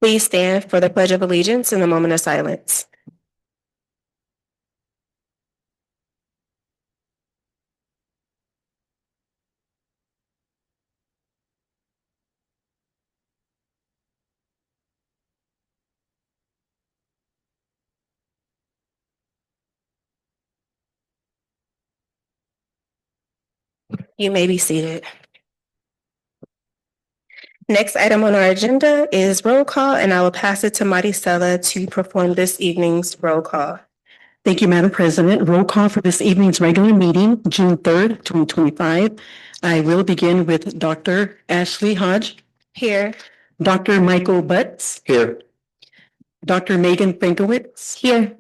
Please stand for the Pledge of Allegiance in the moment of silence. You may be seated. Next item on our agenda is roll call, and I will pass it to Maricela to perform this evening's roll call. Thank you, Madam President. Roll call for this evening's regular meeting, June 3rd, 2025. I will begin with Dr. Ashley Hodge. Here. Dr. Michael Butts. Here. Dr. Megan Frankowitz. Here.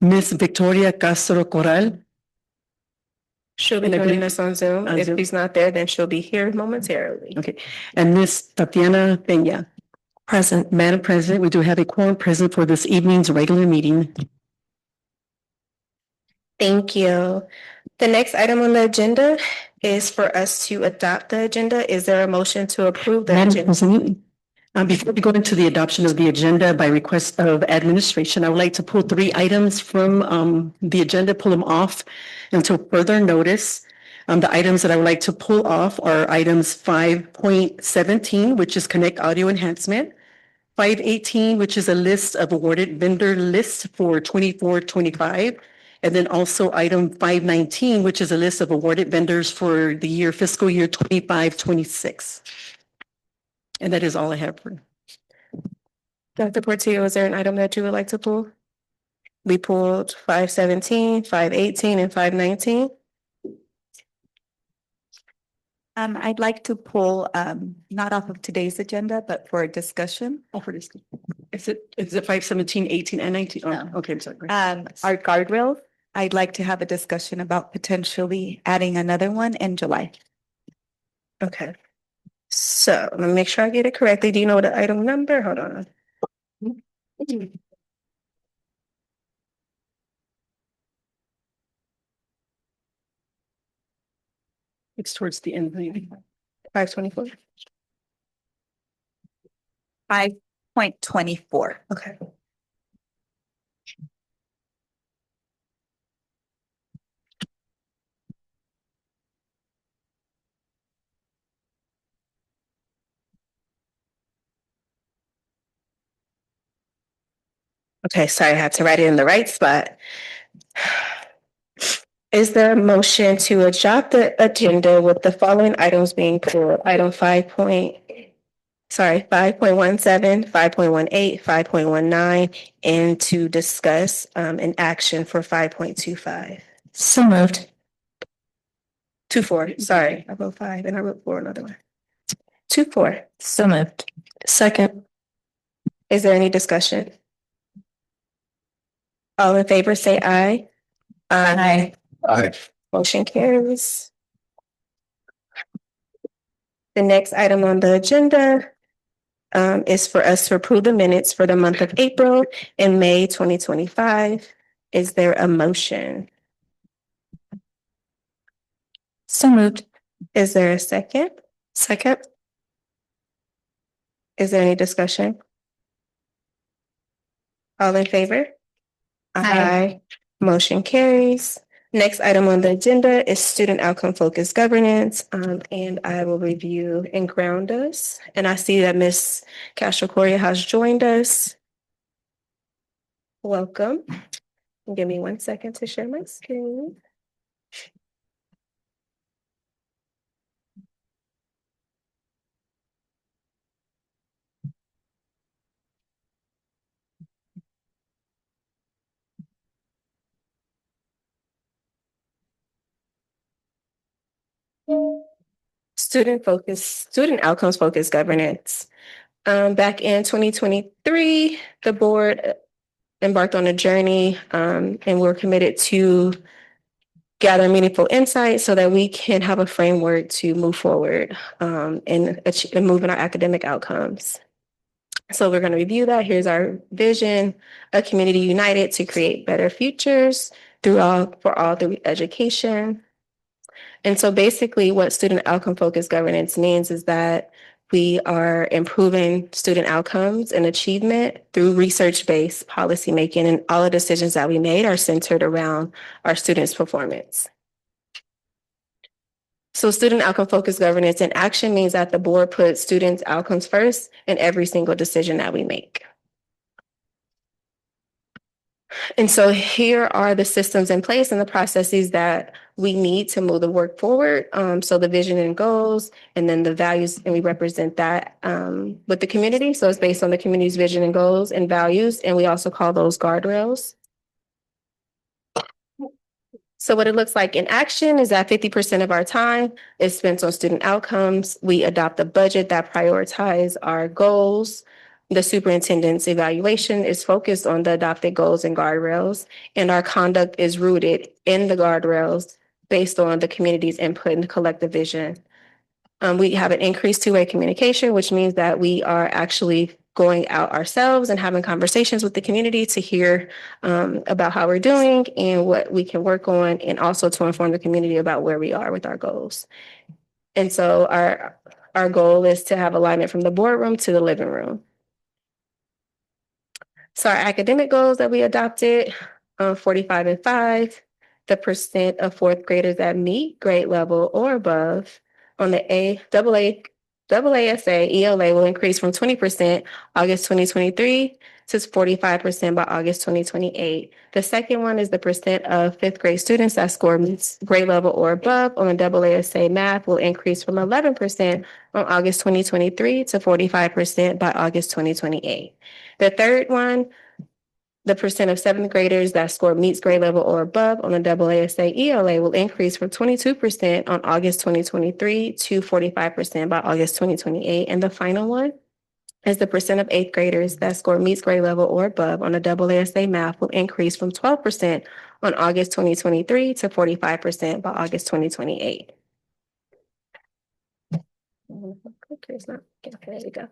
Ms. Victoria Castro Corral. She'll be joining us on Zoom. If she's not there, then she'll be here momentarily. Okay. And Ms. Tatiana Peña. Present. Madam President, we do have a quorum present for this evening's regular meeting. Thank you. The next item on the agenda is for us to adopt the agenda. Is there a motion to approve the Madam agenda? President, before we go into the adoption of the agenda by request of administration, I would like to pull 3 items from the agenda, pull them off until further notice. The items that I would like to pull off are items 5.17, which is Connect Audio Enhancement, 518, which is a list of awarded vendor lists for 24-25, and then also item 519, which is a list of awarded vendors for the fiscal year 25-26. And that is all I have for. Dr. Portillo, is there an item that you would like to pull? We pulled 517, 518, and 519. I'd like to pull, not off of today's agenda, but for a discussion. Oh, for this. Is it 517, 18, and 19? Oh, No. okay, I'm sorry. Our guardrails, I'd like to have a discussion about potentially adding another one in July. Okay. So let me make sure I get it correctly. Do you know the item number? Hold on. It's towards the end of the 524. 5.24. Okay. Okay, sorry, I had to write it in the right spot. Is there a motion to adopt the agenda with the following items being pulled? Item 5.17, 5.18, 5.19, and to discuss an action for 5.25. So moved. 24, sorry, I wrote 5 and I wrote 4 another one. 24. So moved. Second. Is there any discussion? All in favor, say aye. Aye. Aye. Motion carries. The next item on the agenda is for us to approve the minutes for the month of April and May 2025. Is there a motion? So moved. Is there a second? Second. Is there any discussion? All in favor? Aye. Motion carries. Next item on the agenda is student outcome focused governance, and I will review and ground us. And I see that Ms. Castro Correa has joined us. Welcome. Give me 1 second to share my screen. Student outcomes focused governance. Back in 2023, the board embarked on a journey, and we're committed to gather meaningful insights so that we can have a framework to move forward and move in our academic outcomes. So we're going to review that. Here's our vision: a community united to create better futures for all through education. And so basically what student outcome focused governance means is that We are improving student outcomes and achievement through research-based policymaking, and all the decisions that we made are centered around our students' performance. So student outcome focused governance in action means that the board puts students' outcomes first in every single decision that we make. And so here are the systems in place and the processes that we need to move the work forward. So the vision and goals, and then the values, and we represent that with the community. So it's based on the community's vision and goals and values, and we also call those guardrails. So what it looks like in action is that 50% of our time is spent on student outcomes. We adopt a budget that prioritizes our goals. The superintendent's evaluation is focused on the adopted goals and guardrails, and our conduct is rooted in the guardrails based on the community's input and collective vision. We have an increased two-way communication, which means that we are actually going out ourselves and having conversations with the community to hear about how we're doing and what we can work on, and also to inform the community about where we are with our goals. And so our goal is to have alignment from the boardroom to the living room. So our academic goals that we adopted, 45 and 5, the percent of fourth graders that meet grade level or above on the AASA ELA will increase from 20% August 2023 to 45% by August 2028. The second one is the percent of fifth grade students that score meets grade level or above on the AASA math will increase from 11% on August 2023 to 45% by August 2028. The third one, the percent of seventh graders that score meets grade level or above on the AASA ELA will increase from 22% on August 2023 to 45% by August 2028. And the final one is the percent of eighth graders that score meets grade level or above on the AASA math will increase from 12% on August 2023 to 45% by August 2028. There we go.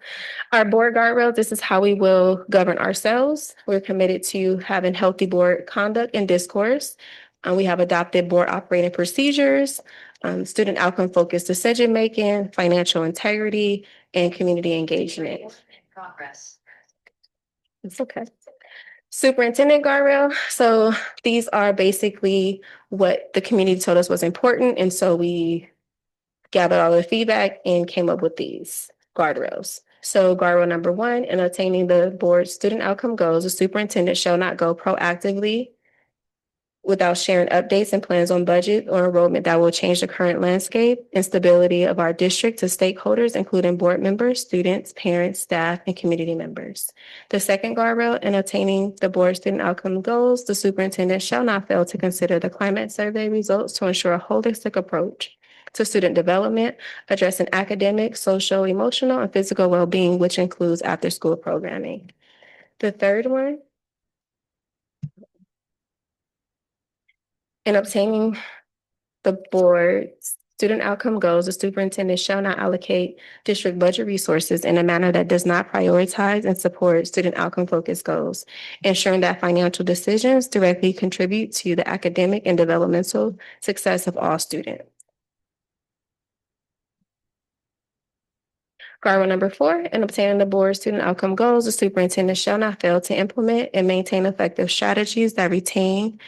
Our board guardrails, this is how we will govern ourselves. We're committed to having healthy board conduct and discourse. We have adopted board operating procedures, student outcome focused decision making, financial integrity, and community engagement. Progress. It's okay. Superintendent guardrail. So these are basically what the community told us was important. And so we gathered all the feedback and came up with these guardrails. So guardrail number 1, in attaining the board's student outcome goals, the superintendent shall not go proactively without sharing updates and plans on budget or enrollment that will change the current landscape and stability of our district to stakeholders, including board members, students, parents, staff, and community members. The second guardrail, in attaining the board's student outcome goals, the superintendent shall not fail to consider the climate survey results to ensure a holistic approach to student development, addressing academic, social, emotional, and physical well-being, which includes after-school programming. The third one, in obtaining the board's student outcome goals, the superintendent shall not allocate district budget resources in a manner that does not prioritize and support student outcome focused goals, ensuring that financial decisions directly contribute to the academic and developmental success of all students. Guardrail number 4, in obtaining the board's student outcome goals, the superintendent shall not fail to implement and maintain effective strategies that retain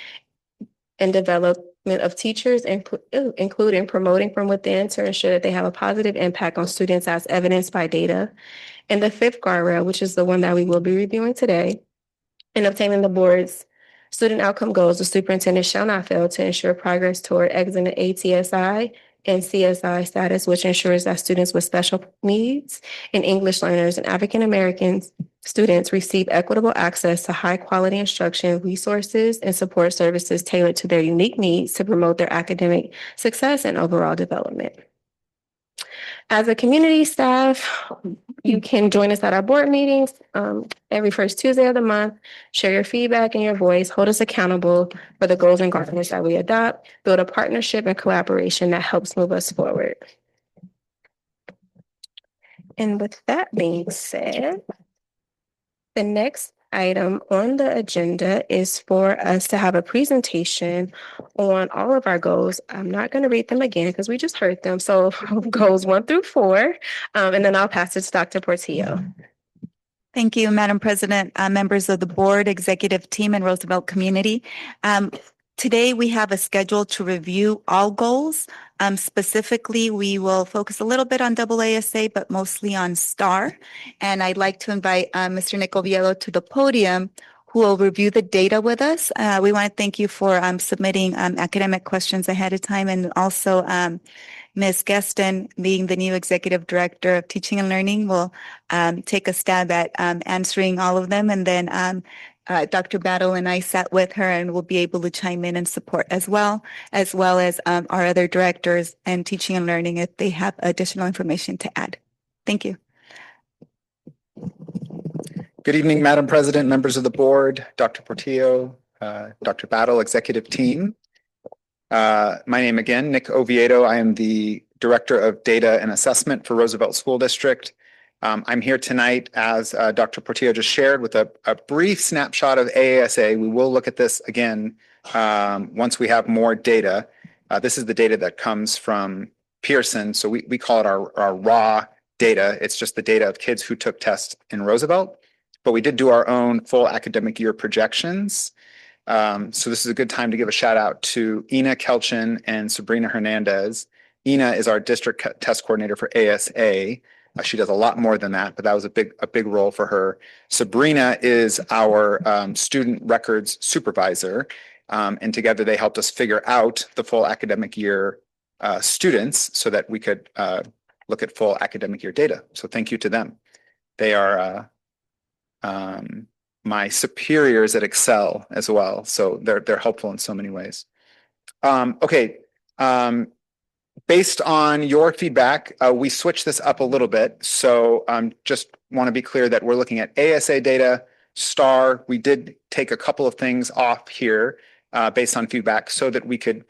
and development of teachers, including promoting from within to ensure that they have a positive impact on students as evidenced by data. And the fifth guardrail, which is the one that we will be reviewing today, in obtaining the board's student outcome goals, the superintendent shall not fail to ensure progress toward exiting ATSI and CSI status, which ensures that students with special needs and English learners and African American students receive equitable access to high quality instruction, resources, and support services tailored to their unique needs to promote their academic success and overall development. As a community staff, you can join us at our board meetings every first Tuesday of the month, share your feedback and your voice, hold us accountable for the goals and guidelines that we adopt, build a partnership and collaboration that helps move us forward. And with that being said, the next item on the agenda is for us to have a presentation on all of our goals. I'm not going to read them again because we just heard them. So goals 1 through 4, and then I'll pass it to Dr. Portillo. Thank you, Madam President, members of the board, executive team, and Roosevelt community. Today, we have a schedule to review all goals. Specifically, we will focus a little bit on AASA, but mostly on STAR. And I'd like to invite Mr. Nick Oviedo to the podium, who will review the data with us. We want to thank you for submitting academic questions ahead of time, and also Ms. Gaston, being the new Executive Director of Teaching and Learning, will take a stab at answering all of them. And then Dr. Battle and I sat with her and will be able to chime in and support as well as our other directors and Teaching and Learning if they have additional information to add. Thank you. Good evening, Madam President, members of the board, Dr. Portillo, Dr. Battle, executive team. My name again, Nick Oviedo. I am the Director of Data and Assessment for Roosevelt School District. I'm here tonight, as Dr. Portillo just shared, with a brief snapshot of AASA. We will look at this again once we have more data. This is the data that comes from Pearson, so we call it our raw data. It's just the data of kids who took tests in Roosevelt, but we did do our own full academic year projections. So this is a good time to give a shout out to Ina Kelchin and Sabrina Hernandez. Ina is our district test coordinator for ASA. She does a lot more than that, but that was a big role for her. Sabrina is our student records supervisor, and together they helped us figure out the full academic year students so that we could look at full academic year data. So thank you to them. They are my superiors at Excel as well, so they're helpful in so many ways. Based on your feedback, we switched this up a little bit. So just want to be clear that we're looking at ASA data, STAR. We did take a couple of things off here based on feedback so that we could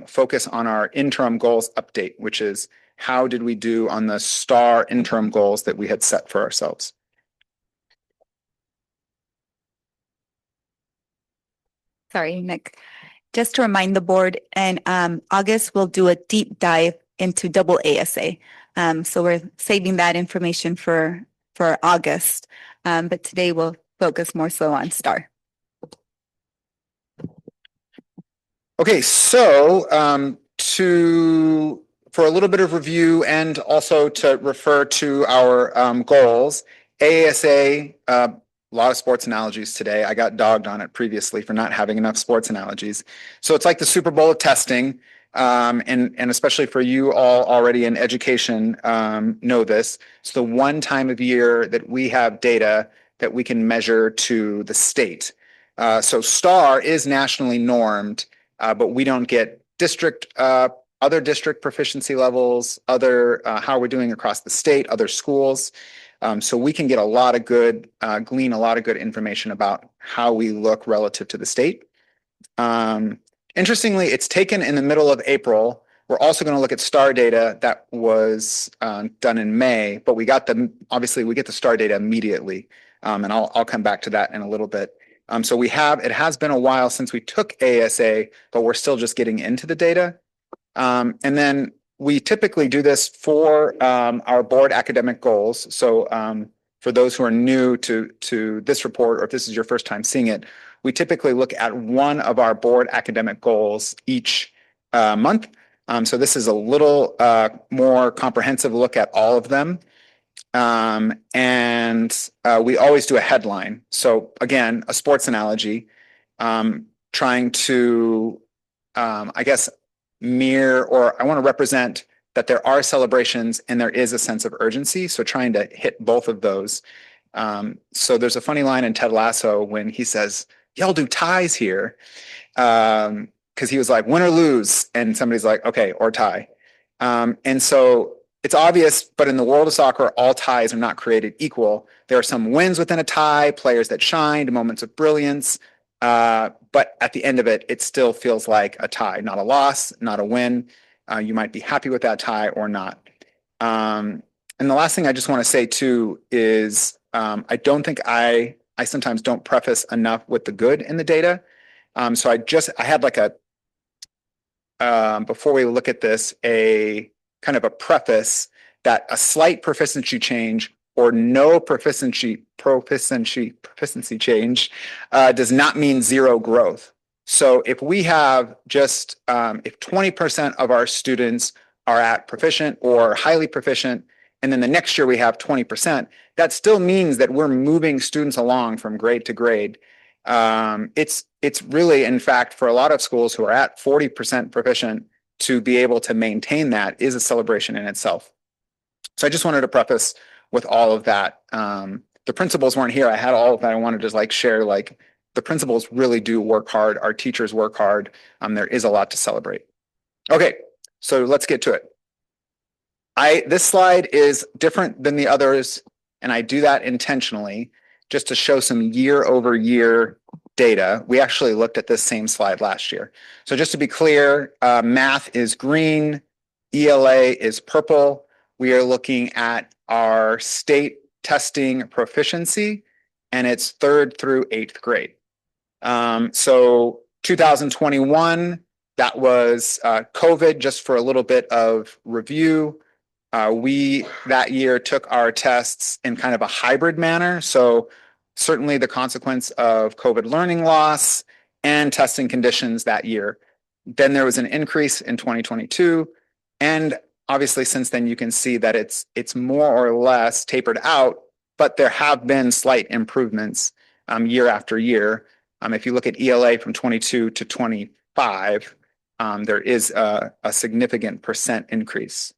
focus on our interim goals update, which is how did we do on the STAR interim goals that we had set for ourselves. Sorry, Nick. Just to remind the board, in August, we'll do a deep dive into AASA. So we're saving that information for August, but today we'll focus more so on STAR. Okay, so for a little bit of review and also to refer to our goals, ASA, a lot of sports analogies today. I got dogged on it previously for not having enough sports analogies. So it's like the Super Bowl of testing, and especially for you all already in education know this. It's the one time of year that we have data that we can measure to the state. So STAR is nationally normed, but we don't get other district proficiency levels, other how we're doing across the state, other schools. So we can get a lot of glean a lot of good information about how we look relative to the state. Interestingly, it's taken in the middle of April. We're also going to look at STAR data that was done in May, but obviously we get the STAR data immediately. And I'll come back to that in a little bit. So it has been a while since we took ASA, but we're still just getting into the data. And then we typically do this for our board academic goals. So for those who are new to this report, or if this is your first time seeing it, we typically look at one of our board academic goals each month. So this is a little more comprehensive look at all of them. And we always do a headline. So again, a sports analogy, trying to, I guess, mirror, or I want to represent that there are celebrations and there is a sense of urgency. So trying to hit both of those. So there's a funny line in Ted Lasso when he says, "Y'all do ties here." Because he was like, win or lose. And somebody's like, okay, or tie. And so it's obvious, but in the world of soccer, all ties are not created equal. There are some wins within a tie, players that shined, moments of brilliance. But at the end of it, it still feels like a tie, not a loss, not a win. You might be happy with that tie or not. And the last thing I just want to say too is I don't think I I sometimes don't preface enough with the good in the data. So I had like a, before we look at this, a kind of a preface that a slight proficiency change or no proficiency change does not mean zero growth. So if we have just, if 20% of our students are at proficient or highly proficient, and then the next year we have 20%, that still means that we're moving students along from grade to grade. It's really, in fact, for a lot of schools who are at 40% proficient, to be able to maintain that is a celebration in itself. So I just wanted to preface with all of that. The principals weren't here. I had all of that. I wanted to like share, like, the principals really do work hard. Our teachers work hard. There is a lot to celebrate. Okay, so let's get to it. This slide is different than the others, and I do that intentionally just to show some year over year data. We actually looked at this same slide last year. So just to be clear, math is green, ELA is purple. We are looking at our state testing proficiency, and it's 3rd through 8th grade. So 2021, that was COVID. Just for a little bit of review, we that year took our tests in kind of a hybrid manner. So certainly the consequence of COVID learning loss and testing conditions that year. Then there was an increase in 2022. And obviously since then you can see that it's more or less tapered out, but there have been slight improvements year after year. If you look at ELA from 22 to 25, there is a significant percent increase.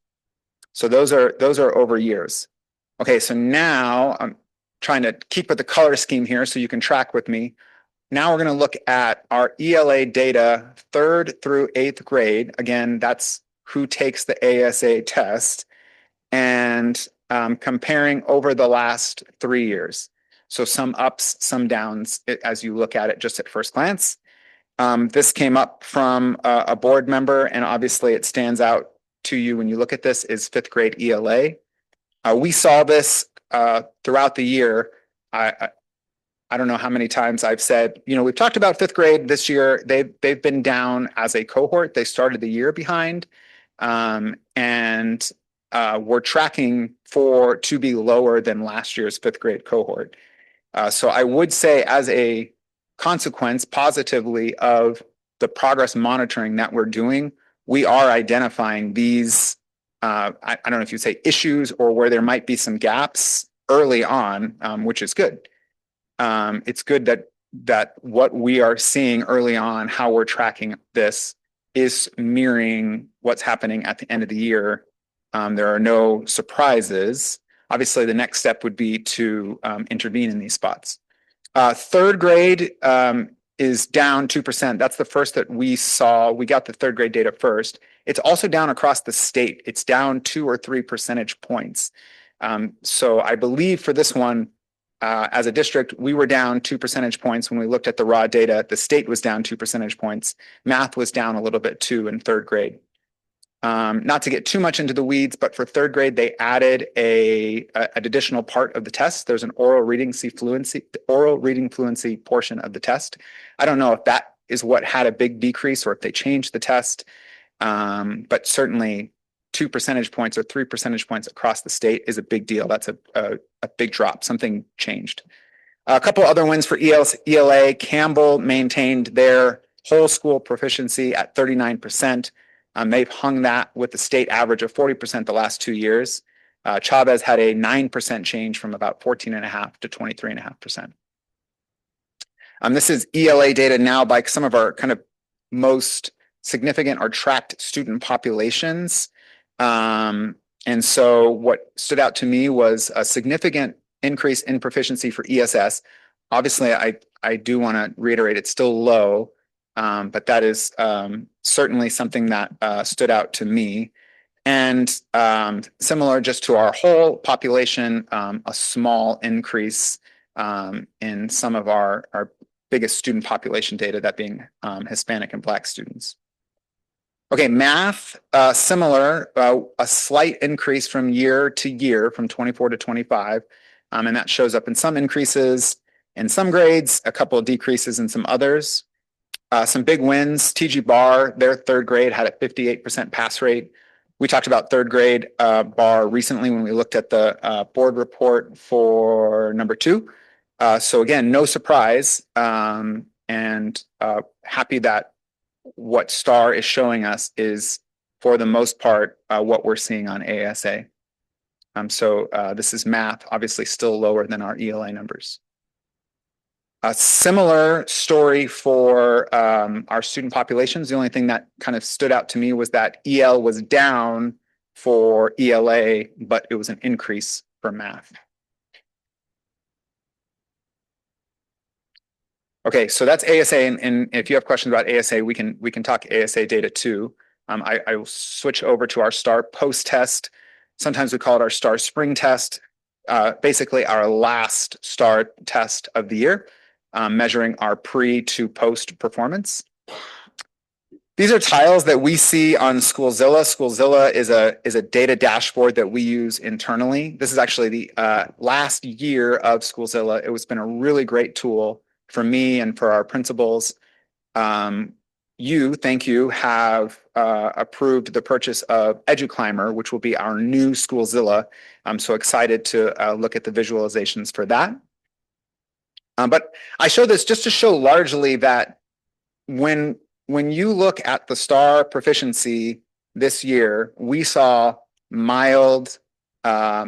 So those are over years. Okay, so now I'm trying to keep with the color scheme here so you can track with me. Now we're going to look at our ELA data 3rd through 8th grade. Again, that's who takes the ASA test, and comparing over the last 3 years. So some ups, some downs as you look at it just at first glance. This came up from a board member, and obviously it stands out to you when you look at this, is 5th grade ELA. We saw this throughout the year. I don't know how many times I've said, you know, we've talked about 5th grade this year. They've been down as a cohort. They started the year behind, and we're tracking to be lower than last year's 5th grade cohort. So I would say, as a consequence positively of the progress monitoring that we're doing, we are identifying these, I don't know if you say issues or where there might be some gaps early on, which is good. It's good that what we are seeing early on, how we're tracking this, is mirroring what's happening at the end of the year. There are no surprises. Obviously, the next step would be to intervene in these spots. 3rd grade is down 2%. That's the first that we saw. We got the 3rd grade data first. It's also down across the state. It's down 2 or 3 percentage points. So I believe for this one, as a district, we were down 2 percentage points when we looked at the raw data. The state was down 2 percentage points. Math was down a little bit too in 3rd grade. Not to get too much into the weeds, but for 3rd grade, they added an additional part of the test. There's an oral reading fluency portion of the test. I don't know if that is what had a big decrease or if they changed the test, but certainly 2 percentage points or 3 percentage points across the state is a big deal. That's a big drop. Something changed. A couple other wins for ELA. Campbell maintained their whole school proficiency at 39%. They've hung that with the state average of 40% the last 2 years. Chavez had a 9% change from about 14.5% to 23.5%. This is ELA data now by some of our kind of most significant or tracked student populations. And so what stood out to me was a significant increase in proficiency for ESS. Obviously, I do want to reiterate it's still low, but that is certainly something that stood out to me. And similar just to our whole population, a small increase in some of our biggest student population data, that being Hispanic and Black students. Okay, math, similar, a slight increase from year to year, from 24 to 25, and that shows up in some increases in some grades, a couple of decreases in some others. Some big wins. TG Bar, their third grade had a 58% pass rate. We talked about third grade bar recently when we looked at the board report for number 2. So again, no surprise, and happy that what STAR is showing us is, for the most part, what we're seeing on ASA. So this is math, obviously still lower than our ELA numbers. A similar story for our student populations. The only thing that kind of stood out to me was that EL was down for ELA, but it was an increase for math. Okay, so that's ASA, and if you have questions about ASA, we can talk ASA data too. I will switch over to our STAR post-test. Sometimes we call it our STAR spring test. Basically our last STAR test of the year. Measuring our pre to post performance. These are tiles that we see on Schoolzilla. Schoolzilla is a data dashboard that we use internally. This is actually the last year of Schoolzilla. It's been a really great tool for me and for our principals. Thank you, have approved the purchase of EduClimber, which will be our new Schoolzilla. I'm so excited to look at the visualizations for that. But I show this just to show largely that when you look at the STAR proficiency this year, we saw mild,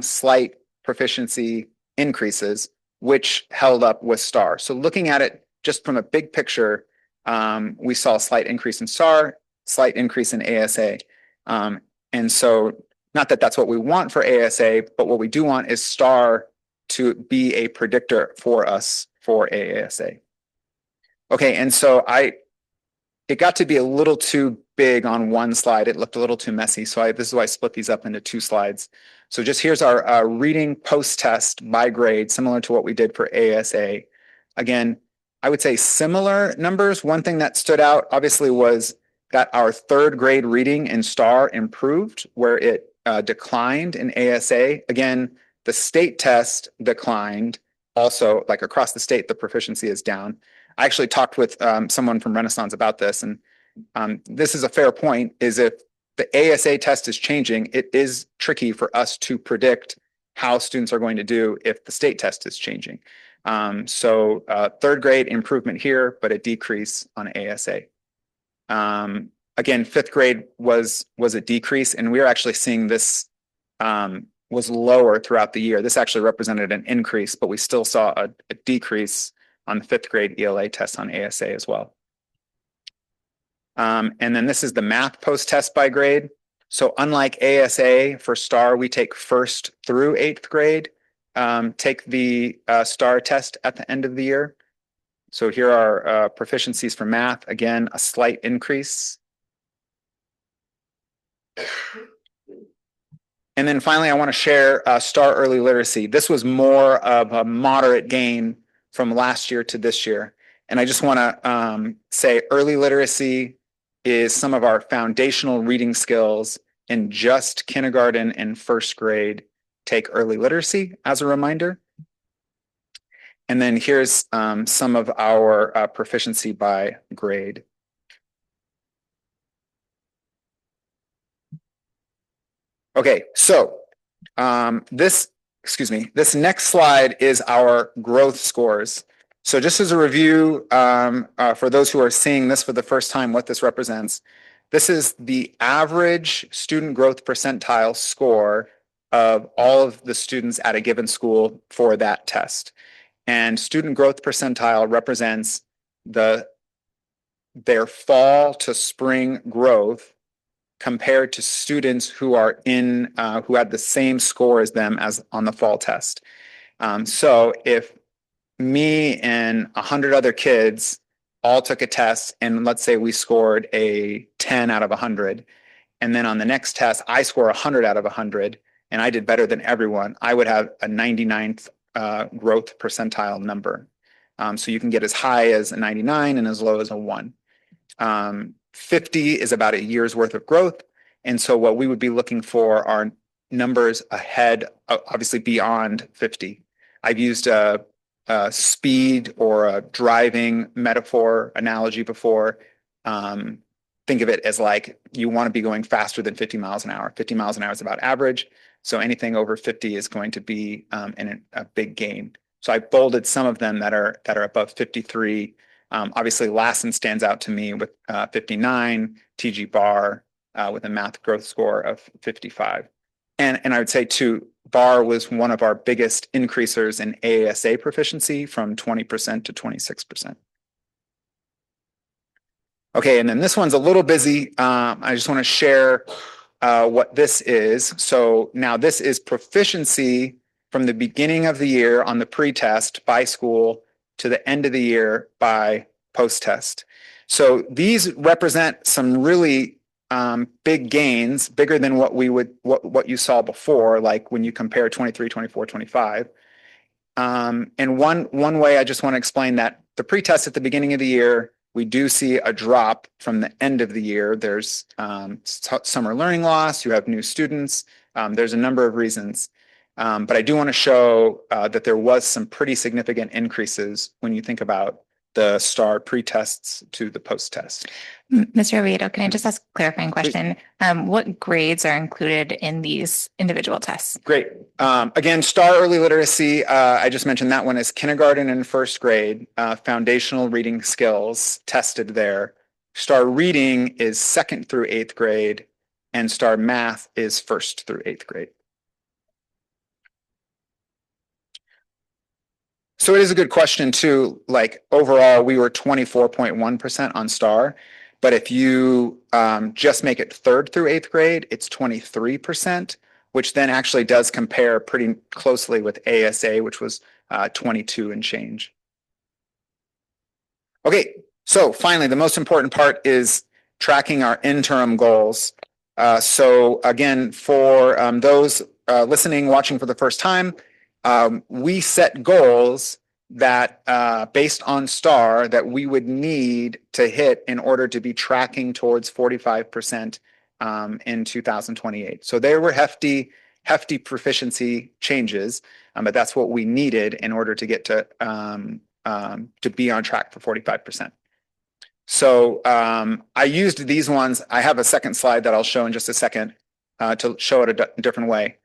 slight proficiency increases, which held up with STAR. So looking at it just from a big picture, we saw a slight increase in STAR, slight increase in ASA. And so not that that's what we want for ASA, but what we do want is STAR to be a predictor for us for ASA. Okay, and so it got to be a little too big on one slide. It looked a little too messy. So this is why I split these up into 2 slides. So just here's our reading post-test by grade, similar to what we did for ASA. Again, I would say similar numbers. One thing that stood out obviously was that our third grade reading in STAR improved, where it declined in ASA. Again, the state test declined. Also, like across the state, the proficiency is down. I actually talked with someone from Renaissance about this, and this is a fair point, is if the ASA test is changing, it is tricky for us to predict how students are going to do if the state test is changing. So third grade improvement here, but a decrease on ASA. Again, fifth grade was a decrease, and we are actually seeing this was lower throughout the year. This actually represented an increase, but we still saw a decrease on the fifth grade ELA test on ASA as well. And then this is the math post-test by grade. So unlike ASA for STAR, we take 1st through 8th grade, take the STAR test at the end of the year. So here are proficiencies for math. Again, a slight increase. And then finally, I want to share STAR early literacy. This was more of a moderate gain from last year to this year. And I just want to say early literacy is some of our foundational reading skills in just kindergarten and 1st grade. Take early literacy as a reminder. And then here's some of our proficiency by grade. Okay, so this next slide is our growth scores. So just as a review, for those who are seeing this for the first time, what this represents, this is the average student growth percentile score of all of the students at a given school for that test. And student growth percentile represents their fall to spring growth compared to students who are who had the same score as them as on the fall test. So if me and 100 other kids all took a test, and let's say we scored a 10 out of 100, and then on the next test I score 100 out of 100, and I did better than everyone, I would have a 99th growth percentile number. So you can get as high as a 99 and as low as a 1. 50 is about a year's worth of growth. And so what we would be looking for are numbers ahead, obviously beyond 50. I've used speed or a driving metaphor analogy before. Think of it as like you want to be going faster than 50 miles an hour. 50 miles an hour is about average. So anything over 50 is going to be a big gain. So I bolded some of them that are above 53. Obviously, Lassen stands out to me with 59, TG Bar with a math growth score of 55. And I would say too, Bar was one of our biggest increasers in AASA proficiency from 20% to 26%. Okay, and then this one's a little busy. I just want to share what this is. So now this is proficiency from the beginning of the year on the pre-test by school to the end of the year by post-test. So these represent some really big gains, bigger than what you saw before, like when you compare 23, 24, 25. And one way I just want to explain that the pre-test at the beginning of the year, we do see a drop from the end of the year. There's summer learning loss, you have new students, there's a number of reasons. But I do want to show that there was some pretty significant increases when you think about the STAR pre-tests to the post-test. Mr. Oviedo, can I just ask a clarifying question? What grades are included in these individual tests? Great. Again, STAR early literacy, I just mentioned that one is kindergarten and first grade, foundational reading skills tested there. STAR reading is 2nd through 8th grade, and STAR math is 1st through 8th grade. So it is a good question too. Like overall, we were 24.1% on STAR, but if you just make it 3rd through 8th grade, it's 23%, which then actually does compare pretty closely with ASA, which was 22 and change. Okay, so finally, the most important part is tracking our interim goals. So again, for those listening, watching for the first time, we set goals that based on STAR that we would need to hit in order to be tracking towards 45% in 2028. So there were hefty proficiency changes, but that's what we needed in order to get to be on track for 45%. So I used these ones. I have a second slide that I'll show in just a second to show it a different way.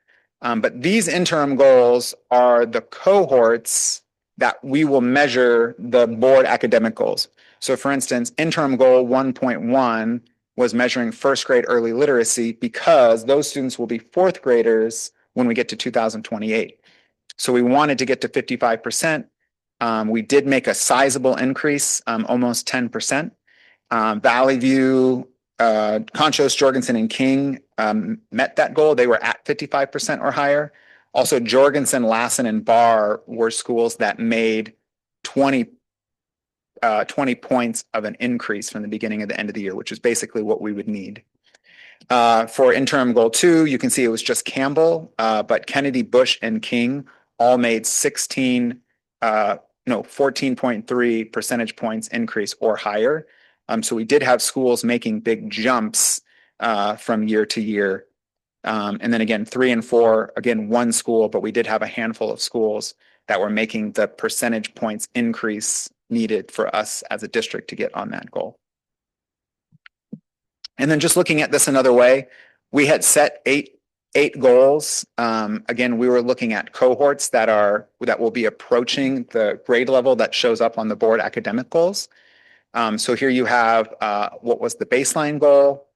But these interim goals are the cohorts that we will measure the board academic goals. So for instance, interim goal 1.1 was measuring first grade early literacy because those students will be 4th graders when we get to 2028. So we wanted to get to 55%. We did make a sizable increase, almost 10%. Valley View, Conchos, Jorgensen, and King met that goal. They were at 55% or higher. Also, Jorgensen, Lassen, and Barr were schools that made 20 points of an increase from the beginning of the end of the year, which is basically what we would need. For interim goal 2, you can see it was just Campbell, but Kennedy, Bush, and King all made 14.3 percentage points increase or higher. So we did have schools making big jumps from year to year. And then again, 3 and 4, again, one school, but we did have a handful of schools that were making the percentage points increase needed for us as a district to get on that goal. And then just looking at this another way, we had set eight goals. Again, we were looking at cohorts that will be approaching the grade level that shows up on the board academic goals. So here you have what was the baseline goal,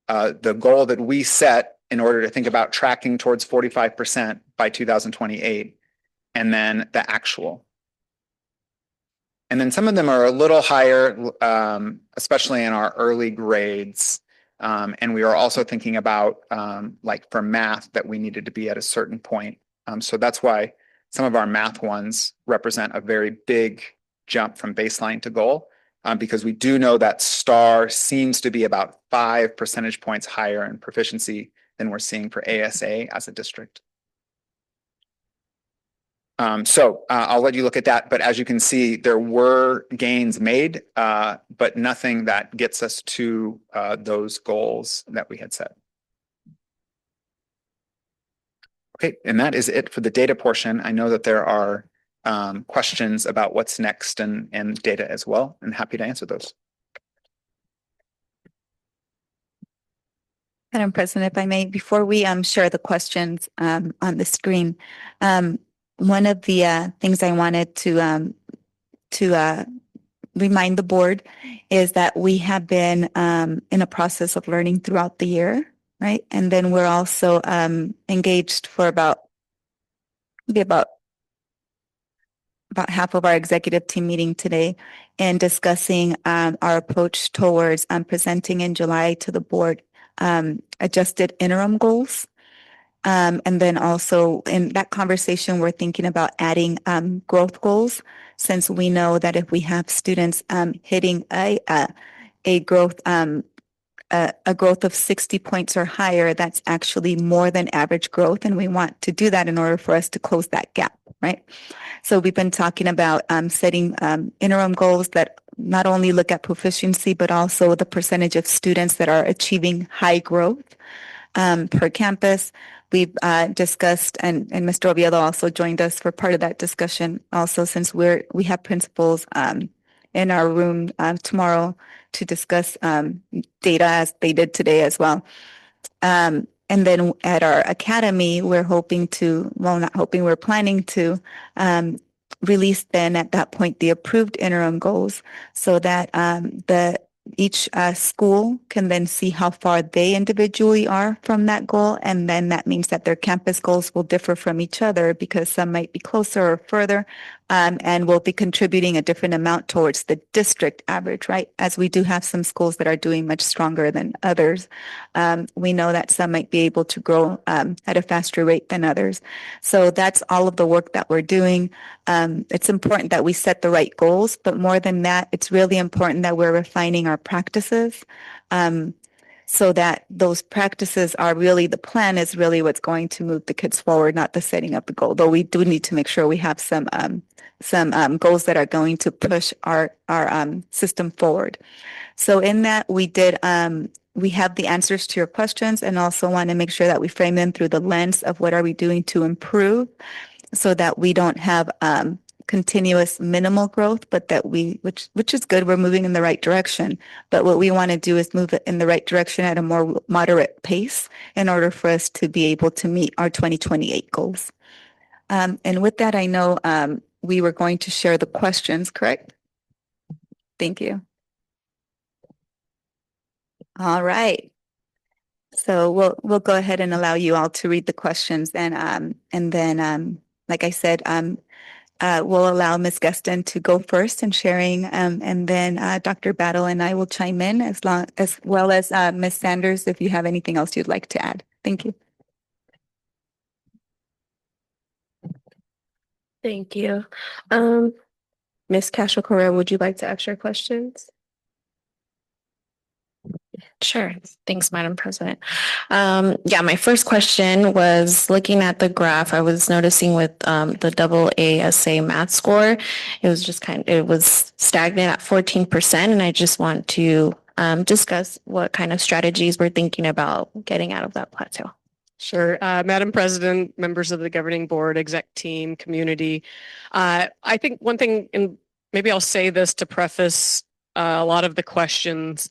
the goal that we set in order to think about tracking towards 45% by 2028, and then the actual. And then some of them are a little higher, especially in our early grades. And we are also thinking about, like for math, that we needed to be at a certain point. So that's why some of our math ones represent a very big jump from baseline to goal, because we do know that STAR seems to be about 5 percentage points higher in proficiency than we're seeing for ASA as a district. So I'll let you look at that, but as you can see, there were gains made, but nothing that gets us to those goals that we had set. Okay, and that is it for the data portion. I know that there are questions about what's next and data as well, and happy to answer those. Madam President, if I may, before we share the questions on the screen, one of the things I wanted to remind the board is that we have been in a process of learning throughout the year, right? And then we're also engaged for maybe about half of our executive team meeting today and discussing our approach towards presenting in July to the board adjusted interim goals. And then also in that conversation, we're thinking about adding growth goals, since we know that if we have students hitting a growth a growth of 60 points or higher, that's actually more than average growth, and we want to do that in order for us to close that gap, right? So we've been talking about setting interim goals that not only look at proficiency, but also the percentage of students that are achieving high growth per campus. We've discussed, and Mr. Oviedo also joined us for part of that discussion also, since we have principals in our room tomorrow to discuss data as they did today as well. And then at our academy, we're hoping to, well, not hoping, we're planning to release then at that point the approved interim goals, so that each school can then see how far they individually are from that goal. And then that means that their campus goals will differ from each other, because some might be closer or further, and will be contributing a different amount towards the district average, right? As we do have some schools that are doing much stronger than others. We know that some might be able to grow at a faster rate than others. So that's all of the work that we're doing. It's important that we set the right goals, but more than that, it's really important that we're refining our practices, so that those practices are really, the plan is really what's going to move the kids forward, not the setting up the goal. Though we do need to make sure we have some goals that are going to push our system forward. So in that, we have the answers to your questions, and also want to make sure that we frame them through the lens of what are we doing to improve, so that we don't have continuous minimal growth, but that which is good, we're moving in the right direction. But what we want to do is move it in the right direction at a more moderate pace in order for us to be able to meet our 2028 goals. And with that, I know we were going to share the questions, correct? Thank you. All right. So we'll go ahead and allow you all to read the questions, and then like I said, we'll allow Ms. Guston to go first in sharing, and then Dr. Battle and I will chime in, as well as Ms. Sanders, if you have anything else you'd like to add. Thank you. Thank you. Ms. Castro Correa, would you like to ask your questions? Sure. Thanks, Madam President. Yeah, my first question was looking at the graph. I was noticing with the double ASA math score, it was just it was stagnant at 14%. And I just want to discuss what kind of strategies we're thinking about getting out of that plateau. Sure. Madam President, members of the governing board, exec team, community. I think one thing, and maybe I'll say this to preface a lot of the questions,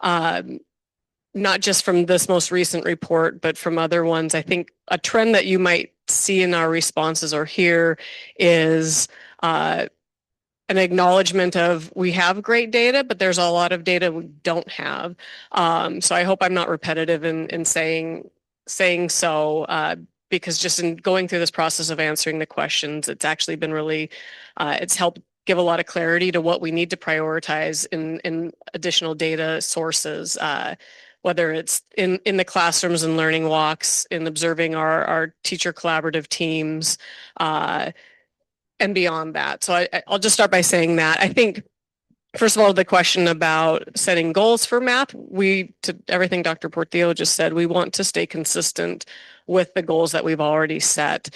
not just from this most recent report, but from other ones. I think a trend that you might see in our responses or hear is an acknowledgement of, we have great data, but there's a lot of data we don't have. So I hope I'm not repetitive in saying so, because just in going through this process of answering the questions, it's actually been really, it's helped give a lot of clarity to what we need to prioritize in additional data sources, whether it's in the classrooms and learning walks, in observing our teacher collaborative teams, and beyond that. So I'll just start by saying that I think, first of all, the question about setting goals for math, to everything Dr. Portillo just said, we want to stay consistent with the goals that we've already set,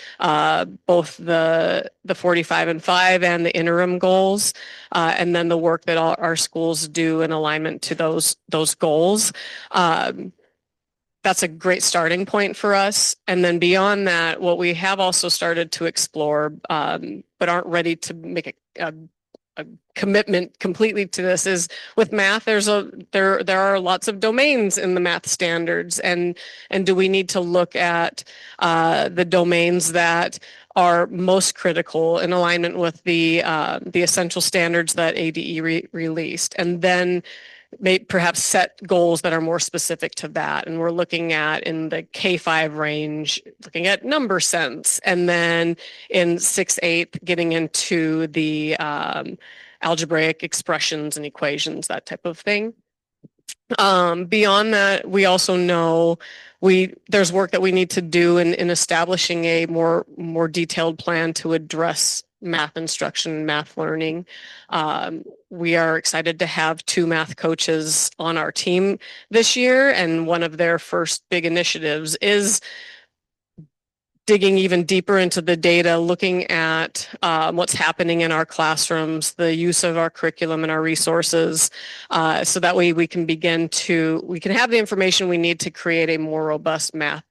both the 45 and 5 and the interim goals, and then the work that all our schools do in alignment to those goals. that's a great starting point for us. And then beyond that, what we have also started to explore, but aren't ready to make a commitment completely to this, is with math. There are lots of domains in the math standards, and do we need to look at the domains that are most critical in alignment with the essential standards that ADE released, and then perhaps set goals that are more specific to that. And we're looking at, in the K-5 range, looking at number sense, and then in 6/8 getting into the algebraic expressions and equations, that type of thing. Beyond that, we also know there's work that we need to do in establishing a more detailed plan to address math instruction, math learning. We are excited to have 2 math coaches on our team this year, and one of their first big initiatives is digging even deeper into the data, looking at what's happening in our classrooms, the use of our curriculum and our resources, so that way we can have the information we need to create a more robust math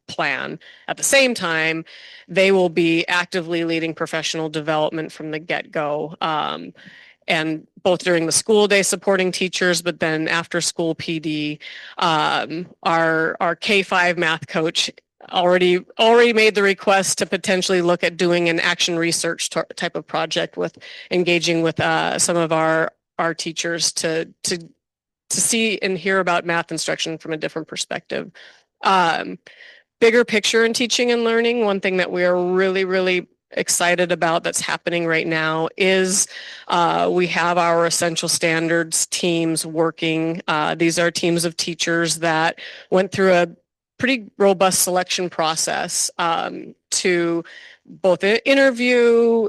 plan. At the same time, they will be actively leading professional development from the get-go. And both during the school day supporting teachers, but then after school PD, our K-5 math coach already made the request to potentially look at doing an action research type of project, with engaging with some of our teachers to see and hear about math instruction from a different perspective. Bigger picture in teaching and learning, one thing that we are really excited about that's happening right now is we have our essential standards teams working. These are teams of teachers that went through a pretty robust selection process to both interview,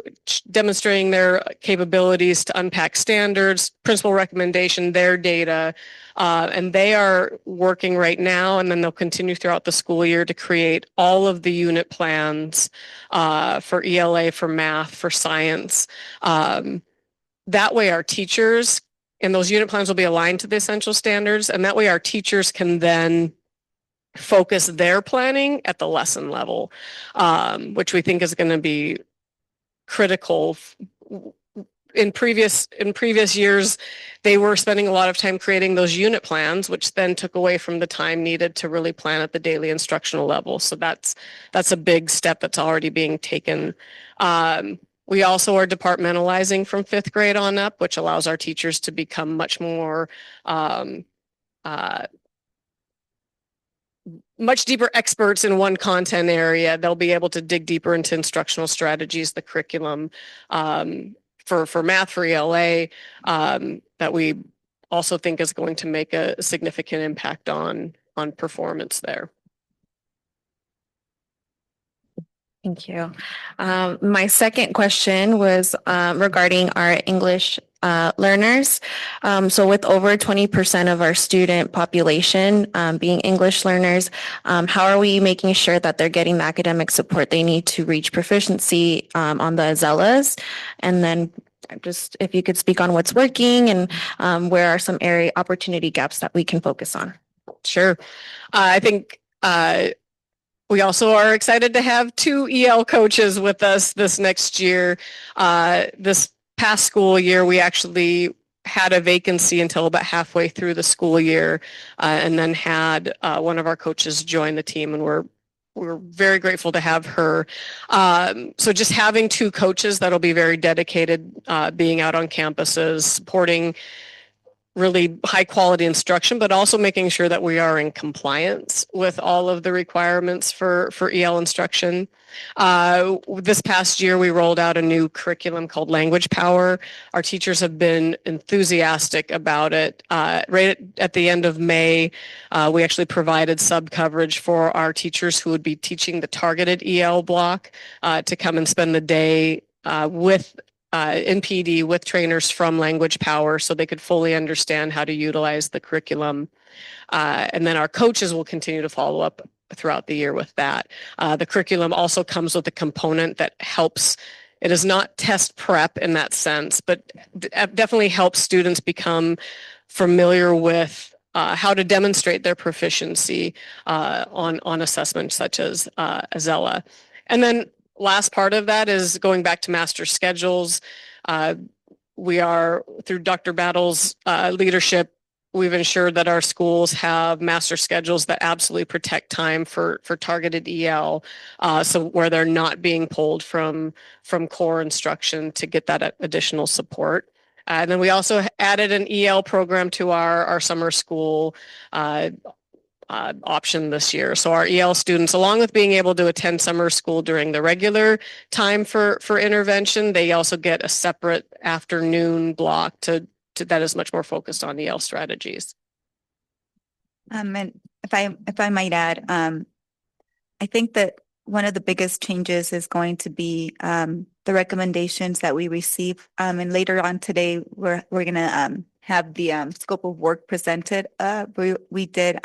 demonstrating their capabilities to unpack standards, principal recommendation, their data, and they are working right now, and then they'll continue throughout the school year to create all of the unit plans for ELA, for math, for science. That way our teachers, and those unit plans will be aligned to the essential standards, and that way our teachers can then focus their planning at the lesson level, which we think is going to be critical. In previous years, they were spending a lot of time creating those unit plans, which then took away from the time needed to really plan at the daily instructional level. So that's a big step that's already being taken. We also are departmentalizing from 5th grade on up, which allows our teachers to become much more much deeper experts in one content area. They'll be able to dig deeper into instructional strategies, the curriculum for math, for ELA, that we also think is going to make a significant impact on performance there. Thank you. My second question was regarding our English learners. So with over 20% of our student population being English learners, how are we making sure that they're getting the academic support they need to reach proficiency on the Azellas? And then just if you could speak on what's working and where are some area opportunity gaps that we can focus on. Sure. I think we also are excited to have 2 EL coaches with us this next year. This past school year, we actually had a vacancy until about halfway through the school year, and then had one of our coaches join the team, and we're very grateful to have her. So just having 2 coaches that'll be very dedicated, being out on campuses, supporting really high quality instruction, but also making sure that we are in compliance with all of the requirements for EL instruction. This past year, we rolled out a new curriculum called Language Power. Our teachers have been enthusiastic about it. Right at the end of May, we actually provided sub coverage for our teachers who would be teaching the targeted EL block to come and spend the day in PD with trainers from Language Power, so they could fully understand how to utilize the curriculum. And then our coaches will continue to follow up throughout the year with that. The curriculum also comes with a component that helps. It is not test prep in that sense, but definitely helps students become familiar with how to demonstrate their proficiency on assessments such as Azella. And then last part of that is going back to master schedules. We are, through Dr. Battle's leadership, we've ensured that our schools have master schedules that absolutely protect time for targeted EL, so where they're not being pulled from core instruction to get that additional support. And then we also added an EL program to our summer school option this year. So our EL students, along with being able to attend summer school during the regular time for intervention, they also get a separate afternoon block that is much more focused on EL strategies. And if I might add, I think that one of the biggest changes is going to be the recommendations that we receive. And later on today, we're going to have the scope of work presented. We did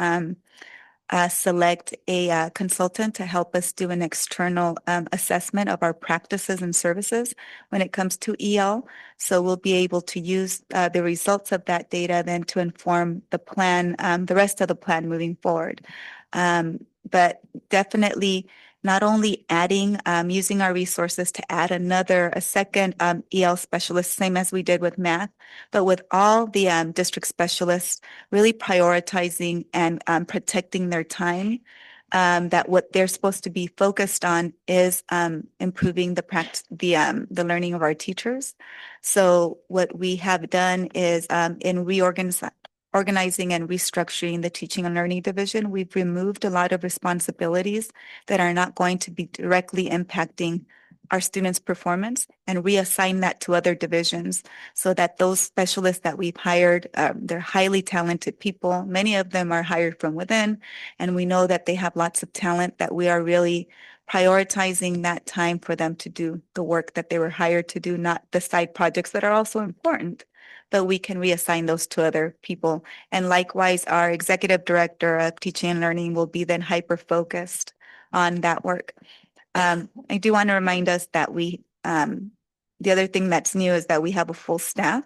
select a consultant to help us do an external assessment of our practices and services when it comes to EL. So we'll be able to use the results of that data then to inform the plan, the rest of the plan moving forward. But definitely not only adding, using our resources to add a second EL specialist, same as we did with math, but with all the district specialists really prioritizing and protecting their time, that what they're supposed to be focused on is improving the learning of our teachers. So what we have done is in organizing and restructuring the teaching and learning division, we've removed a lot of responsibilities that are not going to be directly impacting our students' performance and reassign that to other divisions so that those specialists that we've hired, they're highly talented people. Many of them are hired from within, and we know that they have lots of talent, that we are really prioritizing that time for them to do the work that they were hired to do, not the side projects that are also important, but we can reassign those to other people. And likewise, our executive director of teaching and learning will be then hyper-focused on that work. I do want to remind us that the other thing that's new is that we have a full staff.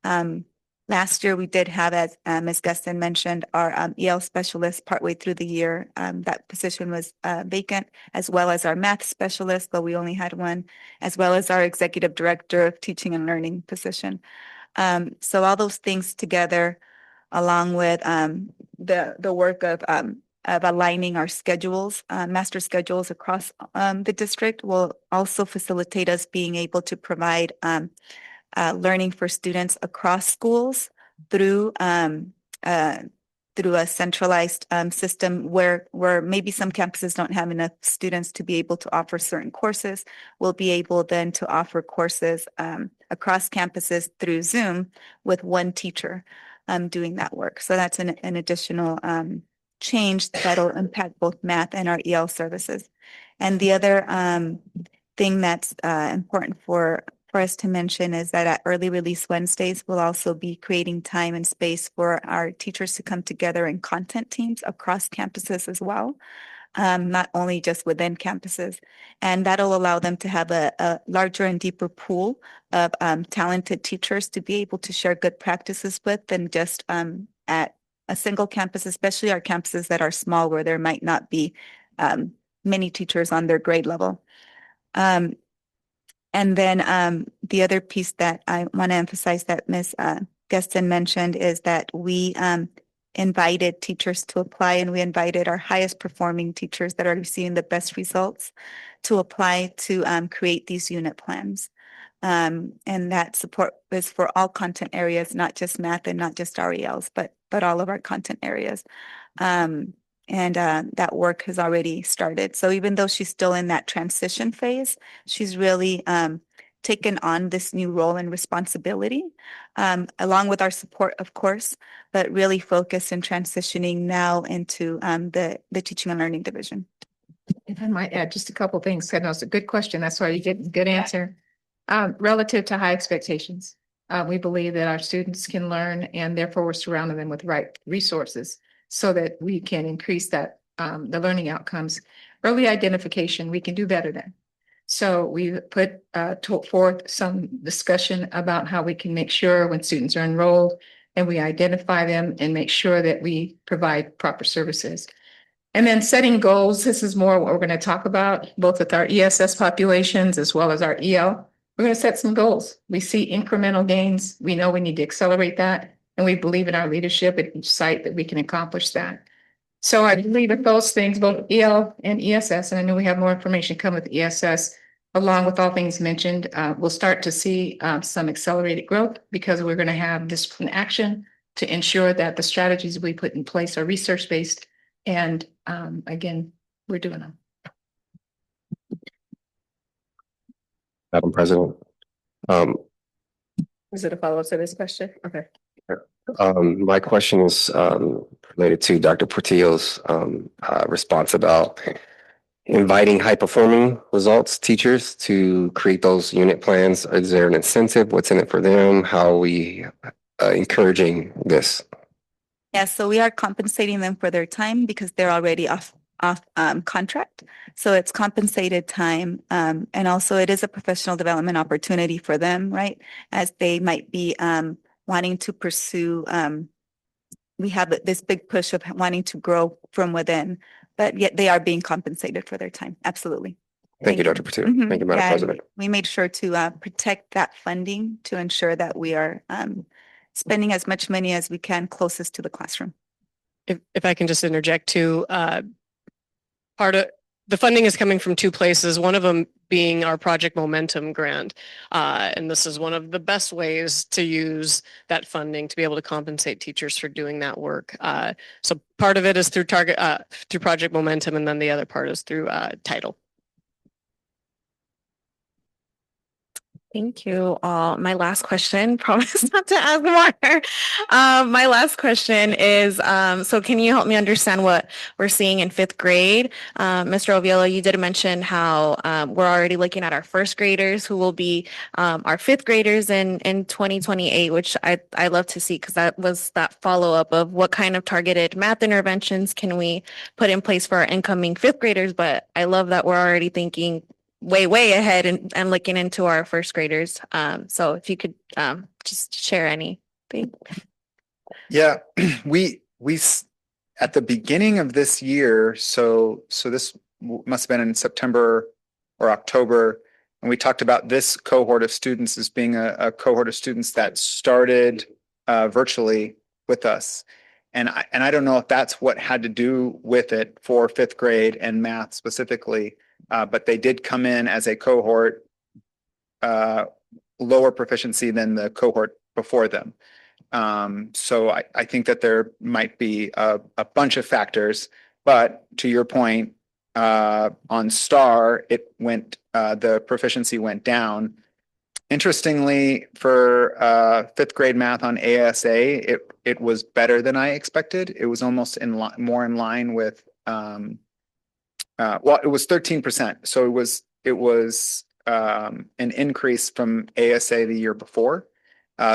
Last year, we did have, as Ms. Gustin mentioned, our EL specialist partway through the year. That position was vacant, as well as our math specialist, but we only had one, as well as our executive director of teaching and learning position. So all those things together, along with the work of aligning our schedules, master schedules across the district, will also facilitate us being able to provide learning for students across schools through a centralized system where maybe some campuses don't have enough students to be able to offer certain courses. We'll be able then to offer courses across campuses through Zoom with one teacher doing that work. So that's an additional change that'll impact both math and our EL services. And the other thing that's important for us to mention is that at Early Release Wednesdays, we'll also be creating time and space for our teachers to come together in content teams across campuses as well, not only just within campuses. And that'll allow them to have a larger and deeper pool of talented teachers to be able to share good practices with than just at a single campus, especially our campuses that are small where there might not be many teachers on their grade level. And then the other piece that I want to emphasize that Ms. Gustin mentioned is that we invited teachers to apply, and we invited our highest performing teachers that are receiving the best results to apply to create these unit plans. And that support is for all content areas, not just math and not just RELs, but all of our content areas. And that work has already started. So even though she's still in that transition phase, she's really taken on this new role and responsibility, along with our support, of course, but really focused in transitioning now into the teaching and learning division. If I might add just a couple of things, because it's a good question. That's why you get a good answer. Relative to high expectations, we believe that our students can learn, and therefore we're surrounding them with the right resources so that we can increase that the learning outcomes. Early identification, we can do better than. So we put forth some discussion about how we can make sure when students are enrolled and we identify them and make sure that we provide proper services. And then setting goals, this is more what we're going to talk about, both with our ESS populations as well as our EL. We're going to set some goals. We see incremental gains. We know we need to accelerate that. And we believe in our leadership at each site that we can accomplish that. So I believe that those things, both EL and ESS, and I know we have more information come with ESS, along with all things mentioned, we'll start to see some accelerated growth because we're going to have this in action to ensure that the strategies we put in place are research-based. And again, we're doing them. Madam President. Is it a follow-up to this question? Okay. My question is related to Dr. Portillo's response about inviting high-performing results teachers to create those unit plans. Is there an incentive? What's in it for them? How are we encouraging this? Yeah, so we are compensating them for their time because they're already off contract. So it's compensated time. And also it is a professional development opportunity for them, right? As they might be wanting to pursue, we have this big push of wanting to grow from within, but yet they are being compensated for their time. Absolutely. Thank you, Dr. Portillo. Mhm. Thank you, Madam Yeah, President. we made sure to protect that funding to ensure that we are spending as much money as we can closest to the classroom. If I can just interject too, part of the funding is coming from two places, one of them being our Project Momentum grant. And this is one of the best ways to use that funding to be able to compensate teachers for doing that work. So part of it is through through Project Momentum, and then the other part is through Title. Thank you all. My last question, promise not to ask more. My last question is, so can you help me understand what we're seeing in fifth grade? Mr. Oviedo, you did mention how we're already looking at our first graders who will be our fifth graders in 2028, which I love to see because that was that follow-up of what kind of targeted math interventions can we put in place for our incoming fifth graders. But I love that we're already thinking way ahead and looking into our first graders. So if you could just share anything. Yeah, we at the beginning of this year, so this must have been in September or October, and we talked about this cohort of students as being a cohort of students that started virtually with us. And I don't know if that's what had to do with it for fifth grade and math specifically, but they did come in as a cohort lower proficiency than the cohort before them. So I think that there might be a bunch of factors, but to your point, on STAR, the proficiency went down. Interestingly, for fifth grade math on ASA, it was better than I expected. It was almost more in line with, well, it was 13%. So it was an increase from ASA the year before.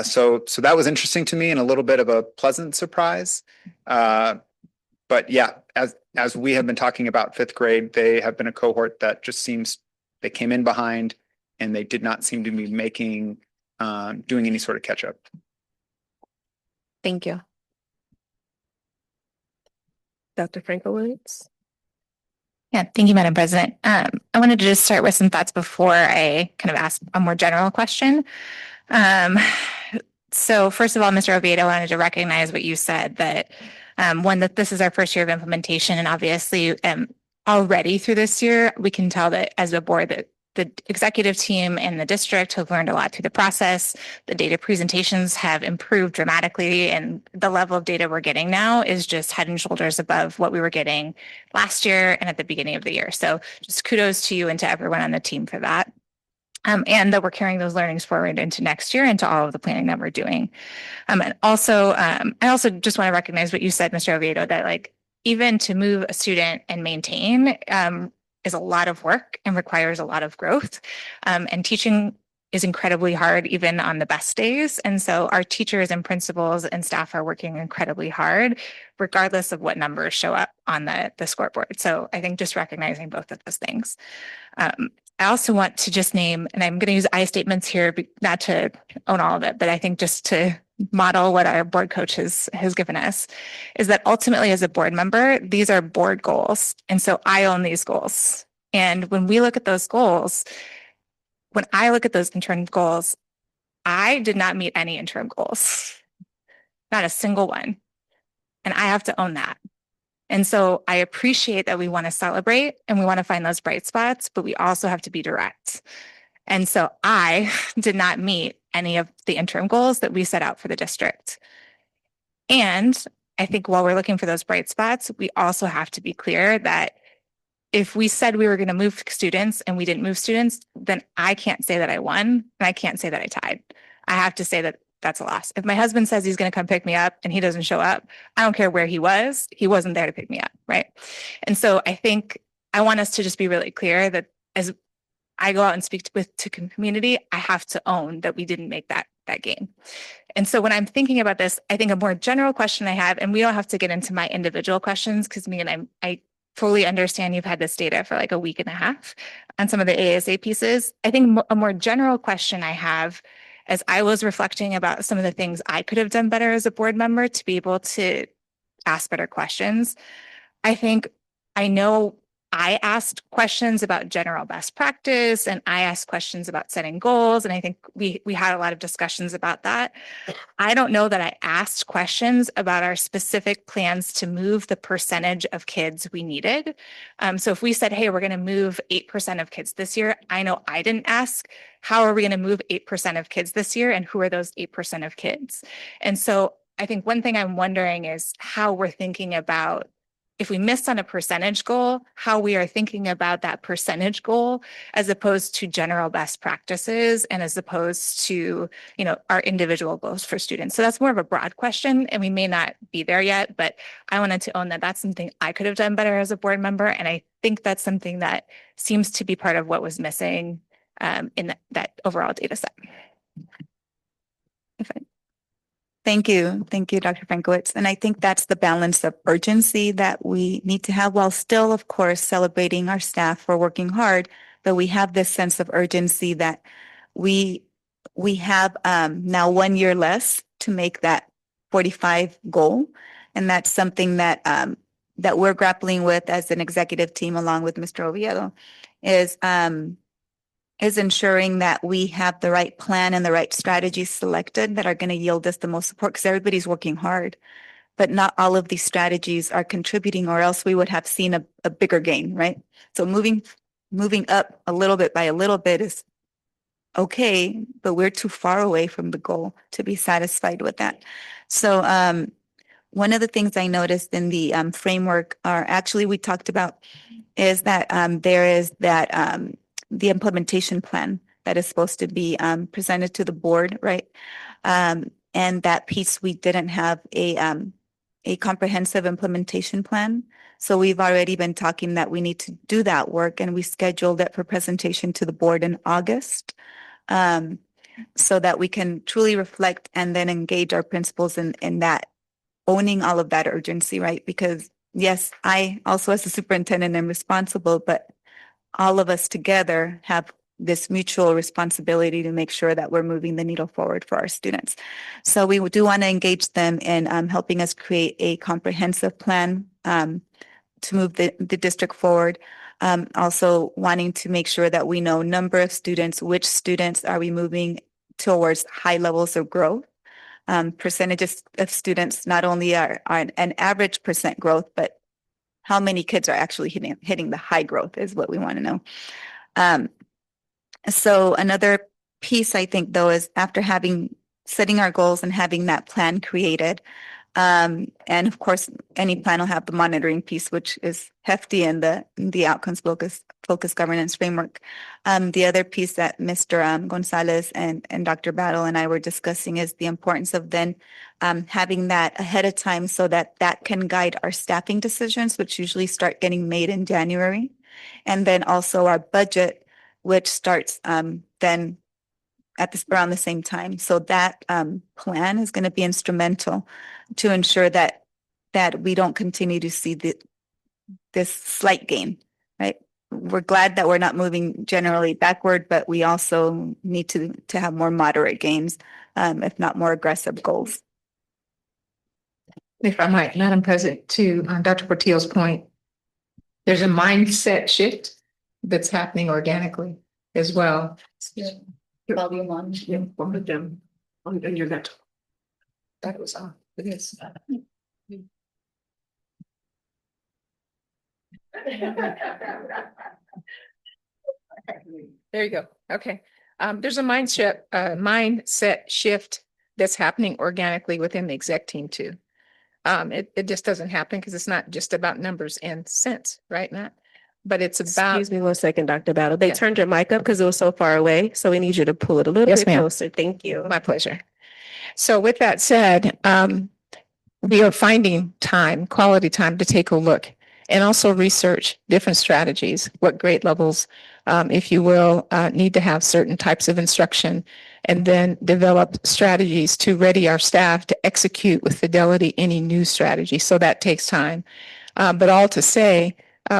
So that was interesting to me and a little bit of a pleasant surprise. But yeah, as we have been talking about fifth grade, they have been a cohort that just seems they came in behind and they did not seem to be doing any sort of catch up. Thank you. Dr. Franco-Williams. Yeah, thank you, Madam President. I wanted to just start with some thoughts before I kind of ask a more general question. So first of all, Mr. Oviedo, I wanted to recognize what you said, that that this is our first year of implementation, and obviously already through this year, we can tell that as a board that the executive team and the district have learned a lot through the process. The data presentations have improved dramatically, and the level of data we're getting now is just head and shoulders above what we were getting last year and at the beginning of the year. So just kudos to you and to everyone on the team for that. And that we're carrying those learnings forward into next year and to all of the planning that we're doing. And also, I also just want to recognize what you said, Mr. Oviedo, that even to move a student and maintain is a lot of work and requires a lot of growth. And teaching is incredibly hard, even on the best days. And so our teachers and principals and staff are working incredibly hard, regardless of what numbers show up on the scoreboard. So I think just recognizing both of those things. I also want to just name, and I'm going to use I statements here, not to own all of it, but I think just to model what our board coach has given us is that ultimately as a board member, these are board goals. And so I own these goals. And when we look at those goals, when I look at those interim goals, I did not meet any interim goals, not a single one. And I have to own that. And so I appreciate that we want to celebrate and we want to find those bright spots, but we also have to be direct. And so I did not meet any of the interim goals that we set out for the district. And I think while we're looking for those bright spots, we also have to be clear that if we said we were going to move students and we didn't move students, then I can't say that I won and I can't say that I tied. I have to say that that's a loss. If my husband says he's going to come pick me up and he doesn't show up, I don't care where he wasn't there to pick me up, right? And so I think I want us to just be really clear that as I go out and speak to community, I have to own that we didn't make that gain. And so when I'm thinking about this, I think a more general question I have, and we don't have to get into my individual questions because I fully understand you've had this data for like a week and a half on some of the ASA pieces. I think a more general question I have as I was reflecting about some of the things I could have done better as a board member to be able to ask better questions. I know I asked questions about general best practice and I asked questions about setting goals. And I think we had a lot of discussions about that. I don't know that I asked questions about our specific plans to move the percentage of kids we needed. So if we said, hey, we're going to move 8% of kids this year, I know I didn't ask, how are we going to move 8% of kids this year? And who are those 8% of kids? And so I think one thing I'm wondering is how we're thinking about if we missed on a percentage goal, how we are thinking about that percentage goal as opposed to general best practices and as opposed to, our individual goals for students. So that's more of a broad question and we may not be there yet, but I wanted to own that that's something I could have done better as a board member. And I think that's something that seems to be part of what was missing in that overall data set. Thank you. Thank you, Dr. Frankowitz. And I think that's the balance of urgency that we need to have while still, of course, celebrating our staff for working hard. But we have this sense of urgency that we have now 1 year less to make that 45 goal. And that's something that that we're grappling with as an executive team, along with Mr. Oviedo, is ensuring that we have the right plan and the right strategies selected that are going to yield us the most support because everybody's working hard, but not all of these strategies are contributing or else we would have seen a bigger gain, right? So moving up a little bit by a little bit is okay, but we're too far away from the goal to be satisfied with that. So one of the things I noticed in the framework we talked about is that there is that the implementation plan that is supposed to be presented to the board, right? And that piece, we didn't have a comprehensive implementation plan. So we've already been talking that we need to do that work and we scheduled it for presentation to the board in August so that we can truly reflect and then engage our principals in that, owning all of that urgency, right? Because yes, I also as a superintendent am responsible, but all of us together have this mutual responsibility to make sure that we're moving the needle forward for our students. So we do want to engage them in helping us create a comprehensive plan to move the district forward. Also wanting to make sure that we know number of students, which students are we moving towards high levels of growth. Percentages of students not only are an average percent growth, but how many kids are actually hitting the high growth is what we want to know. So another piece I think though is after setting our goals and having that plan created, and of course any plan will have the monitoring piece, which is hefty in the outcomes focus governance framework. The other piece that Mr. Gonzalez and Dr. Battle and I were discussing is the importance of then having that ahead of time so that can guide our staffing decisions, which usually start getting made in January. And then also our budget, which starts then around the same time. So that plan is going to be instrumental to ensure that we don't continue to see this slight gain, right? we're glad that we're not moving generally backward, but we also need to have more moderate gains, if not more aggressive goals. If I might, Madam President, to Dr. Portillo's point, there's a mindset shift that's happening organically as well. Volume on. Yeah, one of them on your laptop. That was on. It is. There you go. Okay. There's a mindset shift that's happening organically within the exec team too. It just doesn't happen because it's not just about numbers and cents, right, Matt? But it's about. Excuse me 1 second, Dr. Battle. They Yeah. turned your mic up because it was so far away. So we need you to pull it a little Yes, bit ma'am. closer. Thank you. My pleasure. So with that said, we are finding time, quality time to take a look and also research different strategies, what grade levels, if you will, need to have certain types of instruction, and then develop strategies to ready our staff to execute with fidelity any new strategy. So that takes time. But all to say,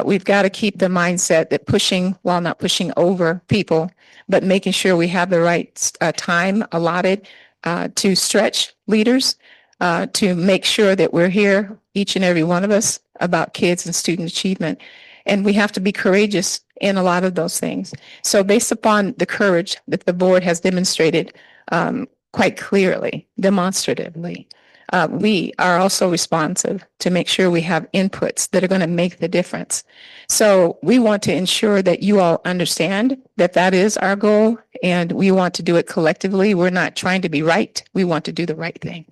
we've got to keep the mindset that pushing, while not pushing over people, but making sure we have the right time allotted to stretch leaders, to make sure that we're here, each and every one of us, about kids and student achievement. And we have to be courageous in a lot of those things. So based upon the courage that the board has demonstrated quite clearly, demonstratively, we are also responsive to make sure we have inputs that are going to make the difference. So we want to ensure that you all understand that that is our goal, and we want to do it collectively. We're not trying to be right. We want to do the right thing.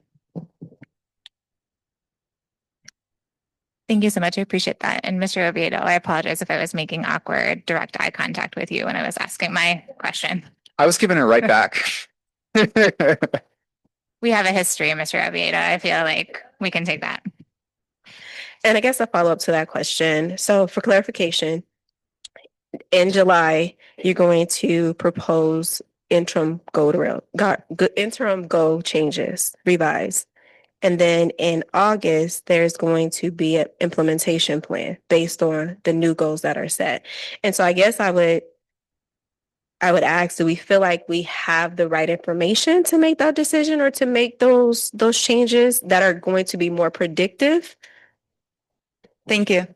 Thank you so much. I appreciate that. And Mr. Oviedo, I apologize if I was making awkward direct eye contact with you when I was asking my question. I was giving it right back. We have a history, Mr. Oviedo. I feel like we can take that. And I guess a follow-up to that question. So for clarification, in July, you're going to propose interim goal changes, revise. And then in August, there's going to be an implementation plan based on the new goals that are set. And so I guess I would ask, do we feel like we have the right information to make that decision or to make those changes that are going to be more predictive? Thank you.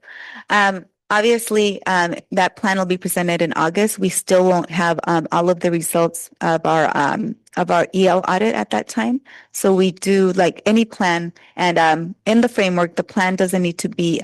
Obviously, that plan will be presented in August. We still won't have all of the results of our EL audit at that time. So we do, like any plan, and in the framework, the plan doesn't need to be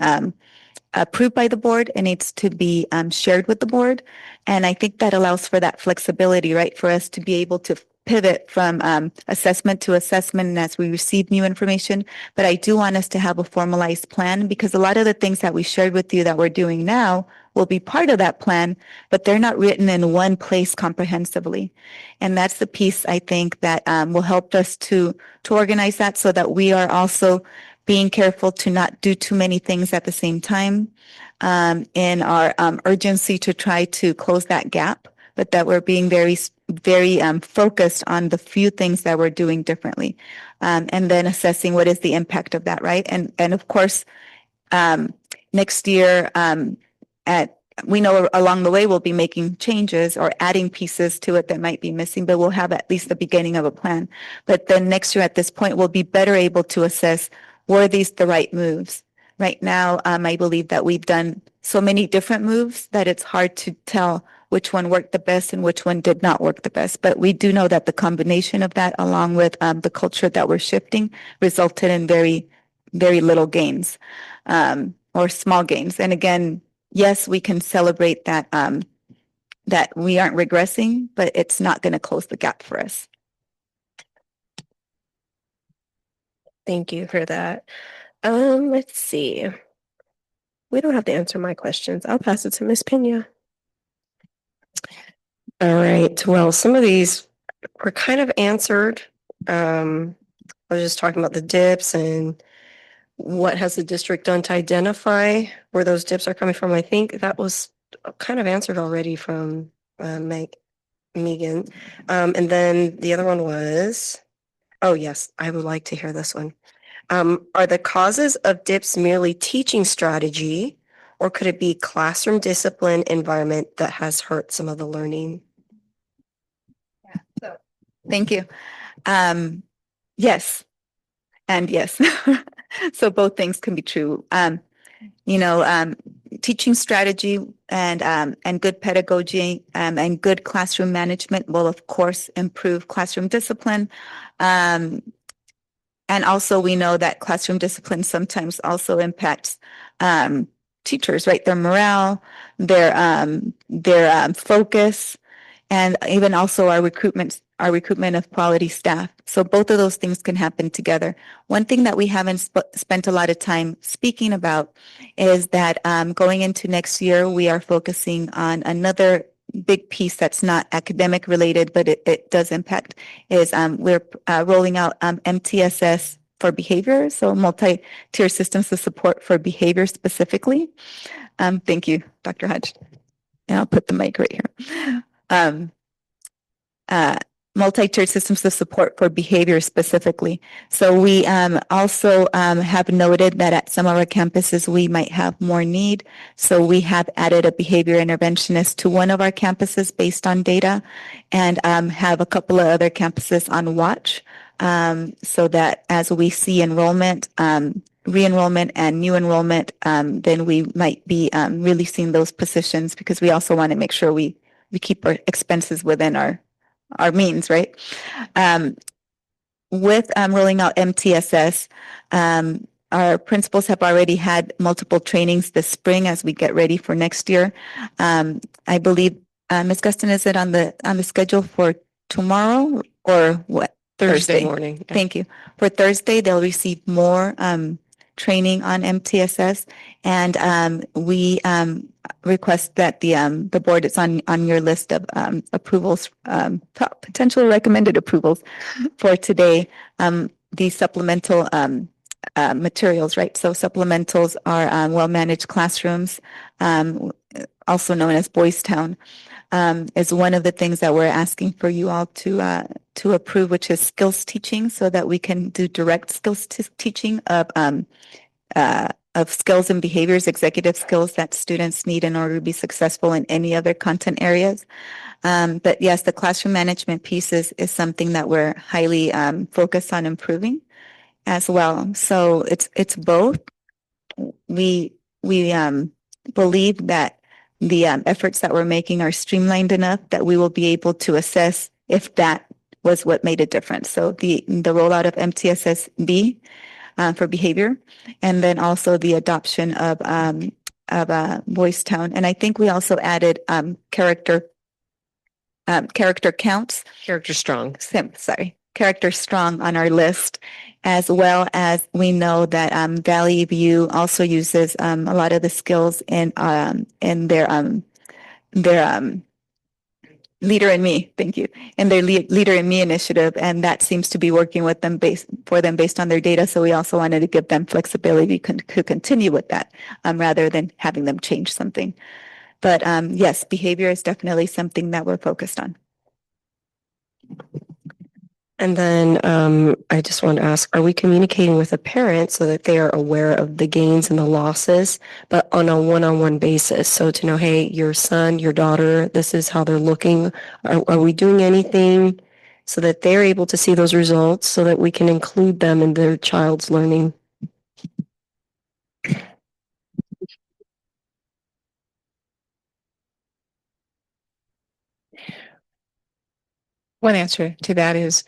approved by the board. It needs to be shared with the board. And I think that allows for that flexibility, right, for us to be able to pivot from assessment to assessment as we receive new information. But I do want us to have a formalized plan, because a lot of the things that we shared with you that we're doing now will be part of that plan, but they're not written in one place comprehensively. And that's the piece I think that will help us to organize that, so that we are also being careful to not do too many things at the same time in our urgency to try to close that gap, but that we're being very focused on the few things that we're doing differently, and then assessing what is the impact of that, right? And of course, next year, we know along the way we'll be making changes or adding pieces to it that might be missing, but we'll have at least the beginning of a plan. But then next year at this point, we'll be better able to assess, were these the right moves? Right now, I believe that we've done so many different moves that it's hard to tell which one worked the best and which one did not work the best. But we do know that the combination of that, along with the culture that we're shifting, resulted in very, very little gains, or small gains. And again, yes, we can celebrate that that we aren't regressing, but it's not going to close the gap for us. Thank you for that. Let's see. We don't have to answer my questions. I'll pass it to Ms. Pena. All right. Well, some of these were kind of answered. I was just talking about the dips and what has the district done to identify where those dips are coming from. I think that was kind of answered already from Megan. And then the other one was, oh yes, I would like to hear this one. Are the causes of dips merely teaching strategy, or could it be classroom discipline environment that has hurt some of the learning? Thank you. Yes, and yes. So both things can be true. Teaching strategy and good pedagogy and good classroom management will, of course, improve classroom discipline. And also, we know that classroom discipline sometimes also impacts teachers, right? Their morale, their focus, and even also our recruitment of quality staff. So both of those things can happen together. One thing that we haven't spent a lot of time speaking about is that going into next year, we are focusing on another big piece that's not academic related, but it does impact, is we're rolling out MTSS for behavior, so multi-tier systems of support for behavior specifically. Thank you, Dr. Hodge. And I'll put the mic right here. Multi-tiered systems of support for behavior specifically. So we also have noted that at some of our campuses, we might have more need. So we have added a behavior interventionist to one of our campuses based on data, and have a couple of other campuses on watch, so that as we see enrollment, re-enrollment and new enrollment, then we might be releasing those positions, because we also want to make sure we keep our expenses within our means, right? With rolling out MTSS, our principals have already had multiple trainings this spring as we get ready for next year. I believe, Ms. Guston, is it on the schedule for tomorrow or what? Thursday morning. Yeah. Thank you. For Thursday, they'll receive more training on MTSS, and we request that the board is on your list of approvals, potential recommended approvals for today. These supplemental materials, right? So supplementals are well-managed classrooms, also known as Boys Town, is one of the things that we're asking for you all to approve, which is skills teaching, so that we can do direct skills teaching of skills and behaviors, executive skills that students need in order to be successful in any other content areas. But yes, the classroom management piece is something that we're highly focused on improving as well. So it's both. We believe that the efforts that we're making are streamlined enough that we will be able to assess if that was what made a difference. So the rollout of MTSS-B for behavior, and then also the adoption of Boys Town. And I think we also added character counts. Character strong. Character strong on our list, as well as we know that Valley View also uses a lot of the skills in their Leader in Me, thank you, and their Leader in Me initiative, and that seems to be working with them based on their data. So we also wanted to give them flexibility to continue with that, rather than having them change something. But yes, behavior is definitely something that we're focused on. And then I just want to ask, are we communicating with the parents so that they are aware of the gains and the losses, but on a one-on-one basis? So to know, hey, your son, your daughter, this is how they're looking. Are we doing anything so that they're able to see those results so that we can include them in their child's learning? One answer to that is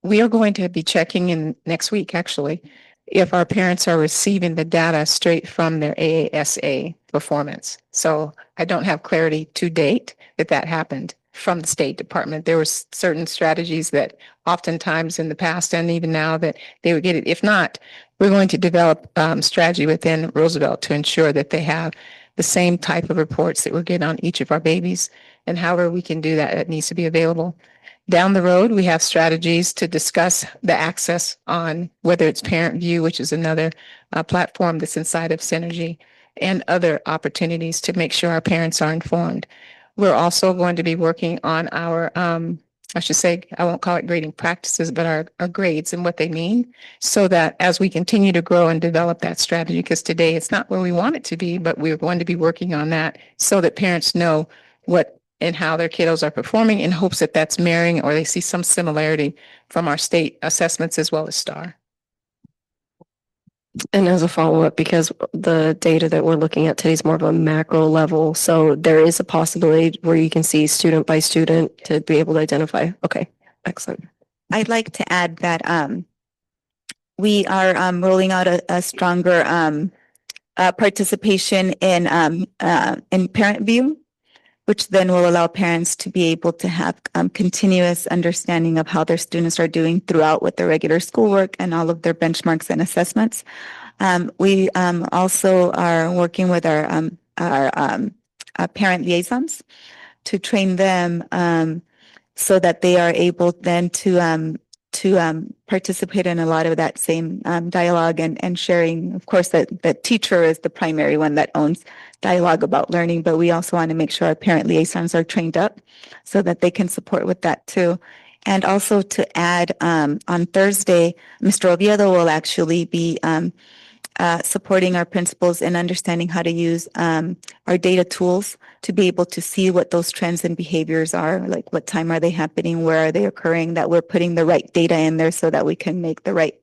we are going to be checking in next week, actually, if our parents are receiving the data straight from their AASA performance. So I don't have clarity to date that happened from the State Department. There were certain strategies that oftentimes in the past and even now that they would get it. If not, we're going to develop strategy within Roosevelt to ensure that they have the same type of reports that we're getting on each of our babies. And however we can do that, it needs to be available. Down the road, we have strategies to discuss the access on whether it's Parent View, which is another platform that's inside of Synergy, and other opportunities to make sure our parents are informed. We're also going to be working on our I should say, I won't call it grading practices, but our grades and what they mean, so that as we continue to grow and develop that strategy, because today it's not where we want it to be, but we're going to be working on that so that parents know what and how their kiddos are performing in hopes that that's mirroring or they see some similarity from our state assessments as well as STAR. And as a follow-up, because the data that we're looking at today is more of a macro level, so there is a possibility where you can see student by student to be able to identify. Okay, excellent. I'd like to add that we are rolling out a stronger participation in parent view, which then will allow parents to be able to have continuous understanding of how their students are doing throughout with their regular schoolwork and all of their benchmarks and assessments. We also are working with our parent liaisons to train them so that they are able then to participate in a lot of that same dialogue and sharing. Of course, that the teacher is the primary one that owns dialogue about learning, but we also want to make sure our parent liaisons are trained up so that they can support with that too. And also to add, on Thursday, Mr. Oviedo will actually be supporting our principals in understanding how to use our data tools to be able to see what those trends and behaviors are, like what time are they happening, where are they occurring, that we're putting the right data in there so that we can make the right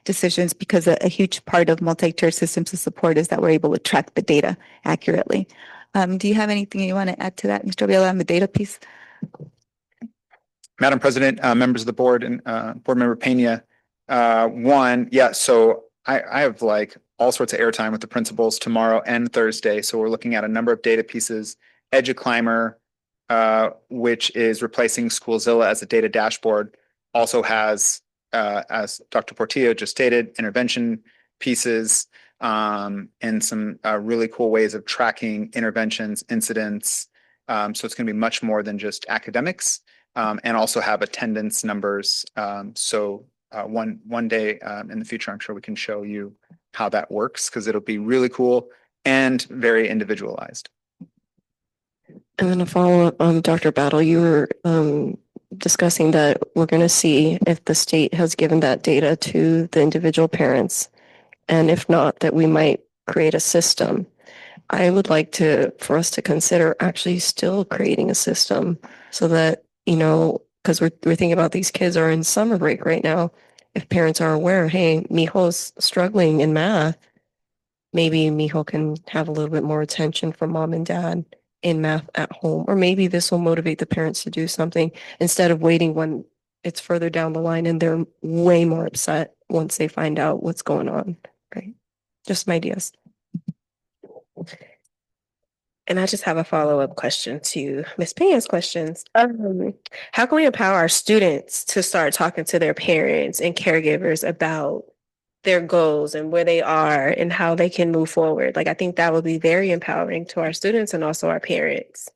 decisions, because a huge part of multi-tier systems of support is that we're able to track the data accurately. Do you have anything you want to add to that, Mr. Oviedo, on the data piece? Madam President, members of the board, and Board Member Pena, so I have like all sorts of airtime with the principals tomorrow and Thursday. So we're looking at a number of data pieces. EduClimber, which is replacing Schoolzilla as a data dashboard, also has, as Dr. Portillo just stated, intervention pieces and some really cool ways of tracking interventions, incidents. So it's going to be much more than just academics, and also have attendance numbers. One day in the future, I'm sure we can show you how that works, because it'll be really cool and very individualized. And then a follow-up, Dr. Battle, you were discussing that we're going to see if the state has given that data to the individual parents, and if not, that we might create a system. I would like for us to consider actually still creating a system so that, because we're thinking about these kids are in summer break right now. If parents are aware, hey, Mijo's struggling in math, maybe Mijo can have a little bit more attention from mom and dad in math at home. Or maybe this will motivate the parents to do something instead of waiting when it's further down the line and they're way more upset once they find out what's going on, right? Just some ideas. And I just have a follow-up question to Ms. Pena's questions. How can we empower our students to start talking to their parents and caregivers about their goals and where they are and how they can move forward? Like, I think that would be very empowering to our students and also our parents.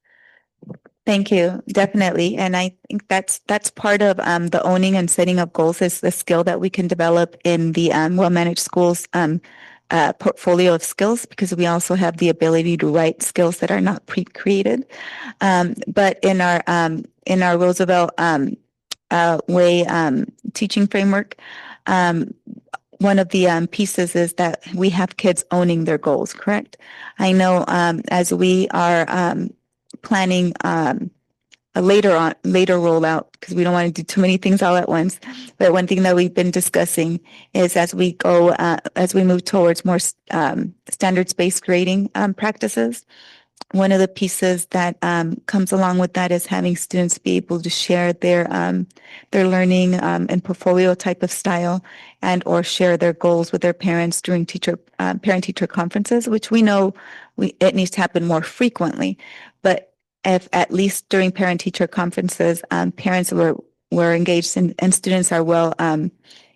Thank you. Definitely. And I think that's part of the owning and setting up goals is the skill that we can develop in the well-managed schools portfolio of skills, because we also have the ability to write skills that are not pre-created. But in our Roosevelt way teaching framework, one of the pieces is that we have kids owning their goals, correct? I know as we are planning a later rollout, because we don't want to do too many things all at once. But one thing that we've been discussing is as we move towards more standards-based grading practices, one of the pieces that comes along with that is having students be able to share their learning and portfolio type of style, and or share their goals with their parents during parent-teacher conferences, which we know it needs to happen more frequently. But if at least during parent-teacher conferences, parents were engaged and students are well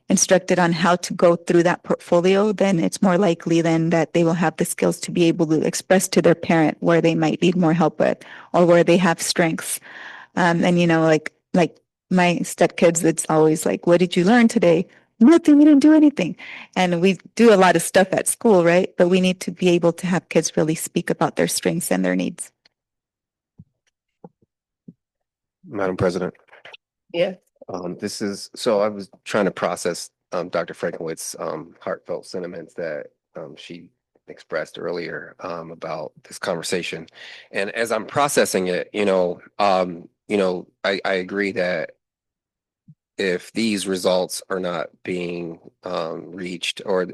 instructed on how to go through that portfolio, then it's more likely then that they will have the skills to be able to express to their parent where they might need more help with or where they have strengths. And like my stepkids, it's always like, what did you learn today? Nothing, we didn't do anything. And we do a lot of stuff at school, right? But we need to be able to have kids really speak about their strengths and their needs. Madam President. Yeah. So I was trying to process Dr. Frankowitz's heartfelt sentiments that she expressed earlier about this conversation. And as I'm processing it, I agree that if these results are not being reached, or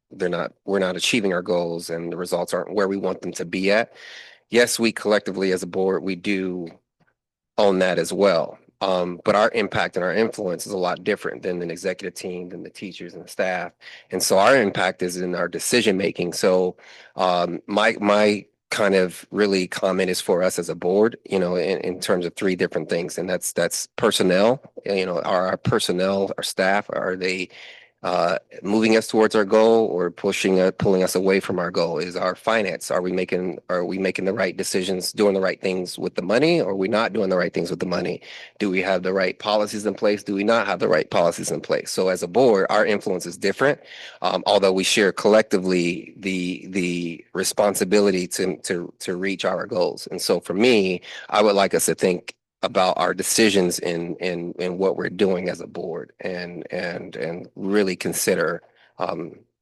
we're not achieving our goals, and the results aren't where we want them to be at, yes, we collectively as a board, we do own that as well. But our impact and our influence is a lot different than an executive team, than the teachers and the staff. And so our impact is in our decision making. So my kind of really comment is for us as a board, in terms of three different things. And that's personnel. Are our personnel, our staff, are they moving us towards our goal, or pulling us away from our goal? Is our finance, are we making the right decisions, doing the right things with the money, or are we not doing the right things with the money? Do we have the right policies in place? Do we not have the right policies in place? So as a board, our influence is different, although we share collectively the responsibility to reach our goals. And so for me, I would like us to think about our decisions in what we're doing as a board, and really consider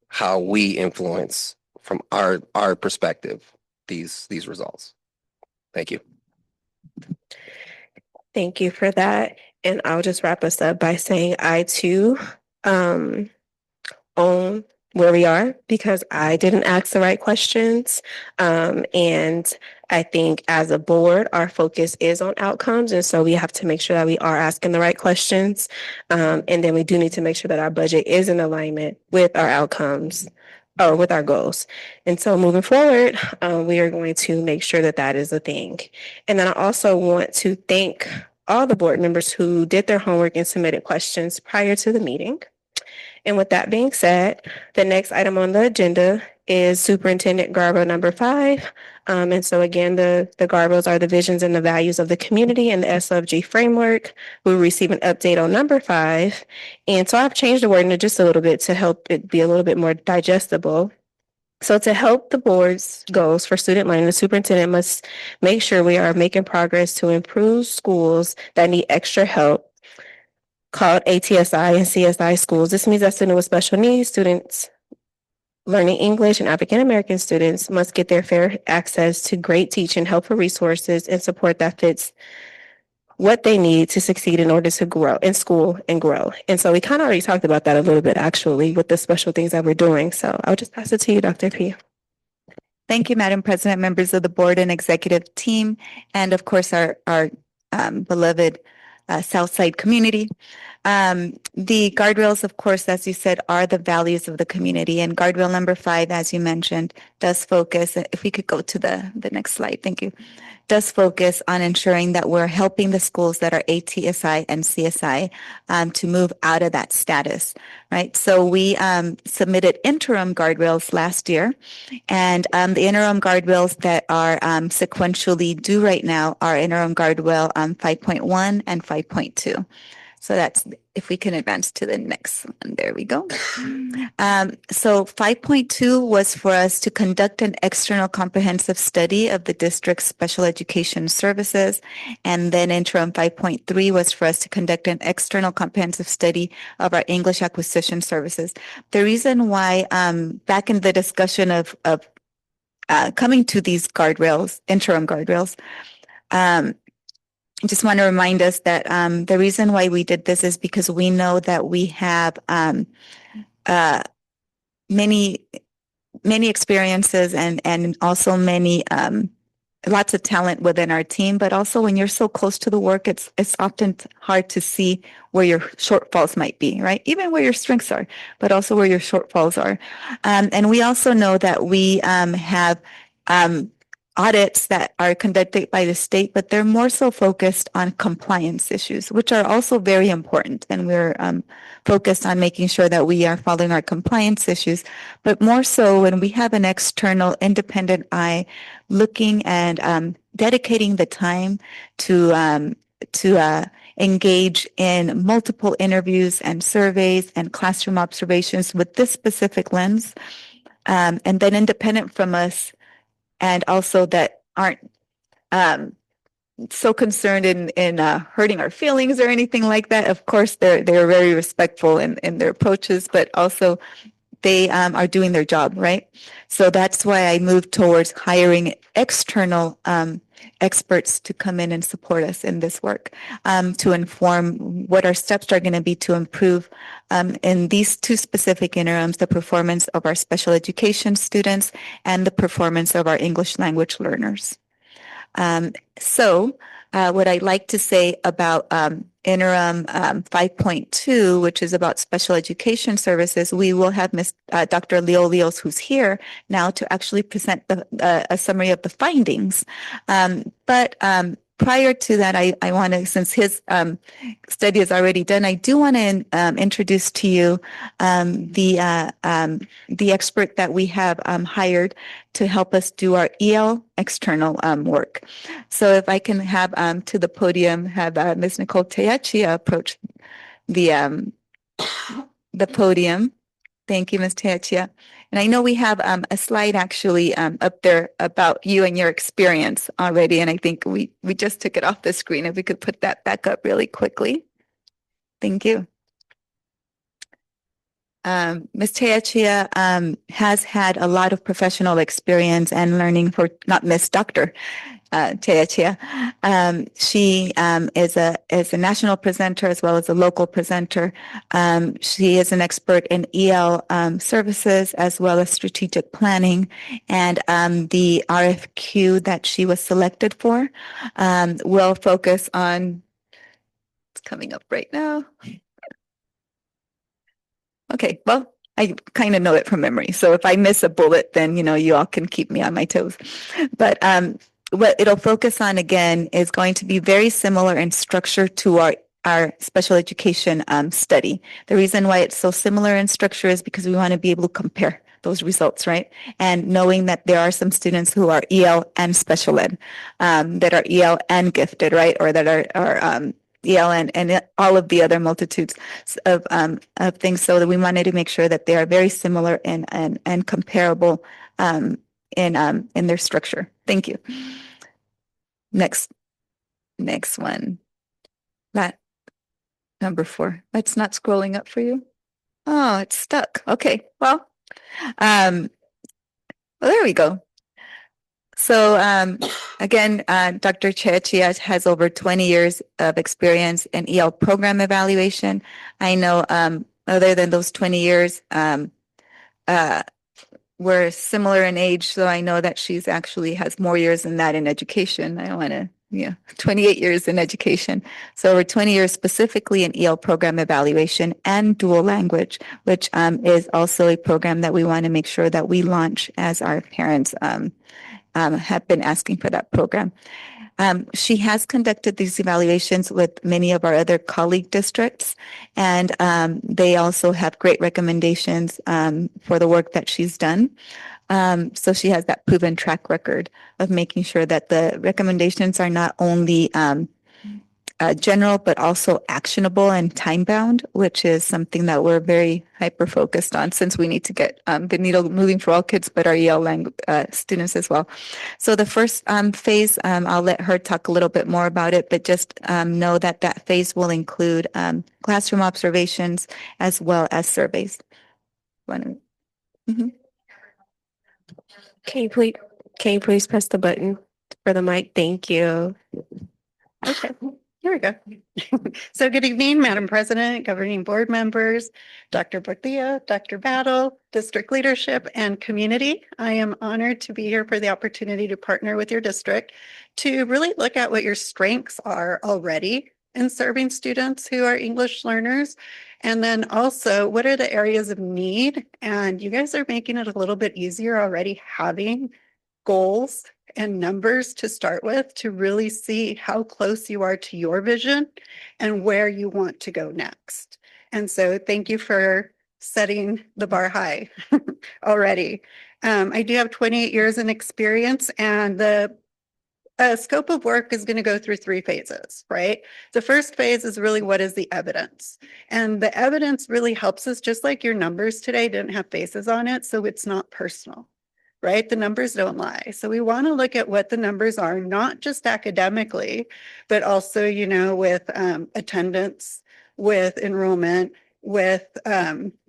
how we influence from our perspective these results. Thank you. Thank you for that. And I'll just wrap us up by saying I too own where we are, because I didn't ask the right questions. And I think as a board, our focus is on outcomes. And so we have to make sure that we are asking the right questions. And then we do need to make sure that our budget is in alignment with our outcomes or with our goals. And so moving forward, we are going to make sure that that is a thing. And then I also want to thank all the board members who did their homework and submitted questions prior to the meeting. And with that being said, the next item on the agenda is Superintendent Garbo number 5. And so again, the Garbos are the visions and the values of the community and the SLFG framework. We'll receive an update on number 5. And so I've changed the wording just a little bit to help it be a little bit more digestible. So to help the board's goals for student learning, the superintendent must make sure we are making progress to improve schools that need extra help, called ATSI and CSI schools. This means that students with special needs, students learning English, and African American students must get their fair access to great teaching, helpful resources, and support that fits what they need to succeed in order to grow in school and grow. And so we kind of already talked about that a little bit, actually, with the special things that we're doing. So I'll just pass it to you, Dr. P. Thank you, Madam President, members of the board and executive team, and of course, our beloved Southside community. The guardrails, of course, as you said, are the values of the community. And guardrail number 5, as you mentioned, does focus, if we could go to the next slide, thank you, does focus on ensuring that we're helping the schools that are ATSI and CSI to move out of that status, right? So we submitted interim guardrails last year, and the interim guardrails that are sequentially due right now are interim guardrail 5.1 and 5.2. So that's, if we can advance to the next one, there we go. So 5.2 was for us to conduct an external comprehensive study of the district's special education services. And then interim 5.3 was for us to conduct an external comprehensive study of our English acquisition services. The reason why, back in the discussion of coming to these guardrails, interim guardrails, I just want to remind us that the reason why we did this is because we know that we have many experiences and also many lots of talent within our team, but also when you're so close to the work, it's often hard to see where your shortfalls might be, right? Even where your strengths are, but also where your shortfalls are. And we also know that we have audits that are conducted by the state, but they're more so focused on compliance issues, which are also very important. And we're focused on making sure that we are following our compliance issues, but more so when we have an external independent eye looking and dedicating the time to engage in multiple interviews and surveys and classroom observations with this specific lens, and then independent from us, and also that aren't so concerned in hurting our feelings or anything like that. Of course, they're very respectful in their approaches, but also they are doing their job, right? So that's why I moved towards hiring external experts to come in and support us in this work, to inform what our steps are going to be to improve in these two specific interims, the performance of our special education students and the performance of our English language learners. So what I'd like to say about interim 5.2, which is about special education services, we will have Dr. Leo Leos, who's here now, to actually present a summary of the findings. But prior to that, I want to, since his study is already done, I do want to introduce to you the expert that we have hired to help us do our EL external work. So if I can have to the podium, have Ms. Nicole Teachia approach the podium. Thank you, Ms. Teachia. And I know we have a slide actually up there about you and your experience already. And I think we just took it off the screen. If we could put that back up really quickly. Thank you. Ms. Teachia has had a lot of professional experience and learning for, not Miss Dr. Teachia. She is a national presenter as well as a local presenter. She is an expert in EL services as well as strategic planning. And the RFQ that she was selected for will focus on, it's coming up right now. Okay, well, I kind of know it from memory. So if I miss a bullet, then, you all can keep me on my toes. But what it'll focus on, again, is going to be very similar in structure to our special education study. The reason why it's so similar in structure is because we want to be able to compare those results, right? And knowing that there are some students who are EL and special ed, that are EL and gifted, right? Or that are EL and all of the other multitudes of things, so that we wanted to make sure that they are very similar and comparable in their structure. Thank you. Next one. That number 4. That's not scrolling up for you. Oh, it's stuck. Okay. Well, there we go. So again, Dr. Teachia has over 20 years of experience in EL program evaluation. I know other than those 20 years, we're similar in age, so I know that she's actually has more years than that in education. I want to, 28 years in education. So over 20 years specifically in EL program evaluation and dual language, which is also a program that we want to make sure that we launch, as our parents have been asking for that program. She has conducted these evaluations with many of our other colleague districts, and they also have great recommendations for the work that she's done. So she has that proven track record of making sure that the recommendations are not only general, but also actionable and time-bound, which is something that we're very hyper-focused on, since we need to get the needle moving for all kids, but our EL language students as well. So the first phase, I'll let her talk a little bit more about it, but just know that phase will include classroom observations as well as surveys. Can you please press the button for the mic? Thank you. Okay, here we go. So good evening, Madam President, governing board members, Dr. Portillo, Dr. Battle, district leadership, and community. I am honored to be here for the opportunity to partner with your district to really look at what your strengths are already in serving students who are English learners. And then also, what are the areas of need? And you guys are making it a little bit easier already, having goals and numbers to start with, to really see how close you are to your vision and where you want to go next. And so thank you for setting the bar high already. I do have 28 years in experience, and the scope of work is going to go through 3 phases, right? The first phase is really, what is the evidence? And the evidence really helps us, just like your numbers today didn't have faces on it, so it's not personal. right? The numbers don't lie. So we want to look at what the numbers are, not just academically, but also, with attendance, with enrollment, with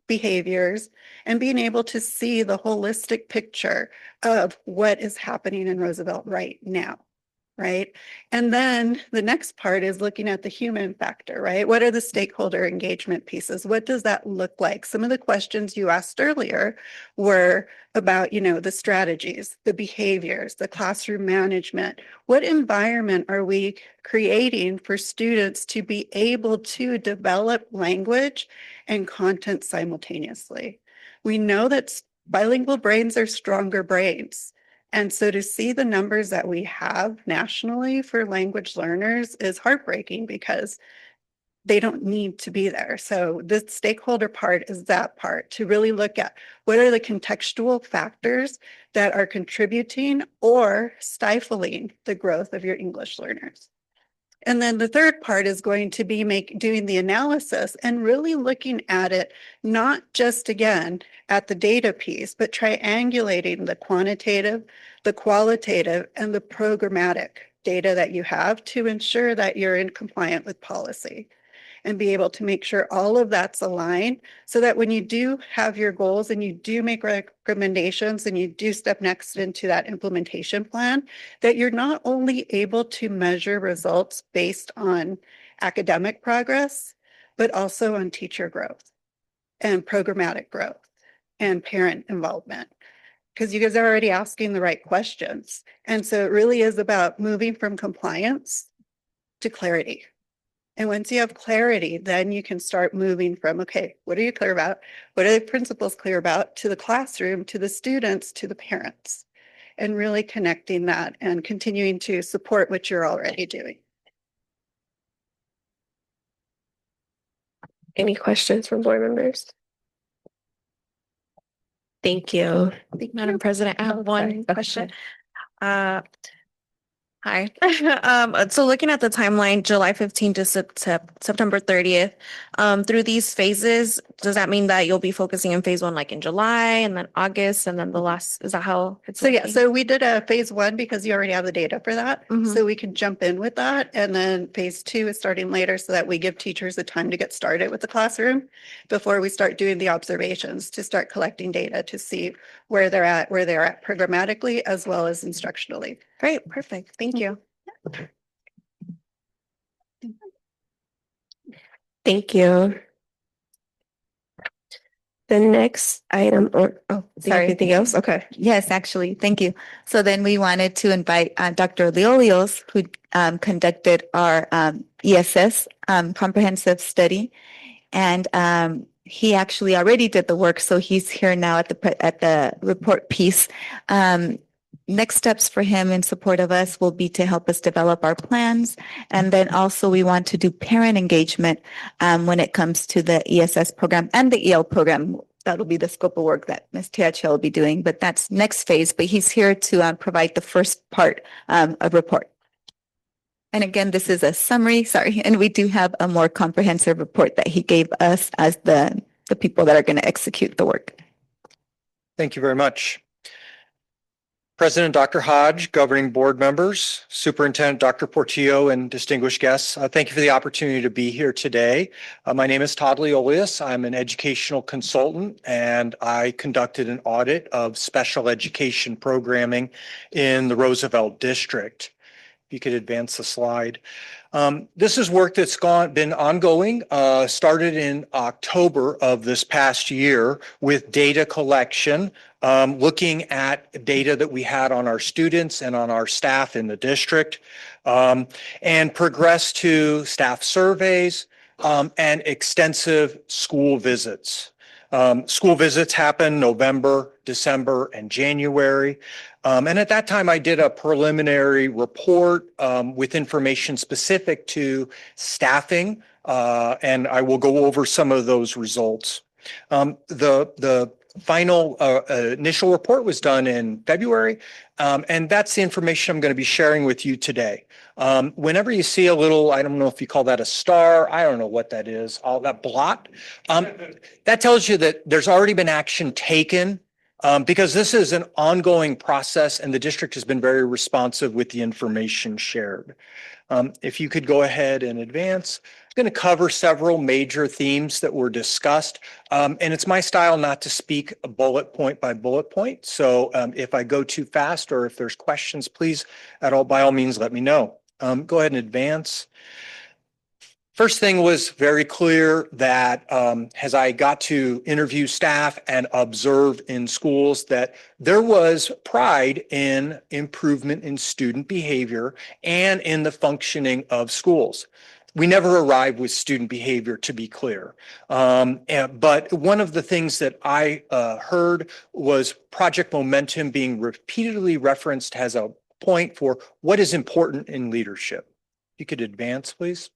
behaviors, and being able to see the holistic picture of what is happening in Roosevelt right now. Right. And then the next part is looking at the human factor, right? What are the stakeholder engagement pieces? What does that look like? Some of the questions you asked earlier were about, the strategies, the behaviors, the classroom management. What environment are we creating for students to be able to develop language and content simultaneously? We know that bilingual brains are stronger brains. And so to see the numbers that we have nationally for language learners is heartbreaking because they don't need to be there. So the stakeholder part is that part to really look at what are the contextual factors that are contributing or stifling the growth of your English learners. And then the third part is going to be doing the analysis and really looking at it, not just again at the data piece, but triangulating the quantitative, the qualitative, and the programmatic data that you have to ensure that you're in compliant with policy and be able to make sure all of that's aligned so that when you do have your goals and you do make recommendations and you do step next into that implementation plan, that you're not only able to measure results based on academic progress, but also on teacher growth and programmatic growth and parent involvement. Because you guys are already asking the right questions. And so it really is about moving from compliance to clarity. And once you have clarity, then you can start moving from, okay, what are you clear about? What are the principals clear about? To the classroom, to the students, to the parents, and really connecting that and continuing to support what you're already doing. Any questions from board members? Thank you. Madam President, I have one question. Hi. So looking at the timeline, July 15th to September 30th, through these phases, does that mean that you'll be focusing in phase one, like in July and then August and then the last, is that how it's So yeah, looking? so we did a phase one because you already have the data for that. Mhm. So we can jump in with that. And then phase two is starting later so that we give teachers the time to get started with the classroom before we start doing the observations to start collecting data to see where they're at programmatically as well as instructionally. Great, perfect. Thank you. Thank you. The next item, do you have Sorry. anything else? Okay. Yes, actually, thank you. So then we wanted to invite Dr. Leolios, who conducted our ESS comprehensive study. And he actually already did the work, so he's here now at the report piece. Next steps for him in support of us will be to help us develop our plans. And then also we want to do parent engagement when it comes to the ESS program and the EL program. That'll be the scope of work that Ms. Tiachi will be doing, but that's next phase. But he's here to provide the first part of report. And again, this is a summary, sorry, and we do have a more comprehensive report that he gave us as the people that are going to execute the work. Thank you very much. President Dr. Hodge, governing board members, Superintendent Dr. Portillo, and distinguished guests, thank you for the opportunity to be here today. My name is Todd Leolius. I'm an educational consultant, and I conducted an audit of special education programming in the Roosevelt District. If you could advance the slide. This is work that's been ongoing, started in October of this past year with data collection, looking at data that we had on our students and on our staff in the district, and progressed to staff surveys and extensive school visits. School visits happen November, December, and January. And at that time, I did a preliminary report with information specific to staffing, and I will go over some of those results. The final initial report was done in February, and that's the information I'm going to be sharing with you today. Whenever you see a little, I don't know if you call that a star, I don't know what that is, all that blot, that tells you that there's already been action taken because this is an ongoing process and the district has been very responsive with the information shared. If you could go ahead and advance. I'm going to cover several major themes that were discussed, and it's my style not to speak bullet point by bullet point. So if I go too fast or if there's questions, please, by all means, let me know. Go ahead and advance. First thing was very clear that as I got to interview staff and observe in schools that there was pride in improvement in student behavior and in the functioning of schools. We never arrive with student behavior, to be clear. But one of the things that I heard was Project Momentum being repeatedly referenced as a point for what is important in leadership. If you could advance, please.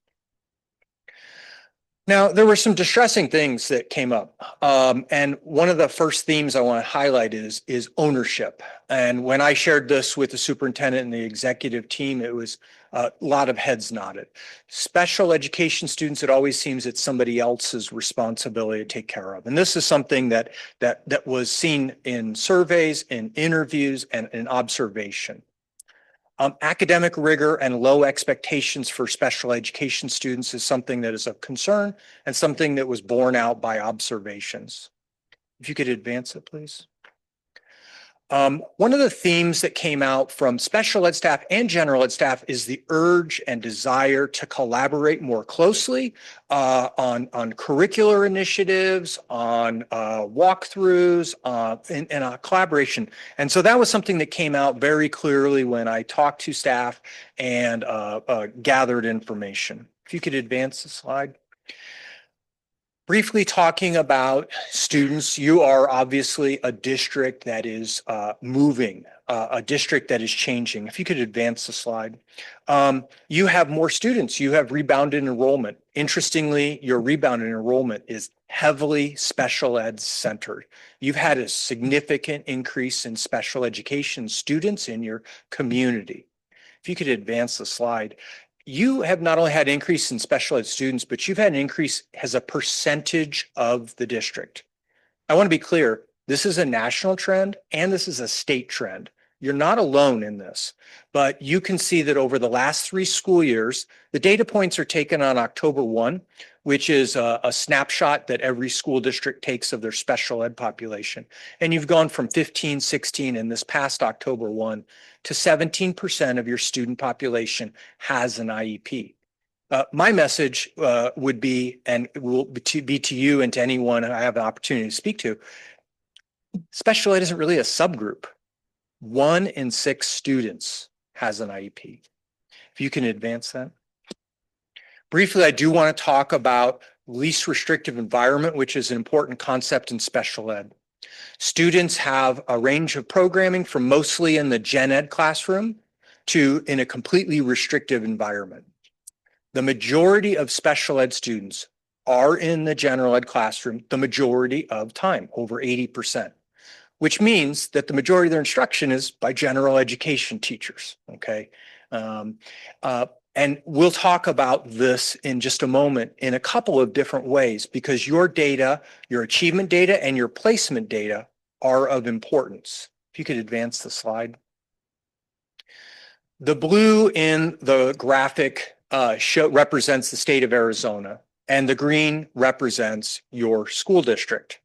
Now, there were some distressing things that came up. And one of the first themes I want to highlight is ownership. And when I shared this with the superintendent and the executive team, it was a lot of heads nodded. Special education students, it always seems it's somebody else's responsibility to take care of. And this is something that was seen in surveys, in interviews, and in observation. Academic rigor and low expectations for special education students is something that is of concern and something that was borne out by observations. If you could advance it, please. One of the themes that came out from special ed staff and general ed staff is the urge and desire to collaborate more closely on curricular initiatives, on walkthroughs, and collaboration. And so that was something that came out very clearly when I talked to staff and gathered information. If you could advance the slide. Briefly talking about students, you are obviously a district that is moving, a district that is changing. If you could advance the slide. You have more students, you have rebounded enrollment. Interestingly, your rebounded enrollment is heavily special ed centered. You've had a significant increase in special education students in your community. If you could advance the slide. You have not only had an increase in special ed students, but you've had an increase as a percentage of the district. I want to be clear, this is a national trend and this is a state trend. You're not alone in this, but you can see that over the last 3 school years, the data points are taken on October 1, which is a snapshot that every school district takes of their special ed population. And you've gone from 15, 16 in this past October 1 to 17% of your student population has an IEP. My message would be, and will be to you and to anyone I have an opportunity to speak to, special ed isn't really a subgroup. 1 in 6 students has an IEP. If you can advance that. Briefly, I do want to talk about least restrictive environment, which is an important concept in special ed. Students have a range of programming from mostly in the gen ed classroom to in a completely restrictive environment. The majority of special ed students are in the general ed classroom the majority of time, over 80%. Which means that the majority of their instruction is by general education teachers, okay? And we'll talk about this in just a moment in a couple of different ways because your data, your achievement data and your placement data are of importance. If you could advance the slide. The blue in the graphic represents the state of Arizona and the green represents your school district.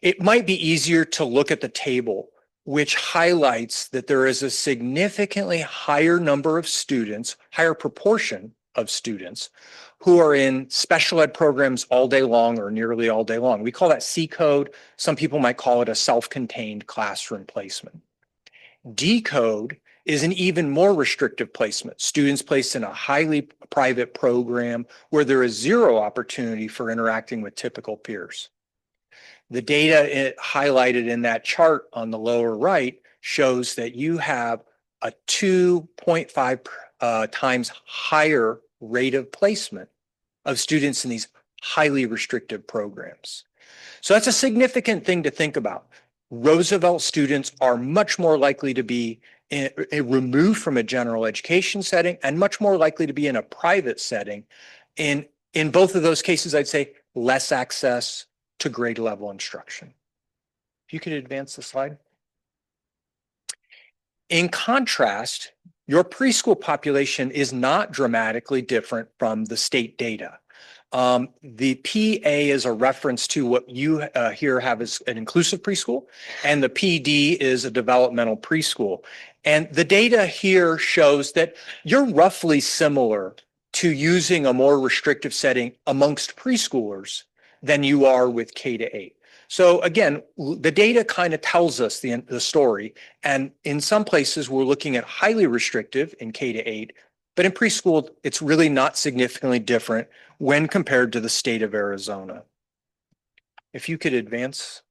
It might be easier to look at the table, which highlights that there is a significantly higher number of students, higher proportion of students who are in special ed programs all day long or nearly all day long. We call that C code. Some people might call it a self-contained classroom placement. D code is an even more restrictive placement. Students placed in a highly private program where there is zero opportunity for interacting with typical peers. The data highlighted in that chart on the lower right shows that you have a 2.5 times higher rate of placement of students in these highly restrictive programs. So that's a significant thing to think about. Roosevelt students are much more likely to be removed from a general education setting and much more likely to be in a private setting. In both of those cases, I'd say less access to grade level instruction. If you could advance the slide. In contrast, your preschool population is not dramatically different from the state data. The PA is a reference to what you here have as an inclusive preschool, and the PD is a developmental preschool. And the data here shows that you're roughly similar to using a more restrictive setting amongst preschoolers than you are with K to 8. So again, the data kind of tells us the story. And in some places, we're looking at highly restrictive in K to 8, but in preschool, it's really not significantly different when compared to the state of Arizona. If you could advance.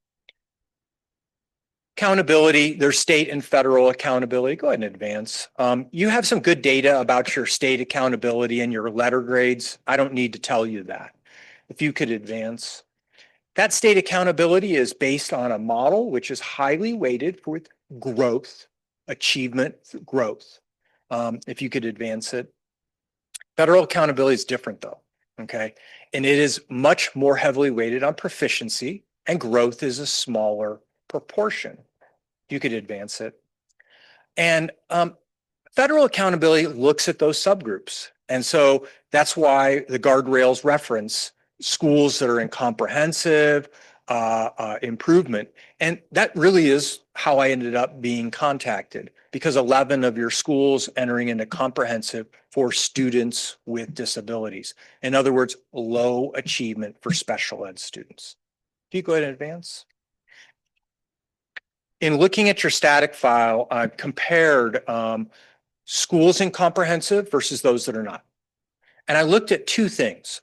Accountability, there's state and federal accountability. Go ahead and advance. You have some good data about your state accountability and your letter grades. I don't need to tell you that. If you could advance. That state accountability is based on a model which is highly weighted for growth, achievement, growth. If you could advance it. Federal accountability is different though, okay? And it is much more heavily weighted on proficiency, and growth is a smaller proportion. You could advance it. And federal accountability looks at those subgroups. And so that's why the guardrails reference schools that are in comprehensive improvement. And that really is how I ended up being contacted, because 11 of your schools entering into comprehensive for students with disabilities. In other words, low achievement for special ed students. If you go ahead and advance. In looking at your static file, I've compared schools in comprehensive versus those that are not. And I looked at two things.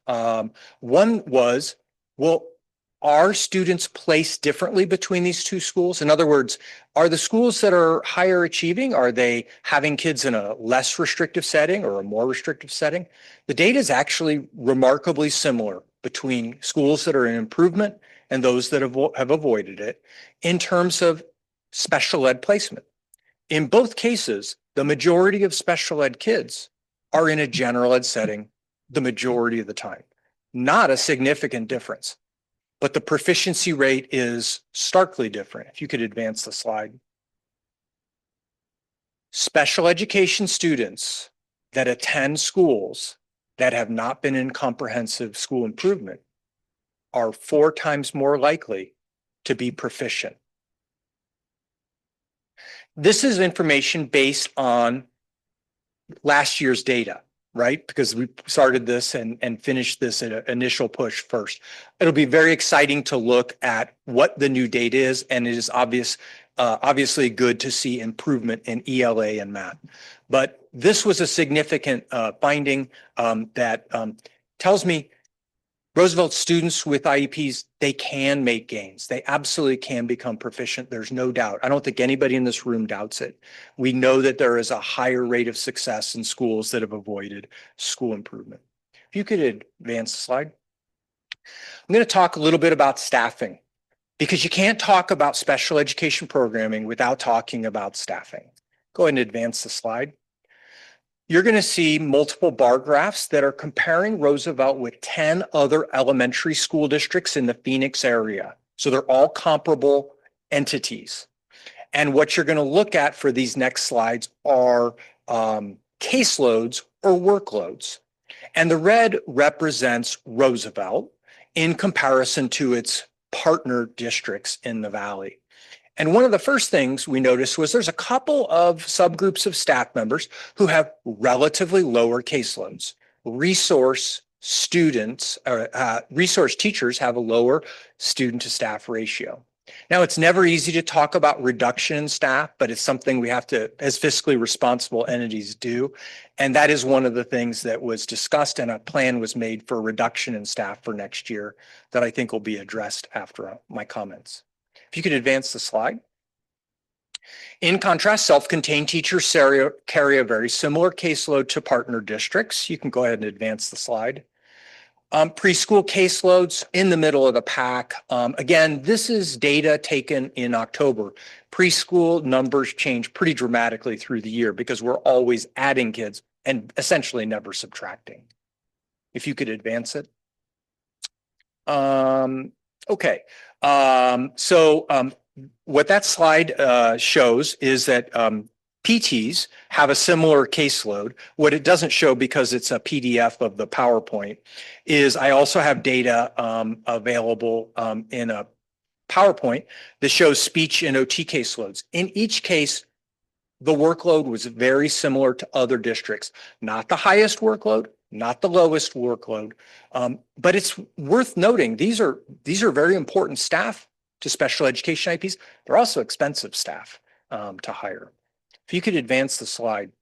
One was, well, are students placed differently between these two schools? In other words, are the schools that are higher achieving, are they having kids in a less restrictive setting or a more restrictive setting? The data is actually remarkably similar between schools that are in improvement and those that have avoided it in terms of special ed placement. In both cases, the majority of special ed kids are in a general ed setting the majority of the time. Not a significant difference, but the proficiency rate is starkly different. If you could advance the slide. Special education students that attend schools that have not been in comprehensive school improvement are 4 times more likely to be proficient. This is information based on last year's data, right? Because we started this and finished this at an initial push first. It'll be very exciting to look at what the new data is, and it is obviously good to see improvement in ELA and math. But this was a significant finding that tells me Roosevelt students with IEPs, they can make gains. They absolutely can become proficient. There's no doubt. I don't think anybody in this room doubts it. We know that there is a higher rate of success in schools that have avoided school improvement. If you could advance the slide. I'm going to talk a little bit about staffing, because you can't talk about special education programming without talking about staffing. Go ahead and advance the slide. You're going to see multiple bar graphs that are comparing Roosevelt with 10 other elementary school districts in the Phoenix area. So they're all comparable entities. And what you're going to look at for these next slides are caseloads or workloads. And the red represents Roosevelt in comparison to its partner districts in the valley. And one of the first things we noticed was there's a couple of subgroups of staff members who have relatively lower caseloads. Resource teachers have a lower student to staff ratio. Now, it's never easy to talk about reduction in staff, but it's something we have to, as fiscally responsible entities, do. And that is one of the things that was discussed, and a plan was made for reduction in staff for next year that I think will be addressed after my comments. If you could advance the slide. In contrast, self-contained teachers carry a very similar caseload to partner districts. You can go ahead and advance the slide. Preschool caseloads in the middle of the pack. Again, this is data taken in October. Preschool numbers change pretty dramatically through the year because we're always adding kids and essentially never subtracting. If you could advance it. Okay. what that slide shows is that PTs have a similar caseload. What it doesn't show, because it's a PDF of the PowerPoint, is I also have data available in a PowerPoint that shows speech and OT caseloads. In each case, the workload was very similar to other districts. Not the highest workload, not the lowest workload, but it's worth noting these are very important staff to special education IPs. They're also expensive staff to hire. If you could advance the slide.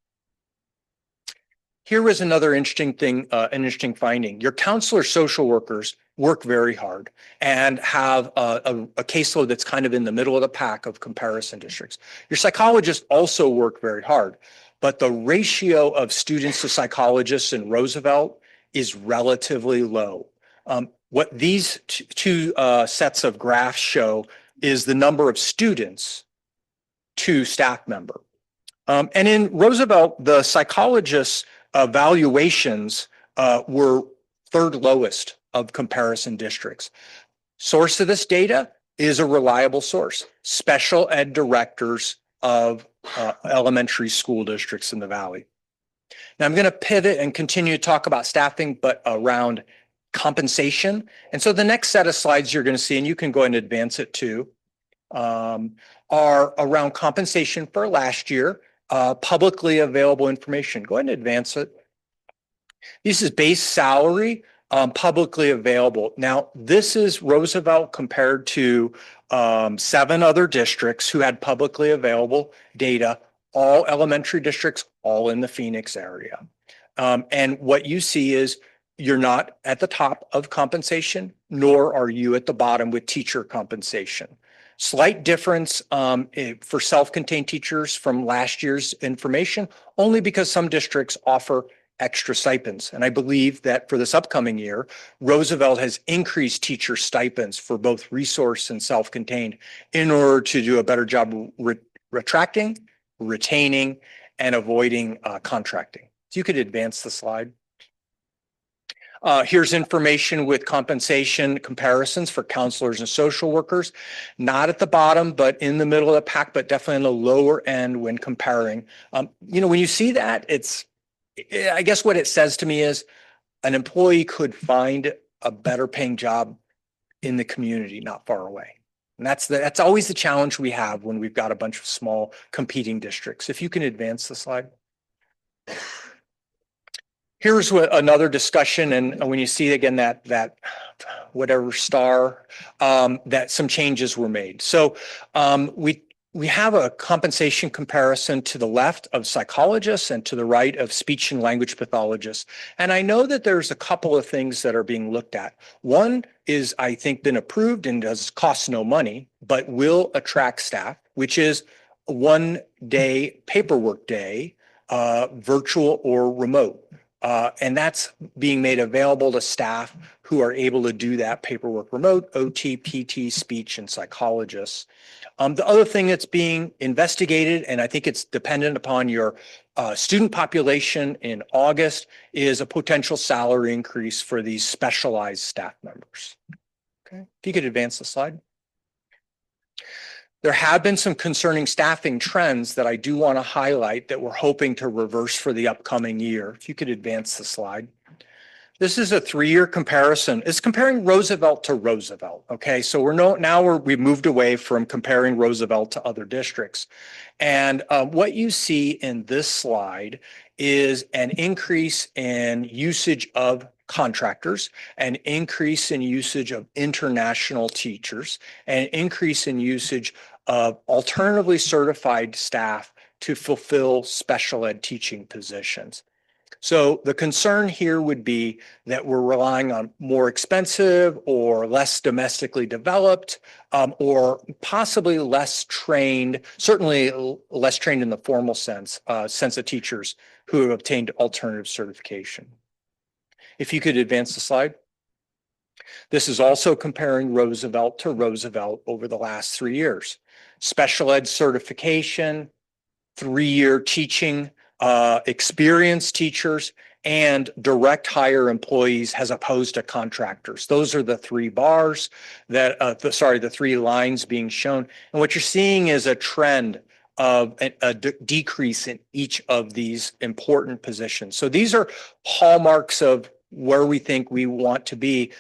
Here was another interesting thing, an interesting finding. Your counselor social workers work very hard and have a caseload that's kind of in the middle of the pack of comparison districts. Your psychologists also work very hard, but the ratio of students to psychologists in Roosevelt is relatively low. What these two sets of graphs show is the number of students to staff member. And in Roosevelt, the psychologists' evaluations were third lowest of comparison districts. Source of this data is a reliable source, special ed directors of elementary school districts in the Valley. Now I'm going to pivot and continue to talk about staffing, but around compensation. And so the next set of slides you're going to see, and you can go ahead and advance it too, are around compensation for last year. Publicly available information. Go ahead and advance it. This is base salary, publicly available. Now, this is Roosevelt compared to 7 other districts who had publicly available data, all elementary districts, all in the Phoenix area. And what you see is you're not at the top of compensation, nor are you at the bottom with teacher compensation. Slight difference for self-contained teachers from last year's information, only because some districts offer extra stipends. And I believe that for this upcoming year, Roosevelt has increased teacher stipends for both resource and self-contained in order to do a better job attracting, retaining, and avoiding contracting. So you could advance the slide. Here's information with compensation comparisons for counselors and social workers, not at the bottom, but in the middle of the pack, but definitely on the lower end when comparing. You know, when you see that, I guess what it says to me is an employee could find a better paying job in the community, not far away. And that's always the challenge we have when we've got a bunch of small competing districts. If you can advance the slide. Here's another discussion, and when you see again that whatever star, that some changes were made. So we have a compensation comparison to the left of psychologists and to the right of speech and language pathologists. And I know that there's a couple of things that are being looked at. One is, I think, been approved and does cost no money, but will attract staff, which is 1 day paperwork day, virtual or remote. And that's being made available to staff who are able to do that paperwork remote, OT, PT, speech, and psychologists. The other thing that's being investigated, and I think it's dependent upon your student population in August, is a potential salary increase for these specialized staff members. Okay, if you could advance the slide. There have been some concerning staffing trends that I do want to highlight that we're hoping to reverse for the upcoming year. If you could advance the slide. This is a 3-year comparison. It's comparing Roosevelt to Roosevelt. Okay, so we've moved away from comparing Roosevelt to other districts. And what you see in this slide is an increase in usage of contractors, an increase in usage of international teachers, an increase in usage of alternatively certified staff to fulfill special ed teaching positions. So the concern here would be that we're relying on more expensive or less domestically developed, or possibly less trained, certainly less trained in the formal sense of teachers who have obtained alternative certification. If you could advance the slide. This is also comparing Roosevelt to Roosevelt over the last 3 years. Special ed certification, 3-year teaching, experienced teachers, and direct hire employees as opposed to contractors. Those are the three bars that, the three lines being shown. And what you're seeing is a trend of a decrease in each of these important positions. So these are hallmarks of where we think we want to be.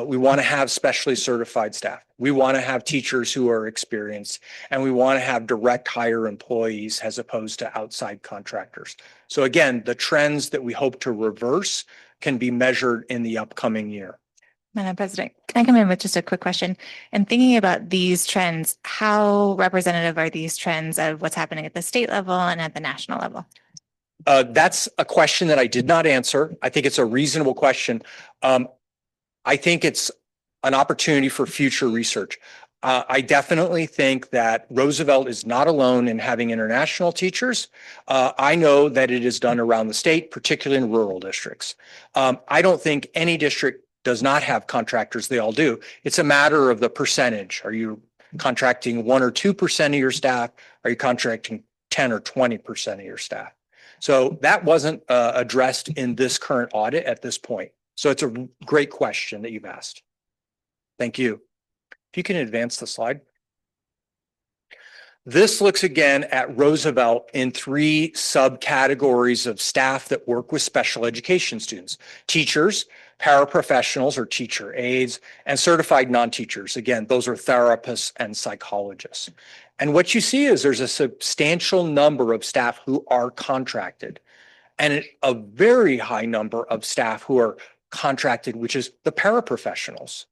We want to have specially certified staff. We want to have teachers who are experienced, and we want to have direct hire employees as opposed to outside contractors. So again, the trends that we hope to reverse can be measured in the upcoming year. Madam President, can I come in with just a quick question? And thinking about these trends, how representative are these trends of what's happening at the state level and at the national level? That's a question that I did not answer. I think it's a reasonable question. I think it's an opportunity for future research. I definitely think that Roosevelt is not alone in having international teachers. I know that it is done around the state, particularly in rural districts. I don't think any district does not have contractors. They all do. It's a matter of the percentage. Are you contracting 1 or 2% of your staff? Are you contracting 10 or 20% of your staff? So that wasn't addressed in this current audit at this point. So it's a great question that you've asked. Thank you. If you can advance the slide. This looks again at Roosevelt in 3 subcategories of staff that work with special education students: teachers, paraprofessionals or teacher aides, and certified non-teachers. Again, those are therapists and psychologists. And what you see is there's a substantial number of staff who are contracted, and a very high number of staff who are contracted, which is the paraprofessionals.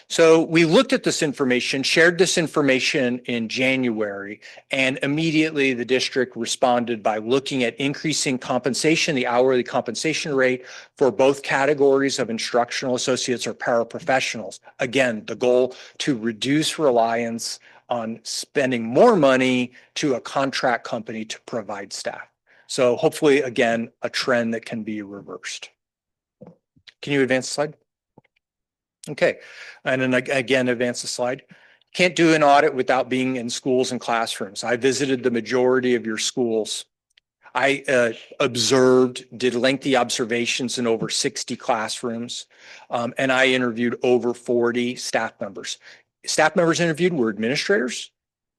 So we looked at this information, shared this information in January, and immediately the district responded by looking at increasing compensation, the hourly compensation rate for both categories of instructional associates or paraprofessionals. Again, the goal to reduce reliance on spending more money to a contract company to provide staff. So hopefully, again, a trend that can be reversed. Can you advance the slide? Okay, and then again, advance the slide. Can't do an audit without being in schools and classrooms. I visited the majority of your schools. I observed, did lengthy observations in over 60 classrooms, and I interviewed over 40 staff members. Staff members interviewed were administrators,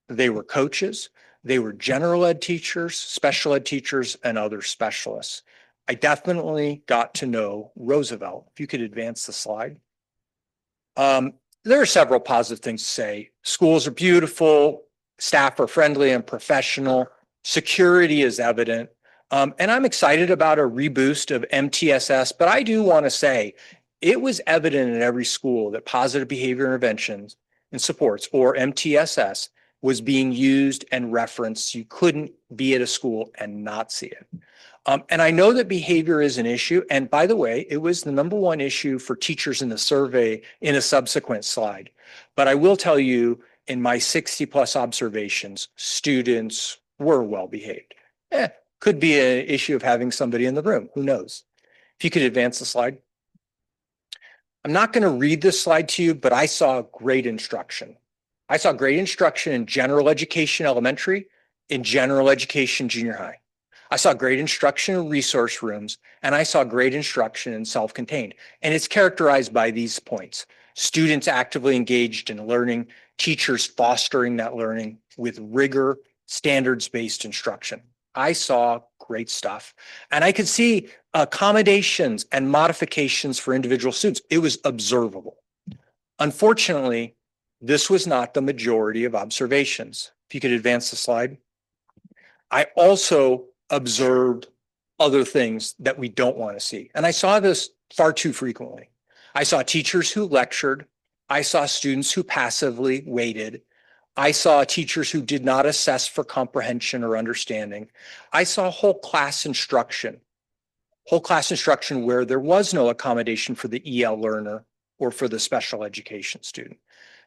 they were coaches, they were general ed teachers, special ed teachers, and other specialists. I definitely got to know Roosevelt. If you could advance the slide. There are several positive things to say. Schools are beautiful, staff are friendly and professional, security is evident, and I'm excited about a reboost of MTSS, but I do want to say it was evident in every school that positive behavior interventions and supports, or MTSS, was being used and referenced. You couldn't be at a school and not see it. And I know that behavior is an issue. And by the way, it was the #1 issue for teachers in the survey in a subsequent slide. But I will tell you, in my 60 plus observations, students were well behaved. Could be an issue of having somebody in the room. Who knows? If you could advance the slide. I'm not going to read this slide to you, but I saw great instruction. I saw great instruction in general education elementary, in general education junior high. I saw great instruction in resource rooms, and I saw great instruction in self-contained. And it's characterized by these points: students actively engaged in learning, teachers fostering that learning with rigor, standards-based instruction. I saw great stuff. And I could see accommodations and modifications for individual students. It was observable. Unfortunately, this was not the majority of observations. If you could advance the slide. I also observed other things that we don't want to see. And I saw this far too frequently. I saw teachers who lectured. I saw students who passively waited. I saw teachers who did not assess for comprehension or understanding. I saw whole class instruction where there was no accommodation for the EL learner or for the special education student.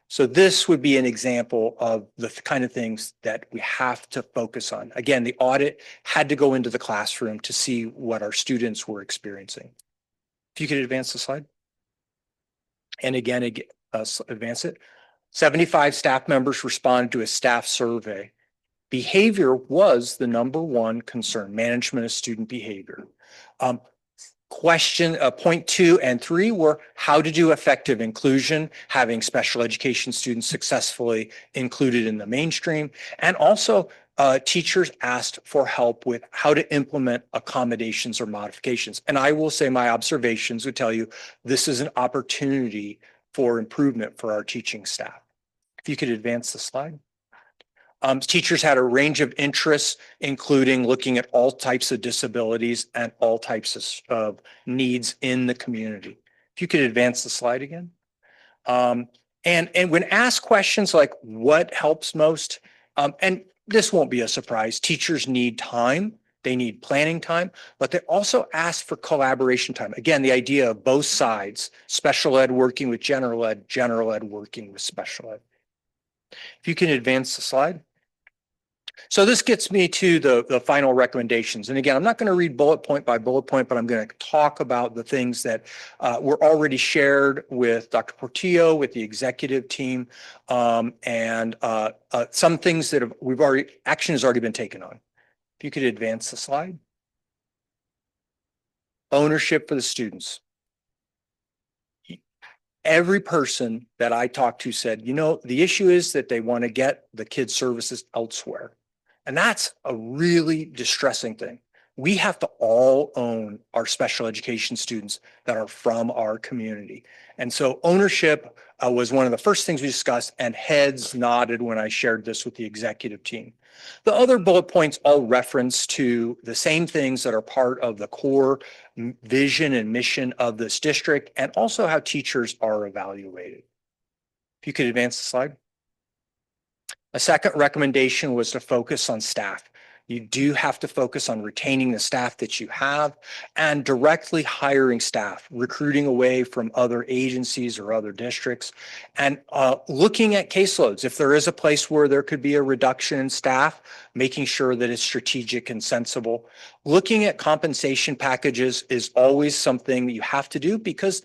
So this would be an example of the kind of things that we have to focus on. Again, the audit had to go into the classroom to see what our students were experiencing. If you could advance the slide. And again, advance it. 75 staff members responded to a staff survey. Behavior was the #1 concern, management of student behavior. Point 2 and 3 were how to do effective inclusion, having special education students successfully included in the mainstream, and also teachers asked for help with how to implement accommodations or modifications. And I will say my observations would tell you this is an opportunity for improvement for our teaching staff. If you could advance the slide. Teachers had a range of interests, including looking at all types of disabilities and all types of needs in the community. If you could advance the slide again. And when asked questions like what helps most, and this won't be a surprise, teachers need time, they need planning time, but they also ask for collaboration time. Again, the idea of both sides, special ed working with general ed working with special ed. If you can advance the slide. So this gets me to the final recommendations. And again, I'm not going to read bullet point by bullet point, but I'm going to talk about the things that were already shared with Dr. Portillo, with the executive team, and some things that action has already been taken on. If you could advance the slide. Ownership for the students. Every person that I talked to said, you know, the issue is that they want to get the kids' services elsewhere. And that's a really distressing thing. We have to all own our special education students that are from our community. And so ownership was one of the first things we discussed, and heads nodded when I shared this with the executive team. The other bullet points all reference to the same things that are part of the core vision and mission of this district, and also how teachers are evaluated. If you could advance the slide. A second recommendation was to focus on staff. You do have to focus on retaining the staff that you have and directly hiring staff, recruiting away from other agencies or other districts, and looking at caseloads. If there is a place where there could be a reduction in staff, making sure that it's strategic and sensible. Looking at compensation packages is always something that you have to do because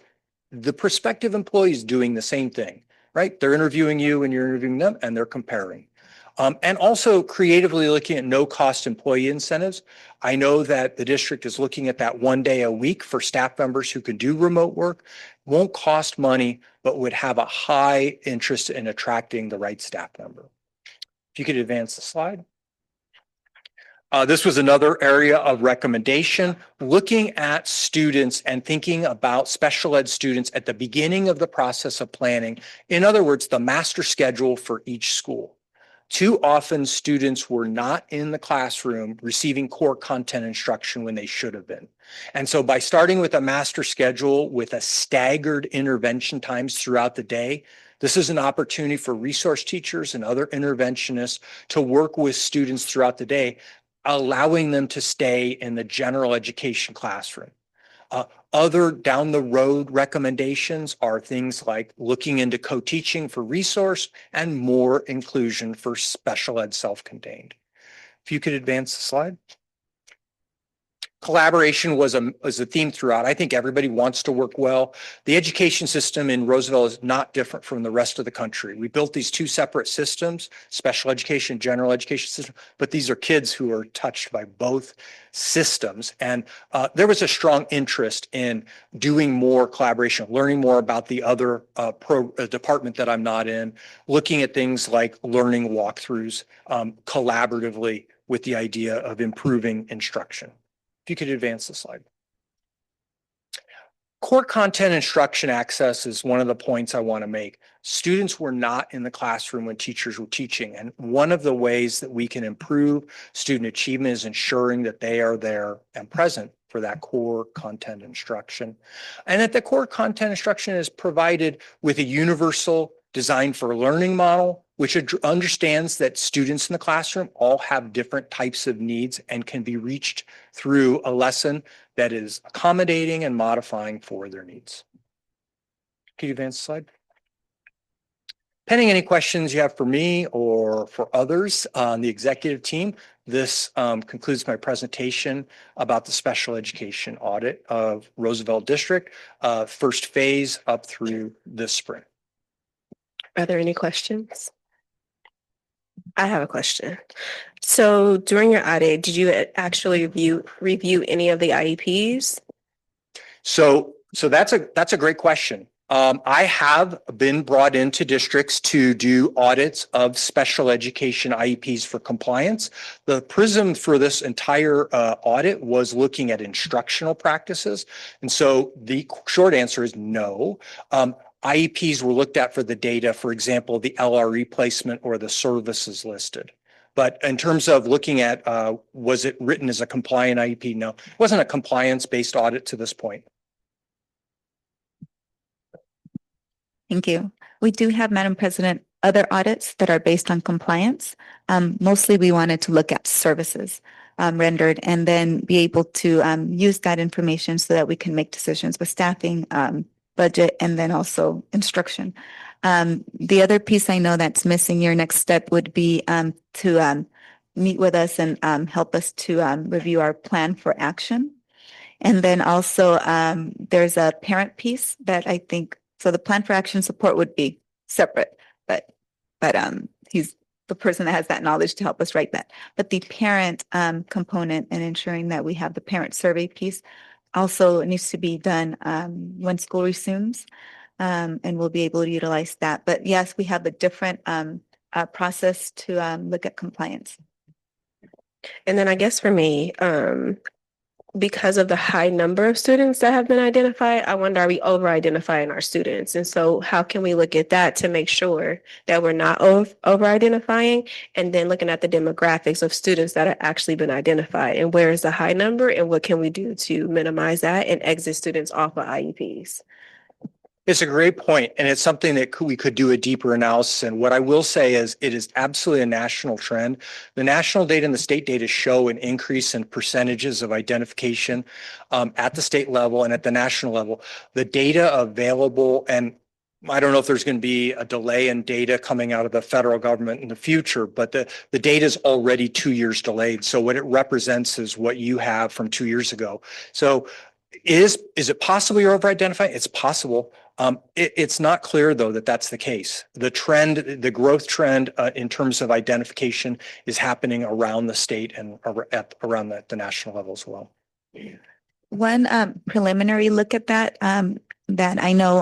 the prospective employee is doing the same thing, right? They're interviewing you and you're interviewing them and they're comparing. And also creatively looking at no-cost employee incentives. I know that the district is looking at that 1 day a week for staff members who can do remote work. Won't cost money, but would have a high interest in attracting the right staff member. If you could advance the slide. This was another area of recommendation, looking at students and thinking about special ed students at the beginning of the process of planning. In other words, the master schedule for each school. Too often, students were not in the classroom receiving core content instruction when they should have been. And so by starting with a master schedule with a staggered intervention times throughout the day, this is an opportunity for resource teachers and other interventionists to work with students throughout the day, allowing them to stay in the general education classroom. Other down the road recommendations are things like looking into co-teaching for resource and more inclusion for special ed self-contained. If you could advance the slide. Collaboration was a theme throughout. I think everybody wants to work well. The education system in Roosevelt is not different from the rest of the country. We built these two separate systems, special education, general education system, but these are kids who are touched by both systems. And there was a strong interest in doing more collaboration, learning more about the other department that I'm not in, looking at things like learning walkthroughs collaboratively with the idea of improving instruction. If you could advance the slide. Core content instruction access is one of the points I want to make. Students were not in the classroom when teachers were teaching. And one of the ways that we can improve student achievement is ensuring that they are there and present for that core content instruction. And that the core content instruction is provided with a universal design for learning model, which understands that students in the classroom all have different types of needs and can be reached through a lesson that is accommodating and modifying for their needs. Can you advance the slide? Pending any questions you have for me or for others on the executive team, this concludes my presentation about the special education audit of Roosevelt District, first phase up through this spring. Are there any questions? I have a question. So during your audit, did you actually review any of the IEPs? So that's a great question. I have been brought into districts to do audits of special education IEPs for compliance. The prism for this entire audit was looking at instructional practices. And so the short answer is no. IEPs were looked at for the data, for example, the LRE placement or the services listed. But in terms of looking at, was it written as a compliant IEP? No, it wasn't a compliance-based audit to this point. Thank you. We do have, Madam President, other audits that are based on compliance. Mostly we wanted to look at services rendered and then be able to use that information so that we can make decisions with staffing, budget, and then also instruction. The other piece I know that's missing, your next step would be to meet with us and help us to review our plan for action. And then also there's a parent piece that I think, so the plan for action support would be separate, but he's the person that has that knowledge to help us write that. But the parent component and ensuring that we have the parent survey piece also needs to be done when school resumes, and we'll be able to utilize that. But yes, we have a different process to look at compliance. And then I guess for me, because of the high number of students that have been identified, I wonder, are we over-identifying our students? And so how can we look at that to make sure that we're not over-identifying? And then looking at the demographics of students that have actually been identified and where is the high number and what can we do to minimize that and exit students off of IEPs? It's a great point, and it's something that we could do a deeper analysis. And what I will say is it is absolutely a national trend. The national data and the state data show an increase in percentages of identification at the state level and at the national level. The data available, and I don't know if there's going to be a delay in data coming out of the federal government in the future, but the data is already 2 years delayed. So what it represents is what you have from 2 years ago. So is it possible you're over-identifying? It's possible. It's not clear, though, that that's the case. The trend, the growth trend in terms of identification is happening around the state and around the national level as well. One preliminary look at that, that I know,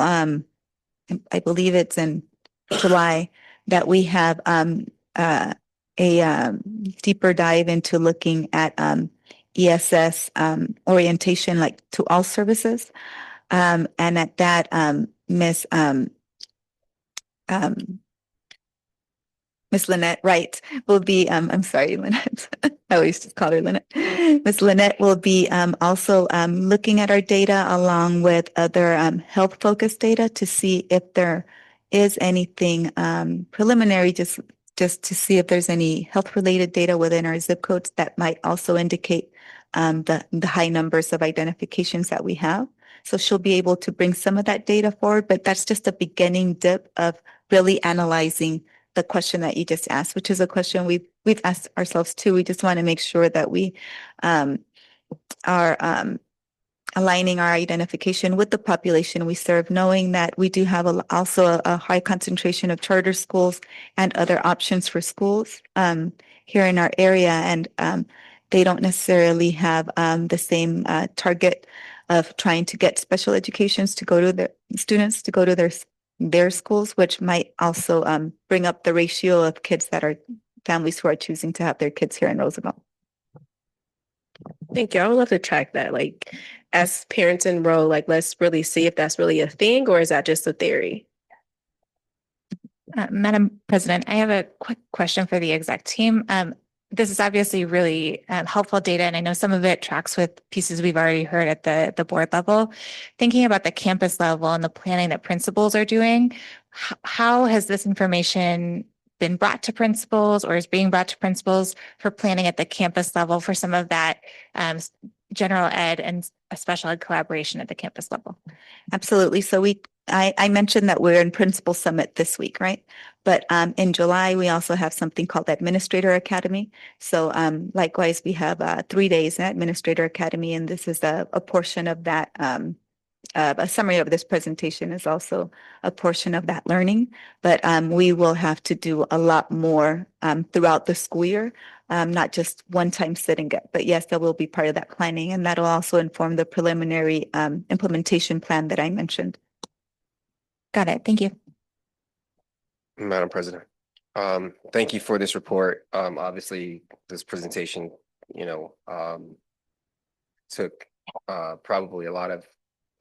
I believe it's in July, that we have a deeper dive into looking at ESS orientation, like to all services. And at that, Miss Lynette Wright will be, I'm sorry, Lynette, I always just call her Lynette. Miss Lynette will be also looking at our data along with other health-focused data to see if there is anything preliminary, just to see if there's any health-related data within our zip codes that might also indicate the high numbers of identifications that we have. So she'll be able to bring some of that data forward, but that's just a beginning dip of really analyzing the question that you just asked, which is a question we've asked ourselves too. We just want to make sure that we are aligning our identification with the population we serve, knowing that we do have also a high concentration of charter schools and other options for schools here in our area, and they don't necessarily have the same target of trying to get special educations to go to their students to go to their schools, which might also bring up the ratio of kids that are families who are choosing to have their kids here in Roosevelt. Thank you. I would love to track that. Like, as parents enroll, like, let's really see if that's really a thing or is that just a theory? Madam President, I have a quick question for the exec team. This is obviously really helpful data, and I know some of it tracks with pieces we've already heard at the board level. Thinking about the campus level and the planning that principals are doing, how has this information been brought to principals or is being brought to principals for planning at the campus level for some of that general ed and a special ed collaboration at the campus level? Absolutely. So I mentioned that we're in Principal Summit this week, right? But in July, we also have something called the Administrator Academy. So likewise, we have 3 days in Administrator Academy, and this is a portion of that. A summary of this presentation is also a portion of that learning, but we will have to do a lot more throughout the school year not just one-time sitting. But yes, that will be part of that planning, and that'll also inform the preliminary implementation plan that I mentioned. Got it. Thank you. Madam President, thank you for this report. Obviously, this presentation, took probably a lot of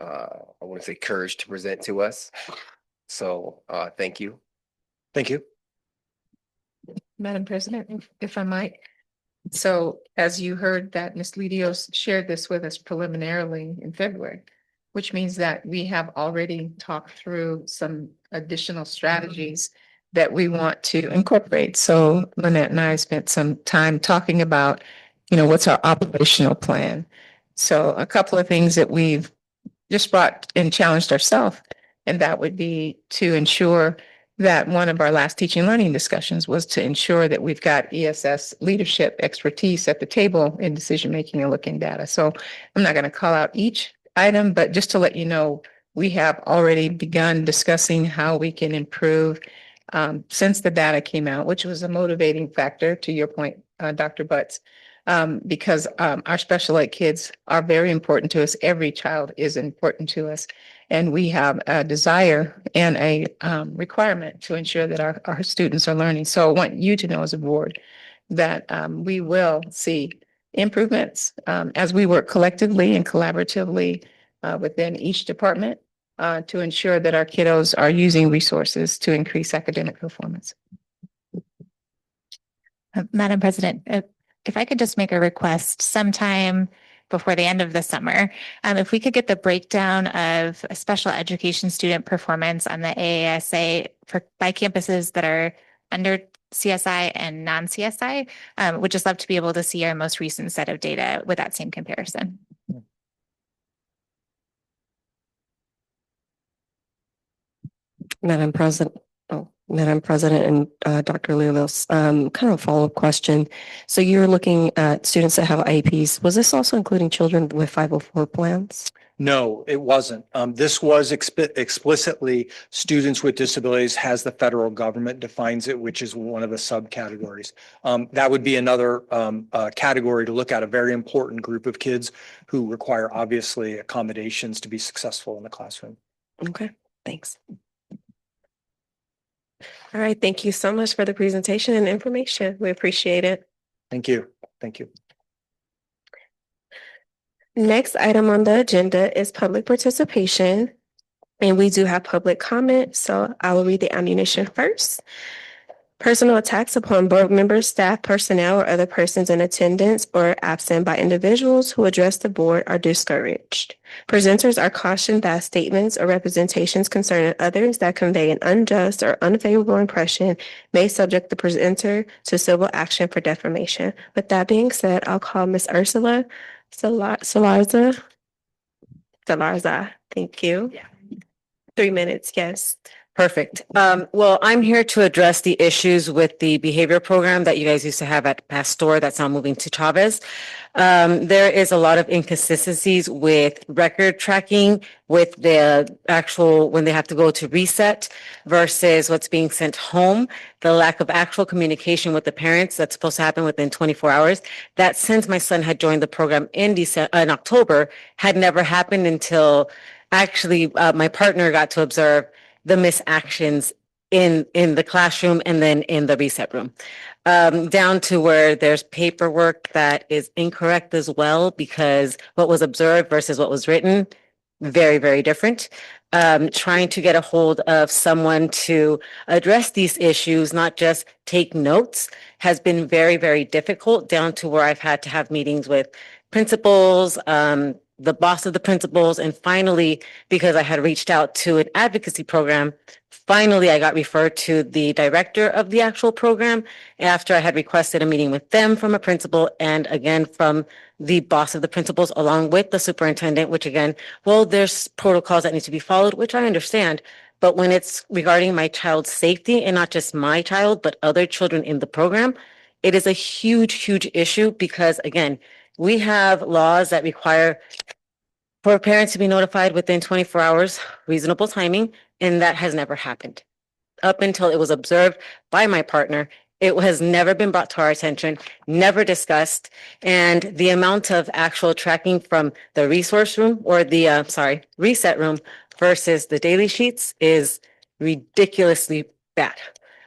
I want to say courage to present to us. So thank you. Thank you. Madam President, if I might. So as you heard that Ms. Lidios shared this with us preliminarily in February, which means that we have already talked through some additional strategies that we want to incorporate. So Lynette and I spent some time talking about, what's our operational plan. So a couple of things that we've just brought and challenged ourselves, and that would be to ensure that one of our last teaching and learning discussions was to ensure that we've got ESS leadership expertise at the table in decision making and looking data. So I'm not going to call out each item, but just to let you know, we have already begun discussing how we can improve since the data came out, which was a motivating factor to your point, Dr. Butts, because our special ed kids are very important to us. Every child is important to us. And we have a desire and a requirement to ensure that our students are learning. So I want you to know as a board that we will see improvements as we work collectively and collaboratively within each department to ensure that our kiddos are using resources to increase academic performance. Madam President, if I could just make a request sometime before the end of the summer, if we could get the breakdown of a special education student performance on the AASA by campuses that are under CSI and non-CSI, would just love to be able to see our most recent set of data with that same comparison. Madam President. Madam President and Dr. Lulis, kind of a follow-up question. So you're looking at students that have IEPs. Was this also including children with 504 plans? No, it wasn't. This was explicitly students with disabilities as the federal government defines it, which is one of the subcategories. That would be another category to look at, a very important group of kids who require obviously accommodations to be successful in the classroom. Okay, thanks. All right, thank you so much for the presentation and information. We appreciate it. Thank you. Thank you. Next item on the agenda is public participation. And we do have public comment, so I will read the ammunition first. Personal attacks upon board members, staff, personnel, or other persons in attendance or absent by individuals who address the board are discouraged. Presenters are cautioned that statements or representations concerning others that convey an unjust or unfavorable impression may subject the presenter to civil action for defamation. With that being said, I'll call Ms. Ursula Salarza. Thank you. Yeah. 3 minutes, yes. Perfect. Well, I'm here to address the issues with the behavior program that you guys used to have at Pastor that's now moving to Chavez. There is a lot of inconsistencies with record tracking with the actual, when they have to go to reset versus what's being sent home, the lack of actual communication with the parents that's supposed to happen within 24 hours. That since my son had joined the program in October had never happened until actually my partner got to observe the misactions in the classroom and then in the reset room, down to where there's paperwork that is incorrect as well, because what was observed versus what was written, very, very different. Trying to get a hold of someone to address these issues, not just take notes, has been very, very difficult, down to where I've had to have meetings with principals, the boss of the principals, and finally, because I had reached out to an advocacy program, finally I got referred to the director of the actual program after I had requested a meeting with them from a principal and again from the boss of the principals along with the superintendent, which again, well, there's protocols that need to be followed, which I understand. But when it's regarding my child's safety and not just my child, but other children in the program, it is a huge, huge issue because again, we have laws that require for parents to be notified within 24 hours, reasonable timing, and that has never happened. Up until it was observed by my partner, It has never been brought to our attention, never discussed. And the amount of actual tracking from the resource room or the reset room versus the daily sheets is ridiculously bad.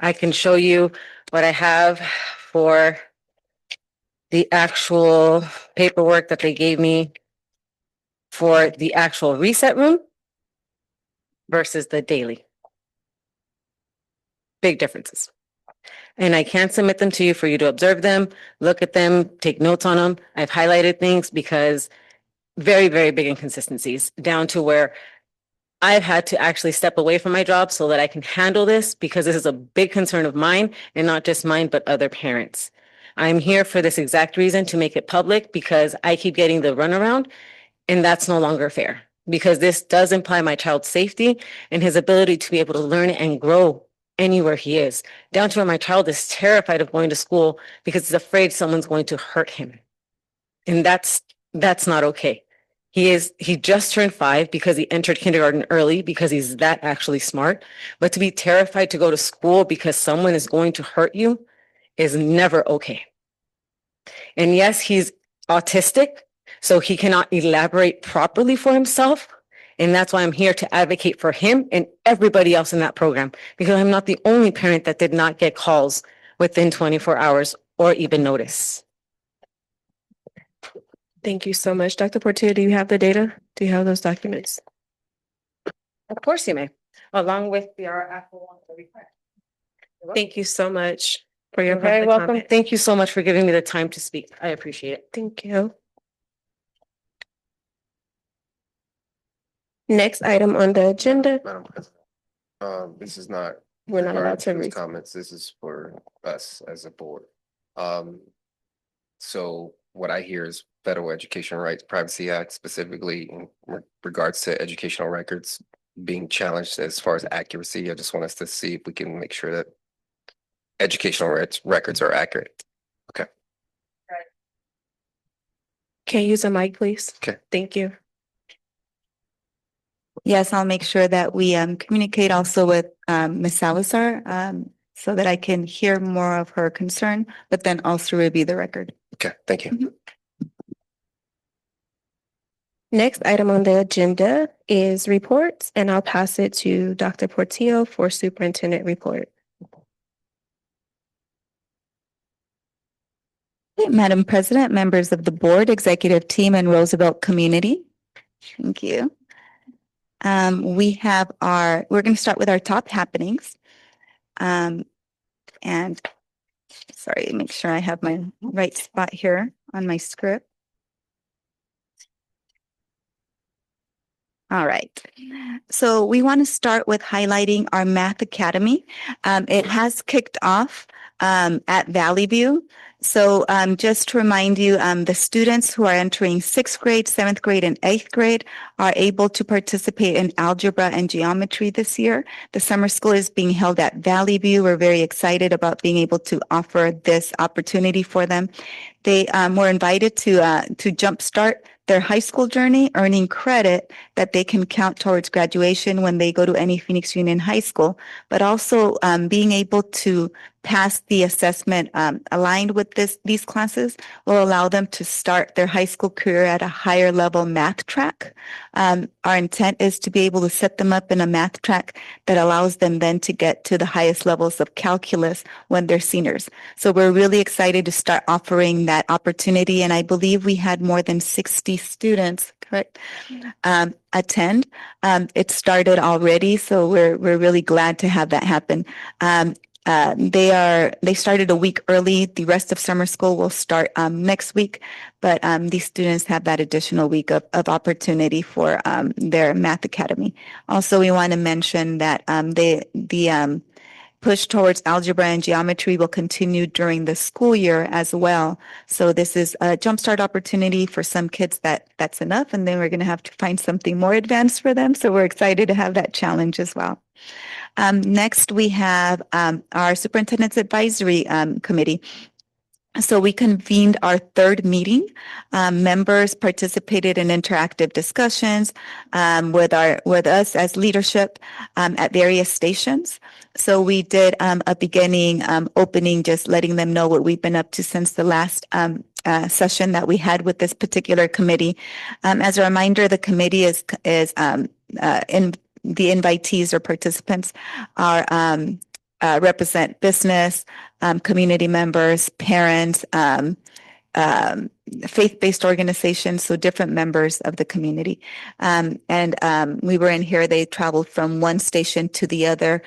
I can show you what I have for the actual paperwork that they gave me for the actual reset room versus the daily. Big differences. And I can submit them to you for you to observe them, look at them, take notes on them. I've highlighted things because very, very big inconsistencies down to where I've had to actually step away from my job so that I can handle this because this is a big concern of mine and not just mine, but other parents. I'm here for this exact reason to make it public because I keep getting the runaround and that's no longer fair because this does imply my child's safety and his ability to be able to learn and grow anywhere he is, down to where my child is terrified of going to school because he's afraid someone's going to hurt him. And that's not okay. He just turned 5 because he entered kindergarten early because he's that actually smart. But to be terrified to go to school because someone is going to hurt you is never okay. And yes, he's autistic, so he cannot elaborate properly for himself. And that's why I'm here to advocate for him and everybody else in that program, because I'm not the only parent that did not get calls within 24 hours or even notice. Thank you so much. Dr. Portillo, do you have the data? Do you have those documents? Of course you may, along with our actual one. Thank you so much for your You're very public welcome. comment. Thank you so much for giving me the time to speak. I appreciate it. Thank you. Next item on the agenda, Madam President, this is not we're not allowed regarding to those read. comments. This is for us as a board. So what I hear is Federal Education Rights Privacy Act, specifically in regards to educational records being challenged as far as accuracy. I just want us to see if we can make sure that educational records are accurate. Okay. Can you use a mic, please? Okay. Thank you. Yes, I'll make sure that we communicate also with Ms. Salazar so that I can hear more of her concern, but then also review the record. Okay, thank you. Next item on the agenda is reports, and I'll pass it to Dr. Portillo for superintendent report. Madam President, members of the board, executive team, and Roosevelt community. Thank you. We're going to start with our top happenings. And sorry, make sure I have my right spot here on my script. All right. So we want to start with highlighting our Math Academy. It has kicked off at Valley View. So just to remind you, the students who are entering 6th grade, 7th grade, and 8th grade are able to participate in algebra and geometry this year. The summer school is being held at Valley View. We're very excited about being able to offer this opportunity for them. They were invited to jumpstart their high school journey, earning credit that they can count towards graduation when they go to any Phoenix Union High School, but also being able to pass the assessment aligned with these classes will allow them to start their high school career at a higher level math track. Our intent is to be able to set them up in a math track that allows them then to get to the highest levels of calculus when they're seniors. So we're really excited to start offering that opportunity, and I believe we had more than 60 students, correct, attend. It started already, so we're really glad to have that happen. They started a week early. The rest of summer school will start next week, but these students have that additional week of opportunity for their Math Academy. Also, we want to mention that the push towards algebra and geometry will continue during the school year as well. So this is a jumpstart opportunity for some kids that's enough, and then we're going to have to find something more advanced for them. So we're excited to have that challenge as well. Next, we have our Superintendent's Advisory Committee. So we convened our third meeting. Members participated in interactive discussions with us as leadership at various stations. So we did a beginning opening, just letting them know what we've been up to since the last session that we had with this particular committee. As a reminder, the committee is in the invitees or participants are represent business, community members, parents, faith-based organizations, so different members of the community. We were in here, they traveled from one station to the other,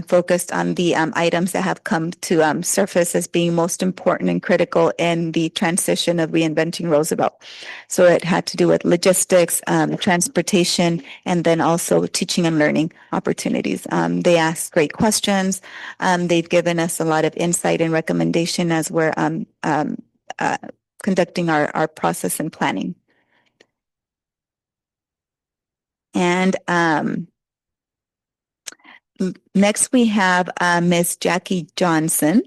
focused on the items that have come to surface as being most important and critical in the transition of reinventing Roosevelt. So it had to do with logistics, transportation, and then also teaching and learning opportunities. They asked great questions. They've given us a lot of insight and recommendation as we're conducting our process and planning. And next we have Ms. Jackie Johnson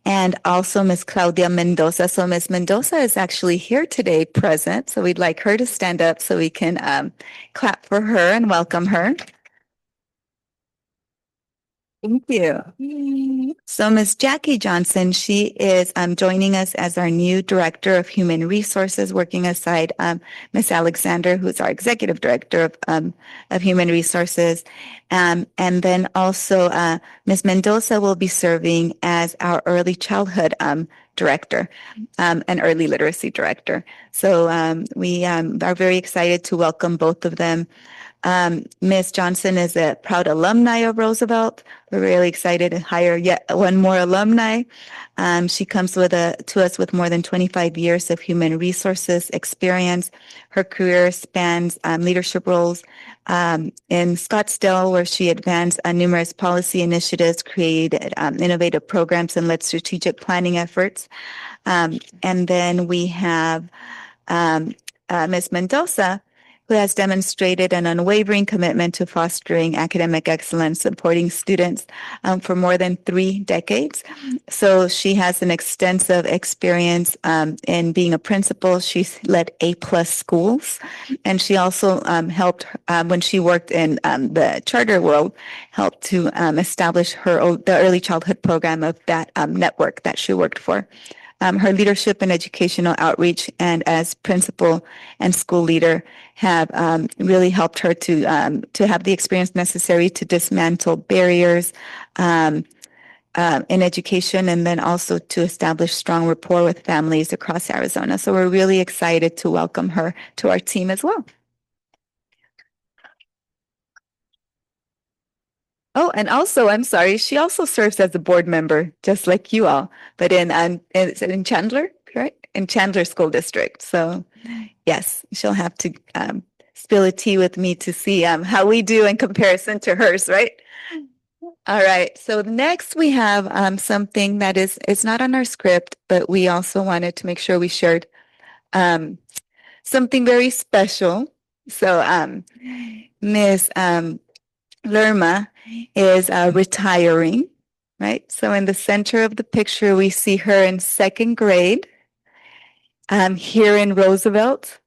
and also Ms. Claudia Mendoza. So Ms. Mendoza is actually here today present. So we'd like her to stand up so we can clap for her and welcome her. Thank you. So Ms. Jackie Johnson, she is joining us as our new Director of Human Resources, working aside Ms. Alexander, who's our Executive Director of Human Resources. And then also Ms. Mendoza will be serving as our Early Childhood Director and Early Literacy Director. So we are very excited to welcome both of them. Ms. Johnson is a proud alumni of Roosevelt. We're really excited to hire yet one more alumni. She comes to us with more than 25 years of human resources experience. Her career spans leadership roles in Scottsdale, where she advanced numerous policy initiatives, created innovative programs, and led strategic planning efforts. And then we have Ms. Mendoza, who has demonstrated an unwavering commitment to fostering academic excellence, supporting students for more than 3 decades. So she has an extensive experience in being a principal. She's led A+ schools, and she also helped when she worked in the charter world, helped to establish the early childhood program of that network that she worked for. Her leadership and educational outreach and as principal and school leader have really helped her to have the experience necessary to dismantle barriers in education, and then also to establish strong rapport with families across Arizona. So we're really excited to welcome her to our team as well. Oh, and also, I'm sorry, she also serves as a board member, just like you all, but is it in Chandler, correct? In Chandler School District. So yes, she'll have to spill a tea with me to see how we do in comparison to hers, right? All right. So next we have something that is not on our script, but we also wanted to make sure we shared something very special. So Ms. Lerma is retiring, right? So in the center of the picture, we see her in 2nd grade here in Roosevelt.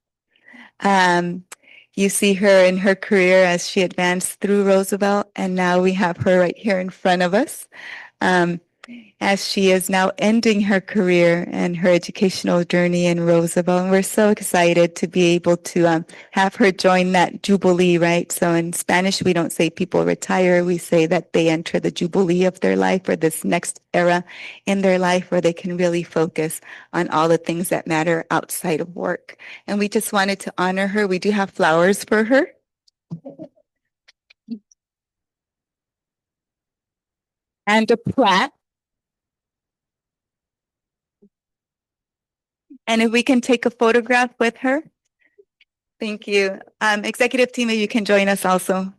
You see her in her career as she advanced through Roosevelt, and now we have her right here in front of us. As she is now ending her career and her educational journey in Roosevelt. And we're so excited to be able to have her join that jubilee, right? So in Spanish, we don't say people retire. We say that they enter the jubilee of their life, or this next era in their life where they can really focus on all the things that matter outside of work. And we just wanted to honor her. We do have flowers for her. And a plaque. And if we can take a photograph with her. Thank you. Executive team, you can join us also.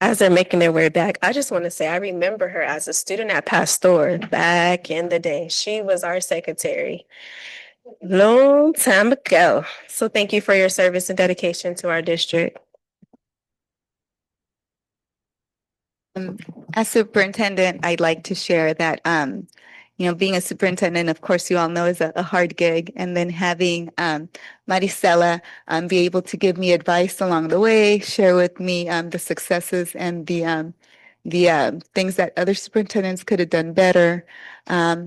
as they're making their way back, I just want to say I remember her as a student at Pasteur back in the day. She was our secretary. Long time ago. So thank you for your service and dedication to our district. As superintendent, I'd like to share that, being a superintendent, of course, you all know is a hard gig. And then having Maricela be able to give me advice along the way, share with me the successes and the things that other superintendents could have done better,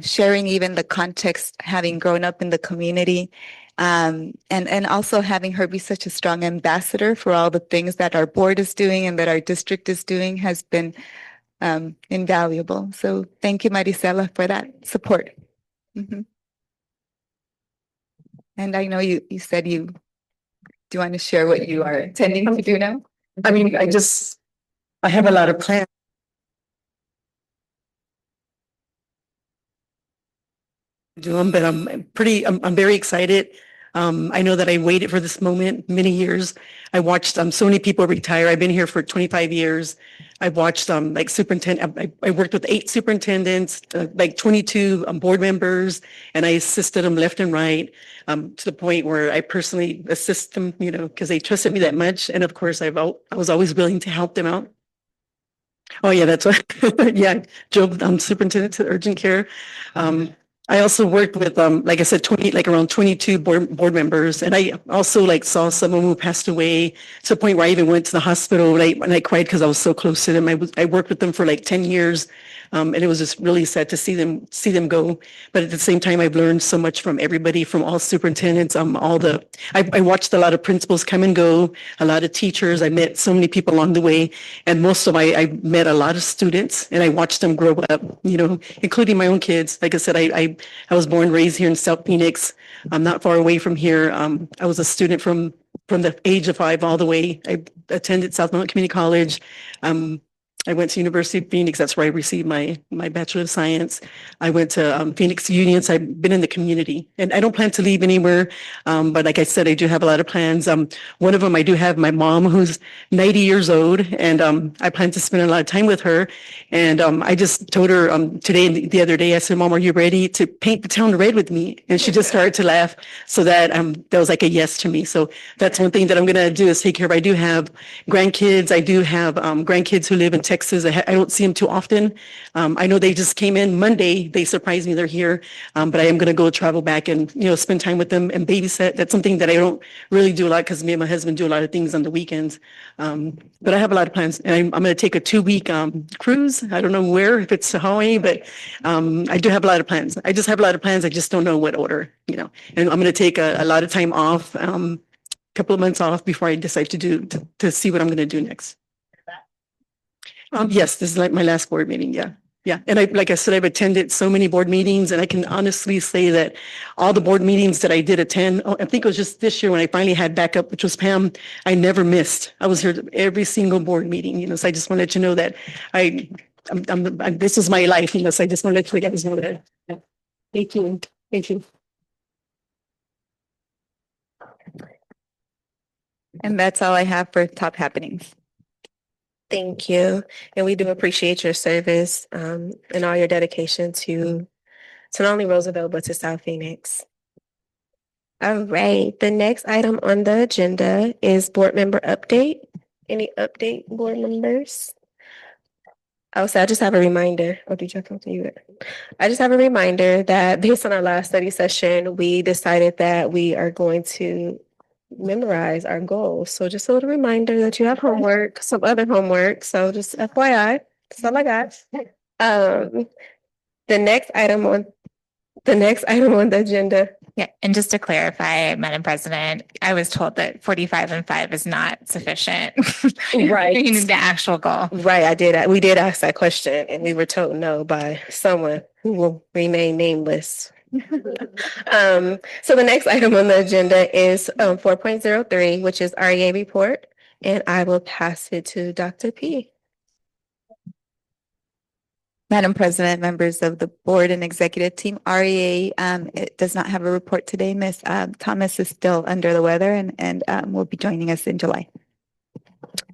sharing even the context, having grown up in the community, and also having her be such a strong ambassador for all the things that our board is doing and that our district is doing has been invaluable. So thank you, Maricela, for that support. Mhm. And I know you said do you want to share what you are intending to do now? I mean, I have a lot of plans. Do them, but I'm very excited. I know that I waited for this moment many years. I watched so many people retire. I've been here for 25 years. I've watched like superintendent. I worked with 8 superintendents, like 22 board members, and I assisted them left and right, to the point where I personally assist them, because they trusted me that much. And of course, I was always willing to help them out. Oh yeah, that's what. Yeah, Joe, superintendent to urgent care. I also worked with, like I said, around 22 board members. And I also saw someone who passed away to the point where I even went to the hospital and I cried because I was so close to them. I worked with them for 10 years. And it was just really sad to see them go. But at the same time, I've learned so much from everybody, from all superintendents, I watched a lot of principals come and go, a lot of teachers. I met so many people along the way. And I met a lot of students and I watched them grow up, including my own kids. Like I said, I was born and raised here in South Phoenix. I'm not far away from here. I was a student from the age of 5 all the way. I attended South Mountain Community College. I went to University of Phoenix. That's where I received my Bachelor of Science. I went to Phoenix Union. So I've been in the community and I don't plan to leave anywhere. But like I said, I do have a lot of plans. One of them, I do have my mom who's 90 years old and I plan to spend a lot of time with her. And I just told her today and the other day, I said, Mom, are you ready to paint the town red with me? And she just started to laugh. So that was like a yes to me. So that's one thing that I'm going to do is take care of. I do have grandkids. I do have grandkids who live in Texas. I don't see them too often. I know they just came in Monday. They surprised me. They're here. But I am going to go travel back and, spend time with them and babysit. That's something that I don't really do a lot because me and my husband do a lot of things on the weekends. But I have a lot of plans and I'm going to take a 2-week cruise. I don't know where, if it's Hawaii, but I do have a lot of plans. I just have a lot of plans. I just don't know what order, and I'm going to take a lot of time off, couple of months off before I decide to see what I'm going to do next. Yes, this is like my last board meeting. Yeah. Yeah. And like I said, I've attended so many board meetings and I can honestly say that all the board meetings that I did attend, I think it was just this year when I finally had backup, which was Pam, I never missed. I was here every single board meeting, so I just want to let you know that this is my life, so I just want to let you guys know that. Yeah. Thank you. Thank you. And that's all I have for top happenings. Thank you. And we do appreciate your service and all your dedication to not only Roosevelt, but to South Phoenix. All right. The next item on the agenda is board member update. Any update, board members? Oh, so I just have a reminder. Oh, did you come to you? I just have a reminder that based on our last study session, we decided that we are going to memorize our goals. So just a little reminder that you have homework, some other homework. So just FYI, that's all I got. The next item on the agenda. Yeah, and just to clarify, Madam President, I was told that 45 and 5 is not sufficient. Right. You need the actual goal. Right, we did ask that question and we were told no by someone who will remain nameless. So the next item on the agenda is 4.03, which is REA report, and I will pass it to Dr. P. Madam President, members of the board and executive team, REA it does not have a report today. Ms. Thomas is still under the weather and will be joining us in July.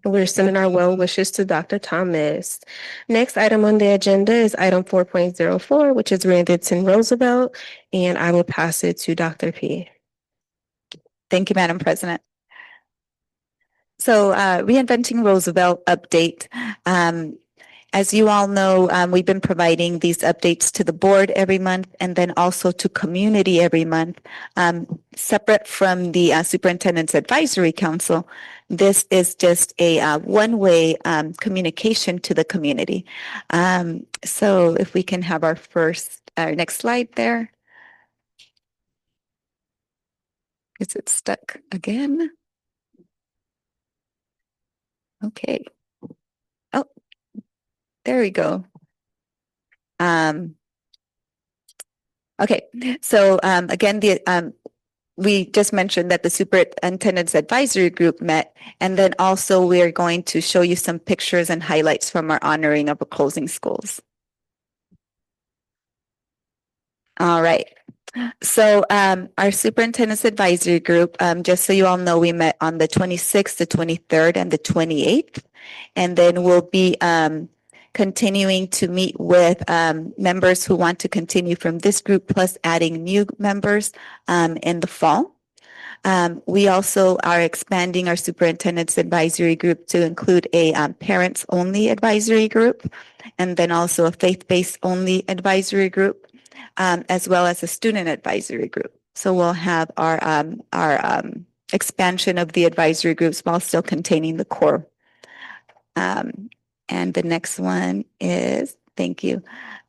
We're sending our well wishes to Dr. Thomas. Next item on the agenda is item 4.04, which is reinventing Roosevelt, and I will pass it to Dr. P. Thank you, Madam President. So Reinventing Roosevelt update. As you all know, we've been providing these updates to the board every month and then also to community every month. Separate from the Superintendent's Advisory Council, this is just a one-way communication to the community. So if we can have our next slide there. Is it stuck again? Okay. Oh, there we go. Okay, so again, we just mentioned that the Superintendent's Advisory Group met, and then also we're going to show you some pictures and highlights from our honoring of closing schools. All right. So our Superintendent's Advisory Group, just so you all know, we met on the 26th, the 23rd, and the 28th. And then we'll be continuing to meet with members who want to continue from this group, plus adding new members in the fall. We also are expanding our Superintendent's Advisory Group to include a parents-only advisory group, and then also a faith-based only advisory group, as well as a student advisory group. So we'll have our expansion of the advisory groups while still containing the core. And the next one is, thank you.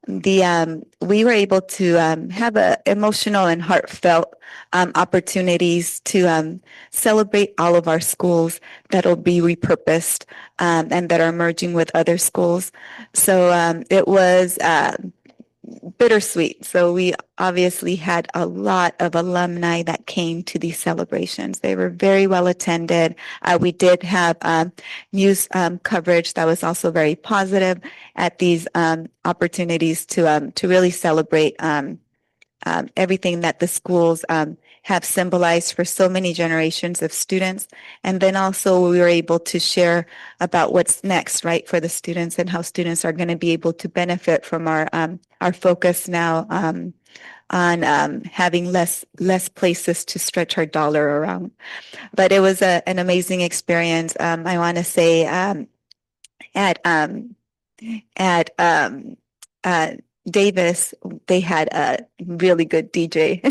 We were able to have emotional and heartfelt opportunities to celebrate all of our schools that will be repurposed and that are merging with other schools. So it was bittersweet. So we obviously had a lot of alumni that came to these celebrations. They were very well attended. We did have news coverage that was also very positive at these opportunities to really celebrate everything that the schools have symbolized for so many generations of students. And then also we were able to share about what's next, right, for the students and how students are going to be able to benefit from our focus now on having less places to stretch our dollar around. But it was an amazing experience. I want to say at Davis, they had a really good DJ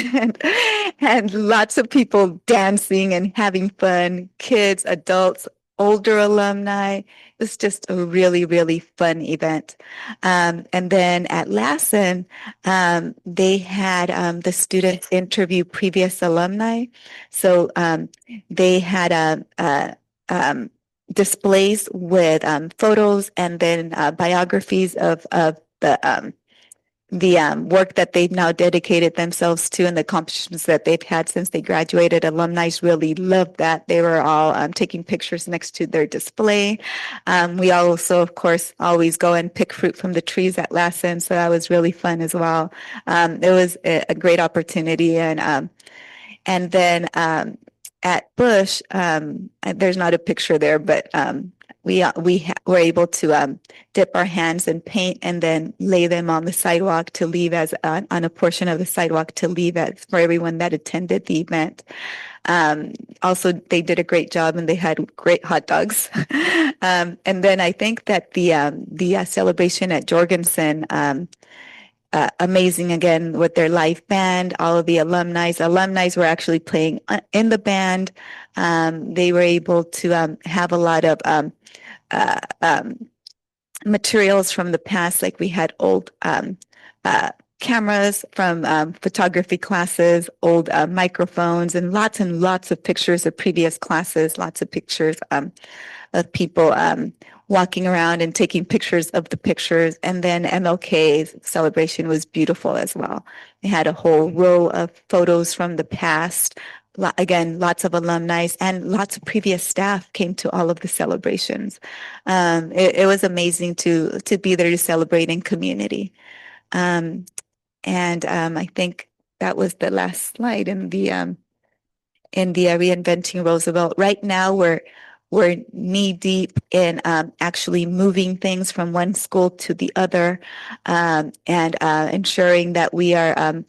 and lots of people dancing and having fun, kids, adults, older alumni. It was just a really, really fun event. And then at Lassen, they had the students interview previous alumni. So they had displays with photos and then biographies of the work that they've now dedicated themselves to and the accomplishments that they've had since they graduated. Alumni really loved that. They were all taking pictures next to their display. We also, of course, always go and pick fruit from the trees at Lassen, so that was really fun as well. It was a great opportunity, and then at Bush, there's not a picture there, but we were able to dip our hands in paint and then lay them on the sidewalk to leave as on a portion of the sidewalk to leave as for everyone that attended the event. Also, they did a great job and they had great hot dogs. And then I think that the celebration at Jorgensen, amazing again with their live band, all of the alumni. Alumni were actually playing in the band. They were able to have a lot of materials from the past, like we had old cameras from photography classes, old microphones, and lots of pictures of previous classes, lots of pictures of people walking around and taking pictures of the pictures. And then MLK's celebration was beautiful as well. They had a whole row of photos from the past. Again, lots of alumni and lots of previous staff came to all of the celebrations. It was amazing to be there to celebrate in community. And I think that was the last slide in the Reinventing Roosevelt. Right now, we're knee deep in actually moving things from one school to the other, and ensuring that we are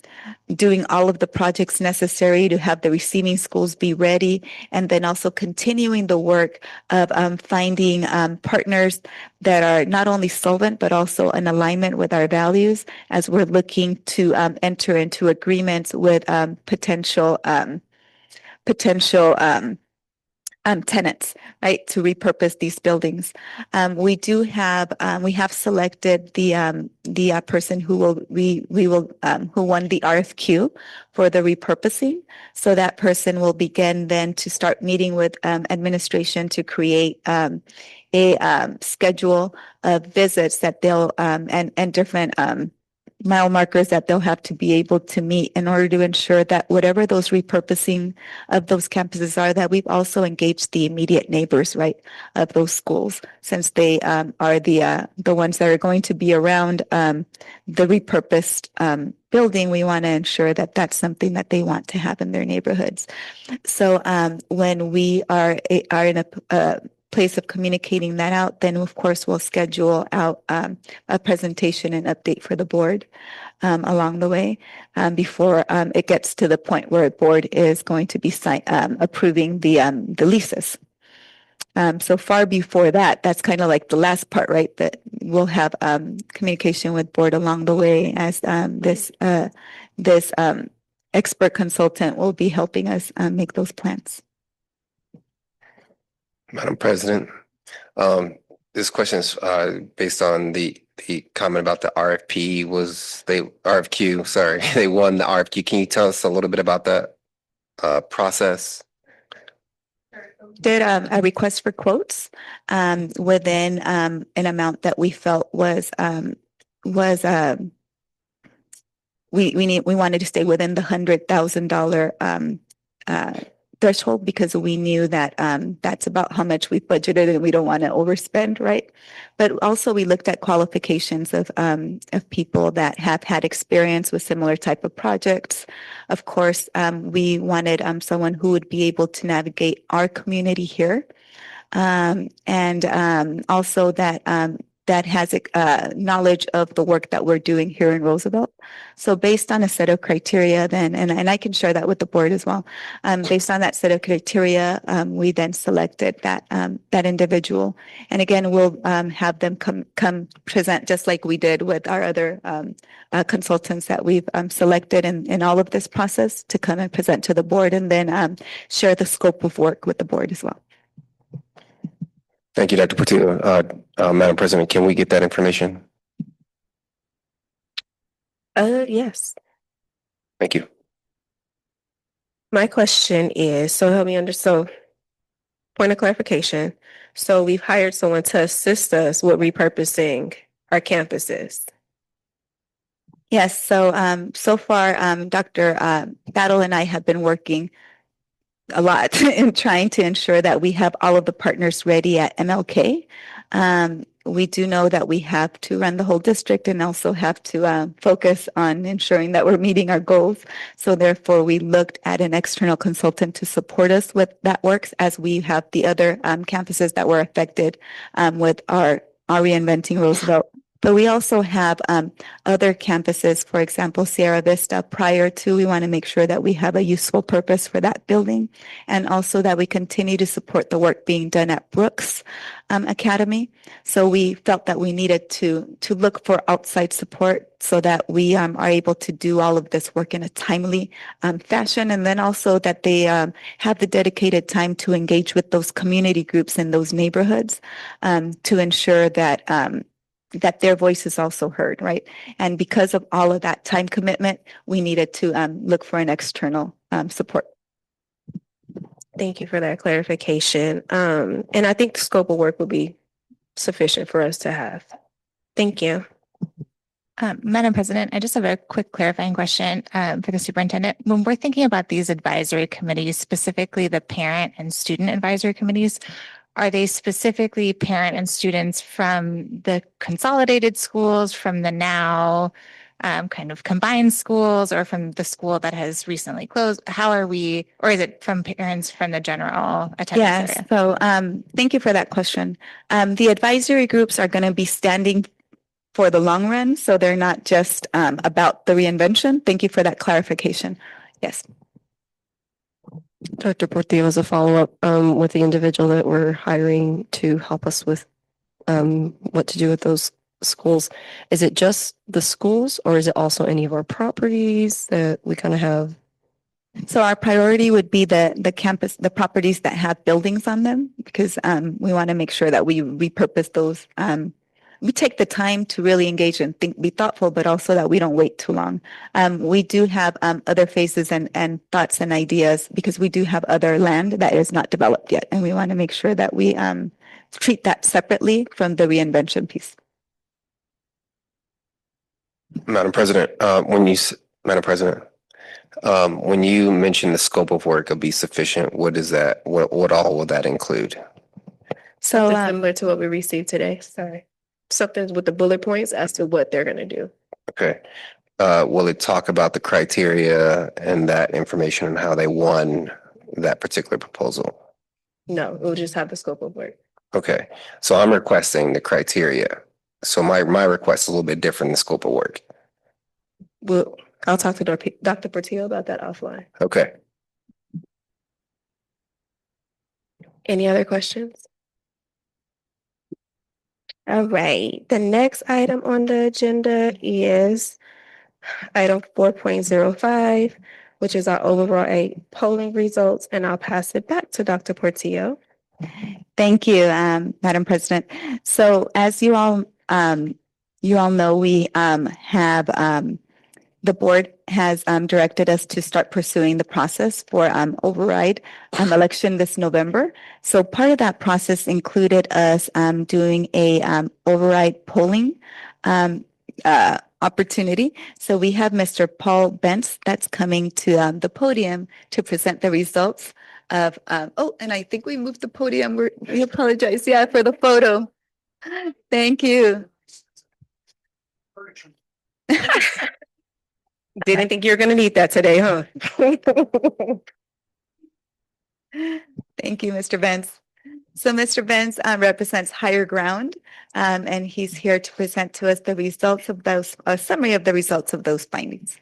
doing all of the projects necessary to have the receiving schools be ready, and then also continuing the work of finding partners that are not only solvent but also in alignment with our values as we're looking to enter into agreements with potential tenants, right, to repurpose these buildings. We have selected the person who will who won the RFQ for the repurposing. So that person will begin then to start meeting with administration to create a schedule of visits that they'll and different mile markers that they'll have to be able to meet in order to ensure that whatever those repurposing of those campuses are, that we've also engaged the immediate neighbors, right, of those schools, since they are the ones that are going to be around the repurposed building. We want to ensure that that's something that they want to have in their neighborhoods. So when we are in a place of communicating that out, then of course we'll schedule out a presentation and update for the board along the way before it gets to the point where a board is going to be approving the leases. So far before that, that's kind of like the last part, right? That we'll have communication with board along the way as this expert consultant will be helping us make those plans. Madam President, this question is based on the comment about the RFQ, sorry, they won the RFQ. Can you tell us a little bit about that process? Did a request for quotes within an amount that we felt was we wanted to stay within the $100,000 threshold, because we knew that that's about how much we budgeted and we don't want to overspend, right? But also we looked at qualifications of people that have had experience with similar type of projects. Of course, we wanted someone who would be able to navigate our community here, and also that has knowledge of the work that we're doing here in Roosevelt. So based on a set of criteria then, and I can share that with the board as well, based on that set of criteria, we then selected that individual. And again, we'll have them come present just like we did with our other consultants that we've selected in all of this process, to come and present to the board and then share the scope of work with the board as well. Thank you, Dr. Portillo. Madam President, can we get that information? Yes. Thank you. My question is, so help me so point of clarification. So we've hired someone to assist us with repurposing our campuses. Yes. So so far, Dr. Battle and I have been working a lot in trying to ensure that we have all of the partners ready at MLK. We do know that we have to run the whole district and also have to focus on ensuring that we're meeting our goals. So therefore, we looked at an external consultant to support us with that works, as we have the other campuses that were affected with our Reinventing Roosevelt. But we also have other campuses, for example, Sierra Vista, prior to. We want to make sure that we have a useful purpose for that building, and also that we continue to support the work being done at Brooks Academy. So we felt that we needed to look for outside support so that we are able to do all of this work in a timely fashion, and then also that they have the dedicated time to engage with those community groups in those neighborhoods to ensure that that their voice is also heard, right? And because of all of that time commitment, we needed to look for an external support. Thank you for that clarification. And I think the scope of work will be sufficient for us to have. Thank you. Madam President, I just have a quick clarifying question for the superintendent. When we're thinking about these advisory committees, specifically the parent and student advisory committees, are they specifically parent and students from the consolidated schools, from the now, kind of combined schools or from the school that has recently closed? How are we, or is it from parents from the general attendance Yes, area? so thank you for that question. The advisory groups are going to be standing for the long run, so they're not just about the reinvention. Thank you for that clarification. Yes. Dr. Portillo, as a follow-up, with the individual that we're hiring to help us with what to do with those schools, is it just the schools or is it also any of our properties that we kind of have? So our priority would be the campus, the properties that have buildings on them, because we want to make sure that we repurpose those. We take the time to really engage and think, be thoughtful, but also that we don't wait too long. We do have other phases and thoughts and ideas because we do have other land that is not developed yet, and we want to make sure that we treat that separately from the reinvention piece. Madam President, Madam President, when you mentioned the scope of work will be sufficient, what is that? What all will that include? So Something similar to what we received today. Sorry. Something with the bullet points as to what they're going to do. Okay. Will it talk about the criteria and that information and how they won that particular proposal? No, it will just have the scope of work. Okay. So I'm requesting the criteria. So my request is a little bit different than scope of work. Well, I'll talk to Dr. Portillo about that offline. Okay. Any other questions? All right. The next item on the agenda is item 4.05, which is our overall polling results, and I'll pass it back to Dr. Portillo. thank you, Madam President. So as you all know, we have the board has directed us to start pursuing the process for override election this November. So part of that process included us doing a override polling opportunity. So we have Mr. Paul Bentz that's coming to the podium to present the results of, oh, and I think we moved the podium. We apologize, yeah, for the photo. Thank you. Didn't think you were going to need that today, huh? Thank you, Mr. Benz. So Mr. Benz represents Higher Ground, and he's here to present to us the results of those, a summary of the results of those findings.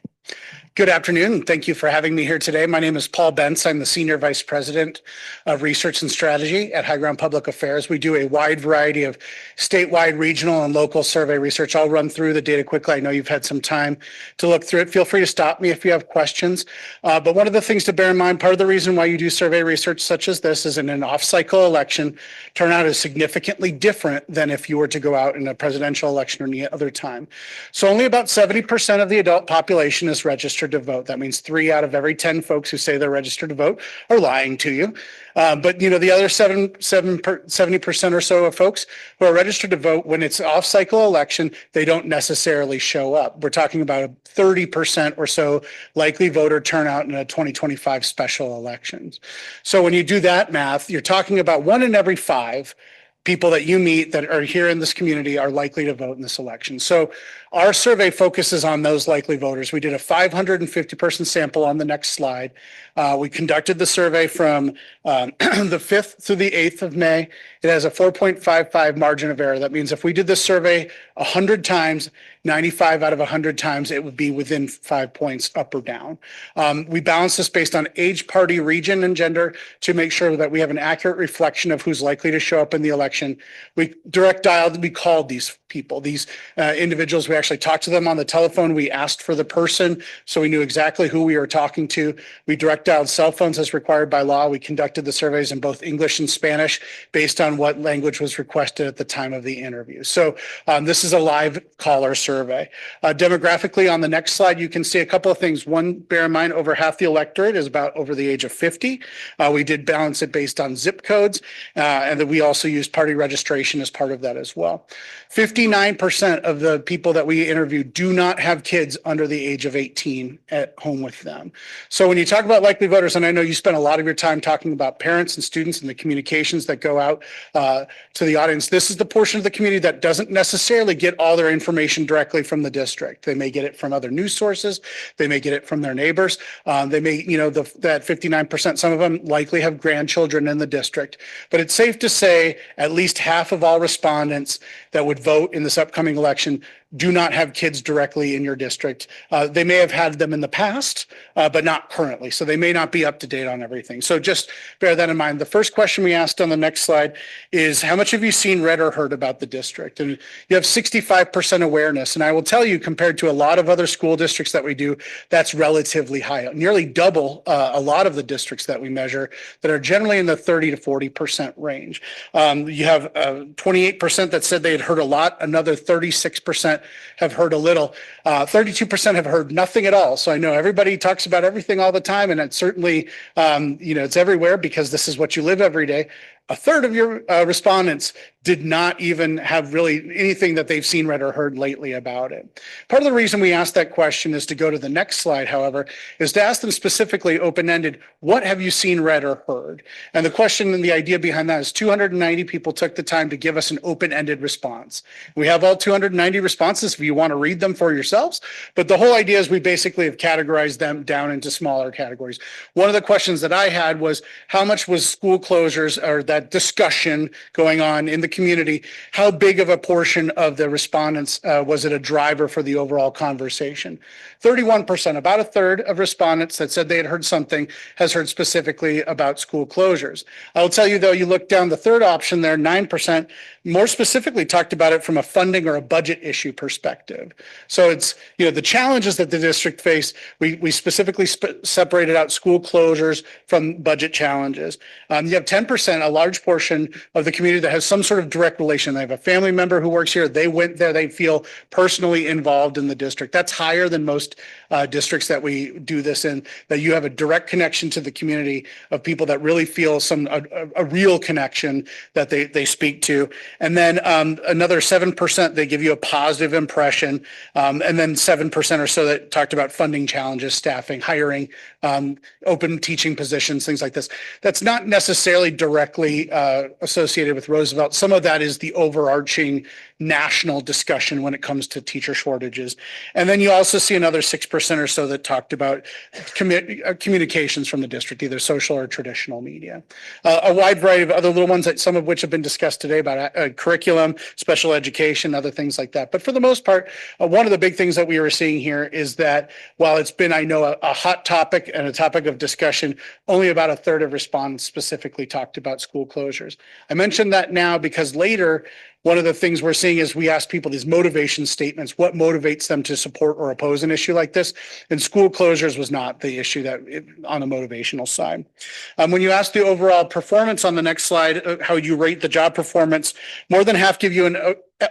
Good afternoon, and thank you for having me here today. My name is Paul Bentz. I'm the Senior Vice President of Research and Strategy at High Ground Public Affairs. We do a wide variety of statewide, regional, and local survey research. I'll run through the data quickly. I know you've had some time to look through it. Feel free to stop me if you have questions. But one of the things to bear in mind, part of the reason why you do survey research such as this is in an off-cycle election, turnout is significantly different than if you were to go out in a presidential election or any other time. So only about 70% of the adult population is registered to vote. That means 3 out of every 10 folks who say they're registered to vote are lying to you. But you know, the other 70% or so of folks who are registered to vote, when it's off-cycle election, they don't necessarily show up. We're talking about a 30% or so likely voter turnout in a 2025 special elections. So when you do that math, you're talking about 1 in every 5 people that you meet that are here in this community are likely to vote in this election. So our survey focuses on those likely voters. We did a 550-person sample on the next slide. We conducted the survey from the 5th through the 8th of May. It has a 4.55 margin of error. That means if we did this survey 100 times, 95 out of 100 times, it would be within 5 points up or down. We balance this based on age, party, region, and gender to make sure that we have an accurate reflection of who's likely to show up in the election. We direct dialed, we called these people, these individuals. We actually talked to them on the telephone. We asked for the person, so we knew exactly who we were talking to. We direct dialed cell phones as required by law. We conducted the surveys in both English and Spanish based on what language was requested at the time of the interview. So this is a live caller survey. Demographically, on the next slide, you can see a couple of things. One, bear in mind, over half the electorate is about over the age of 50. We did balance it based on zip codes, and that we also used party registration as part of that as well. 50 59% of the people that we interviewed do not have kids under the age of 18 at home with them. So when you talk about likely voters, and I know you spent a lot of your time talking about parents and students and the communications that go out to the audience, this is the portion of the community that doesn't necessarily get all their information directly from the district. They may get it from other news sources. They may get it from their neighbors. They may, that 59%, some of them likely have grandchildren in the district. But it's safe to say at least half of all respondents that would vote in this upcoming election do not have kids directly in your district. They may have had them in the past, but not currently. So they may not be up to date on everything. So just bear that in mind. The first question we asked on the next slide is, how much have you seen, read, or heard about the district? And you have 65% awareness. And I will tell you, compared to a lot of other school districts that we do, that's relatively high, nearly double a lot of the districts that we measure that are generally in the 30 to 40% range. You have 28% that said they had heard a lot, another 36% have heard a little, 32% have heard nothing at all. So I know everybody talks about everything all the time, and it's certainly, it's everywhere because this is what you live every day. A third of your respondents did not even have really anything that they've seen, read, or heard lately about it. Part of the reason we asked that question is to go to the next slide, however, is to ask them specifically open-ended, what have you seen, read, or heard? And the question and the idea behind that is 290 people took the time to give us an open-ended response. We have all 290 responses if you want to read them for yourselves, but the whole idea is we basically have categorized them down into smaller categories. One of the questions that I had was, how much was school closures or that discussion going on in the community, how big of a portion of the respondents was it a driver for the overall conversation? 31%, about a third of respondents that said they had heard something has heard specifically about school closures. I will tell you though, you look down the third option there, 9% more specifically talked about it from a funding or a budget issue perspective. So it's, the challenges that the district face, we specifically separated out school closures from budget challenges. You have 10%, a large portion of the community that has some sort of direct relation. They have a family member who works here. They went there. They feel personally involved in the district. That's higher than most districts that we do this in, that you have a direct connection to the community of people that really feel a real connection that they speak to. And then another 7%, they give you a positive impression. And then 7% or so that talked about funding challenges, staffing, hiring, open teaching positions, things like this. That's not necessarily directly associated with Roosevelt. Some of that is the overarching national discussion when it comes to teacher shortages. And then you also see another 6% or so that talked about communications from the district, either social or traditional media. A wide variety of other little ones, that some of which have been discussed today about curriculum, special education, other things like that. But for the most part, one of the big things that we were seeing here is that while it's been, I know, a hot topic and a topic of discussion, only about a third of respondents specifically talked about school closures. I mentioned that now because later, one of the things we're seeing is we ask people these motivation statements, what motivates them to support or oppose an issue like this? And school closures was not the issue on the motivational side. When you ask the overall performance on the next slide, how you rate the job performance, more than half give you an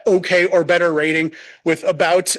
okay or better rating, with about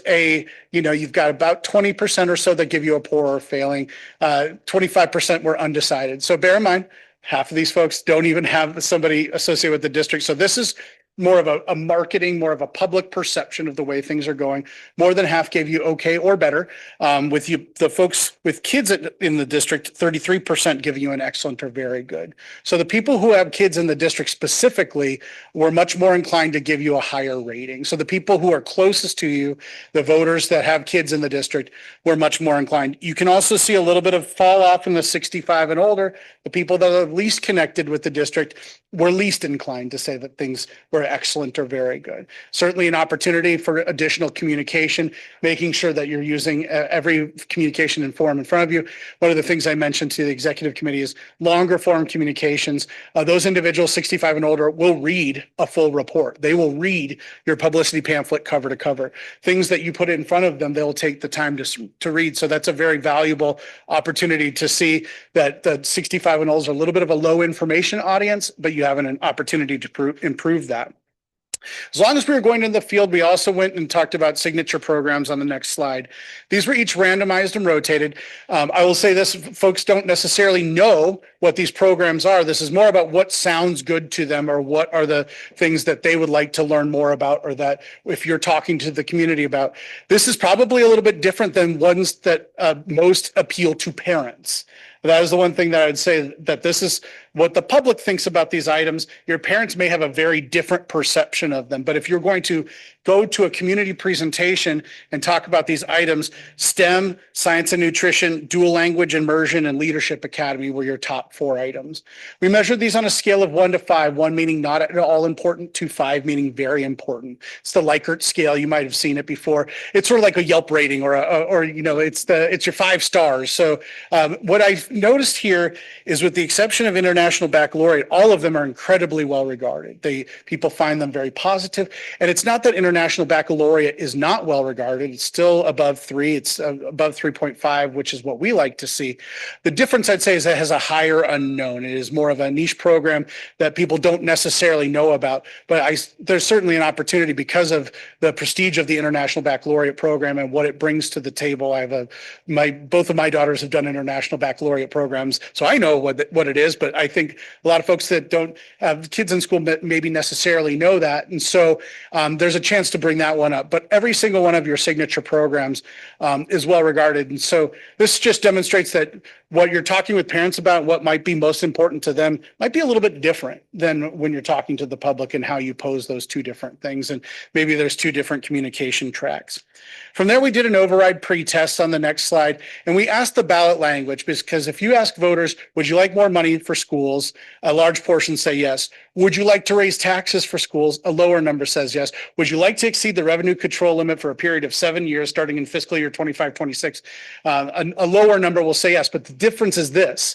you've got about 20% or so that give you a poor or failing. 25% were undecided. So bear in mind, half of these folks don't even have somebody associated with the district. So this is more of a marketing, more of a public perception of the way things are going. More than half gave you okay or better. The folks with kids in the district, 33% give you an excellent or very good. So the people who have kids in the district specifically were much more inclined to give you a higher rating. So the people who are closest to you, the voters that have kids in the district, were much more inclined. You can also see a little bit of fall off in the 65 and older. The people that are least connected with the district were least inclined to say that things were excellent or very good. Certainly an opportunity for additional communication, making sure that you're using every communication and form in front of you. One of the things I mentioned to the executive committee is longer form communications. Those individuals 65 and older will read a full report. They will read your publicity pamphlet cover to cover. Things that you put in front of them, they'll take the time to read. So that's a very valuable opportunity to see that the 65 and older is a little bit of a low information audience, but you have an opportunity to improve that. As long as we were going in the field, we also went and talked about signature programs on the next slide. These were each randomized and rotated. I will say this, folks don't necessarily know what these programs are. This is more about what sounds good to them or what are the things that they would like to learn more about or that if you're talking to the community about. This is probably a little bit different than ones that most appeal to parents. That is the one thing that I would say that this is what the public thinks about these items. Your parents may have a very different perception of them, but if you're going to go to a community presentation and talk about these items, STEM, science and nutrition, dual language immersion, and leadership academy were your top 4 items. We measured these on a scale of 1 to 5, 1 meaning not at all important to 5 meaning very important. It's the Likert scale. You might have seen it before. It's sort of like a Yelp rating or you know, it's your 5 stars. So what I've noticed here is with the exception of International Baccalaureate, all of them are incredibly well regarded. People find them very positive. And it's not that International Baccalaureate is not well regarded. It's still above 3. It's above 3.5, which is what we like to see. The difference I'd say is that it has a higher unknown. It is more of a niche program that people don't necessarily know about. But there's certainly an opportunity because of the prestige of the International Baccalaureate program and what it brings to the table. I have both of my daughters have done International Baccalaureate programs, so I know what it is, but I think a lot of folks that don't have kids in school maybe necessarily know that. And so there's a chance to bring that one up. But every single one of your signature programs is well regarded. And so this just demonstrates that what you're talking with parents about, what might be most important to them, might be a little bit different than when you're talking to the public and how you pose those 2 different things. And maybe there's 2 different communication tracks. From there, we did an override pre-test on the next slide, and we asked the ballot language because if you ask voters, would you like more money for schools? A large portion say yes. Would you like to raise taxes for schools? A lower number says yes. Would you like to exceed the revenue control limit for a period of 7 years, starting in fiscal year 25-26? A lower number will say yes, but the difference is this.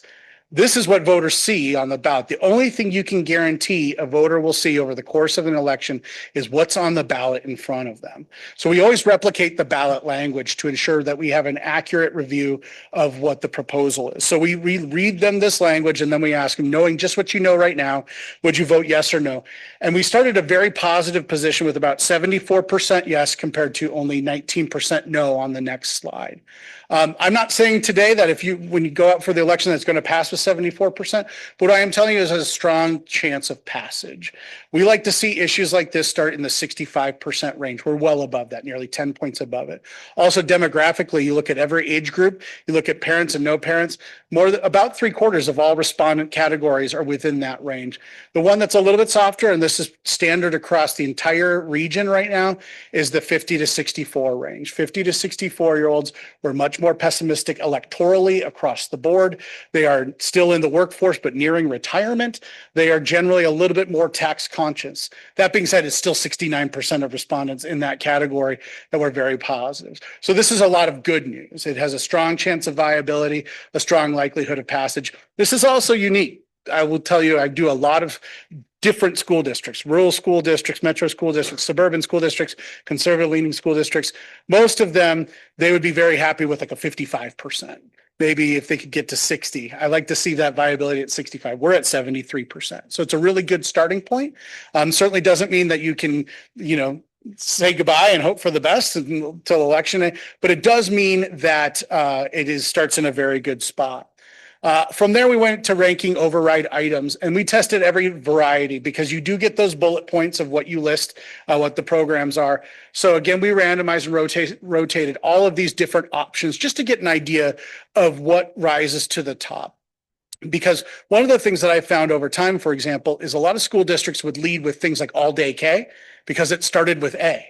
This is what voters see on the ballot. The only thing you can guarantee a voter will see over the course of an election is what's on the ballot in front of them. So we always replicate the ballot language to ensure that we have an accurate review of what the proposal is. So we read them this language and then we ask them, knowing just what you know right now, would you vote yes or no? And we started a very positive position with about 74% yes compared to only 19% no on the next slide. I'm not saying today that when you go out for the election, that's going to pass with 74%. But what I am telling you is there's a strong chance of passage. We like to see issues like this start in the 65% range. We're well above that, nearly 10 points above it. Also, demographically, you look at every age group, you look at parents and no parents, about 3/4 of all respondent categories are within that range. The one that's a little bit softer, and this is standard across the entire region right now, is the 50 to 64 range. 50 to 64-year-olds were much more pessimistic electorally across the board. They are still in the workforce, but nearing retirement. They are generally a little bit more tax conscious. That being said, it's still 69% of respondents in that category that were very positive. So this is a lot of good news. It has a strong chance of viability, a strong likelihood of passage. This is also unique. I will tell you, I do a lot of different school districts, rural school districts, metro school districts, suburban school districts, conservative leaning school districts. Most of them, they would be very happy with like a 55%. Maybe if they could get to 60. I like to see that viability at 65. We're at 73%. So it's a really good starting point. Certainly doesn't mean that you can, say goodbye and hope for the best until election day, but it does mean that starts in a very good spot. From there, we went to ranking override items, and we tested every variety because you do get those bullet points of what you list, what the programs are. So again, we randomized and rotated all of these different options just to get an idea of what rises to the top. Because one of the things that I found over time, for example, is a lot of school districts would lead with things like all day K because it started with A.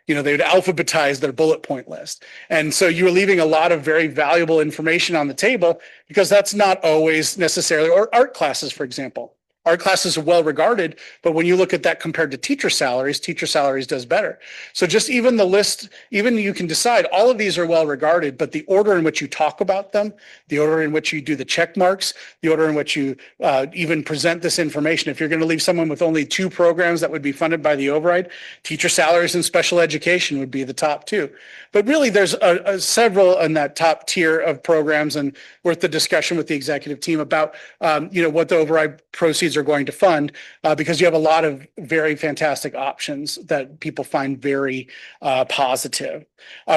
They would alphabetize their bullet point list. And so you were leaving a lot of very valuable information on the table because that's not always necessarily, or art classes, for example. Art classes are well regarded, but when you look at that compared to teacher salaries does better. So just even the list, even you can decide all of these are well regarded, but the order in which you talk about them, the order in which you do the check marks, the order in which you even present this information. If you're going to leave someone with only 2 programs that would be funded by the override, teacher salaries and special education would be the top 2. But really there's several in that top tier of programs, and worth the discussion with the executive team about what the override proceeds communities are going to fund because you have a lot of very fantastic options that people find very positive.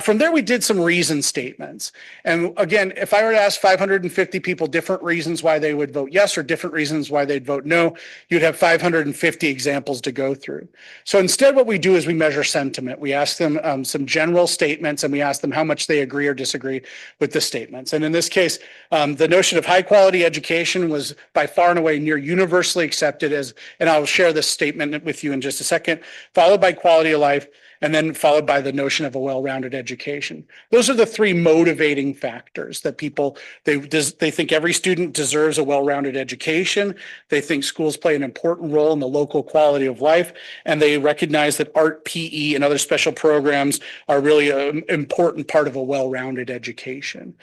From there, we did some reason statements. And again, if I were to ask 550 people different reasons why they would vote yes or different reasons why they'd vote no, you'd have 550 examples to go through. So instead, what we do is we measure sentiment. We ask them some general statements and we ask them how much they agree or disagree with the statements. And in this case, the notion of high quality education was by far and away near universally accepted as, and I'll share this statement with you in just a second, followed by quality of life, and then followed by the notion of a well-rounded education. Those are the three motivating factors that people, they think every student deserves a well-rounded education. They think schools play an important role in the local quality of life, and they recognize that art, PE, and other special programs are really an important part of a well-rounded education.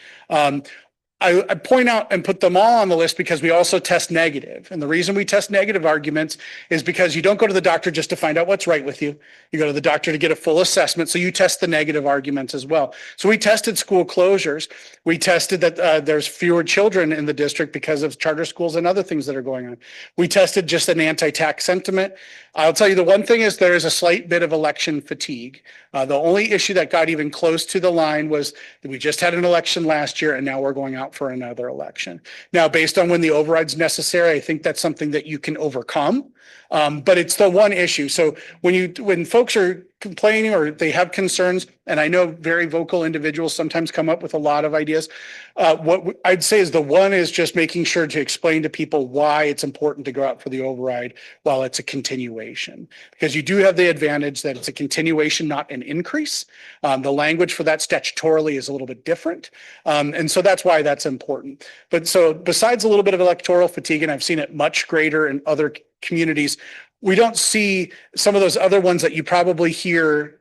I point out and put them all on the list because we also test negative. And the reason we test negative arguments is because you don't go to the doctor just to find out what's right with you. You go to the doctor to get a full assessment. So you test the negative arguments as well. So we tested school closures. We tested that there's fewer children in the district because of charter schools and other things that are going on. We tested just an anti-tax sentiment. I'll tell you the one thing is there is a slight bit of election fatigue. The only issue that got even close to the line was that we just had an election last year and now we're going out for another election. Now, based on when the override's necessary, I think that's something that you can overcome. But it's the one issue. So when folks are complaining or they have concerns, and I know very vocal individuals sometimes come up with a lot of ideas, what I'd say is the one is just making sure to explain to people why it's important to go out for the override while it's a continuation. Because you do have the advantage that it's a continuation, not an increase. The language for that statutorily is a little bit different. And so that's why that's important. But so besides a little bit of electoral fatigue, and I've seen it much greater in other communities, we don't see some of those other ones that you probably hear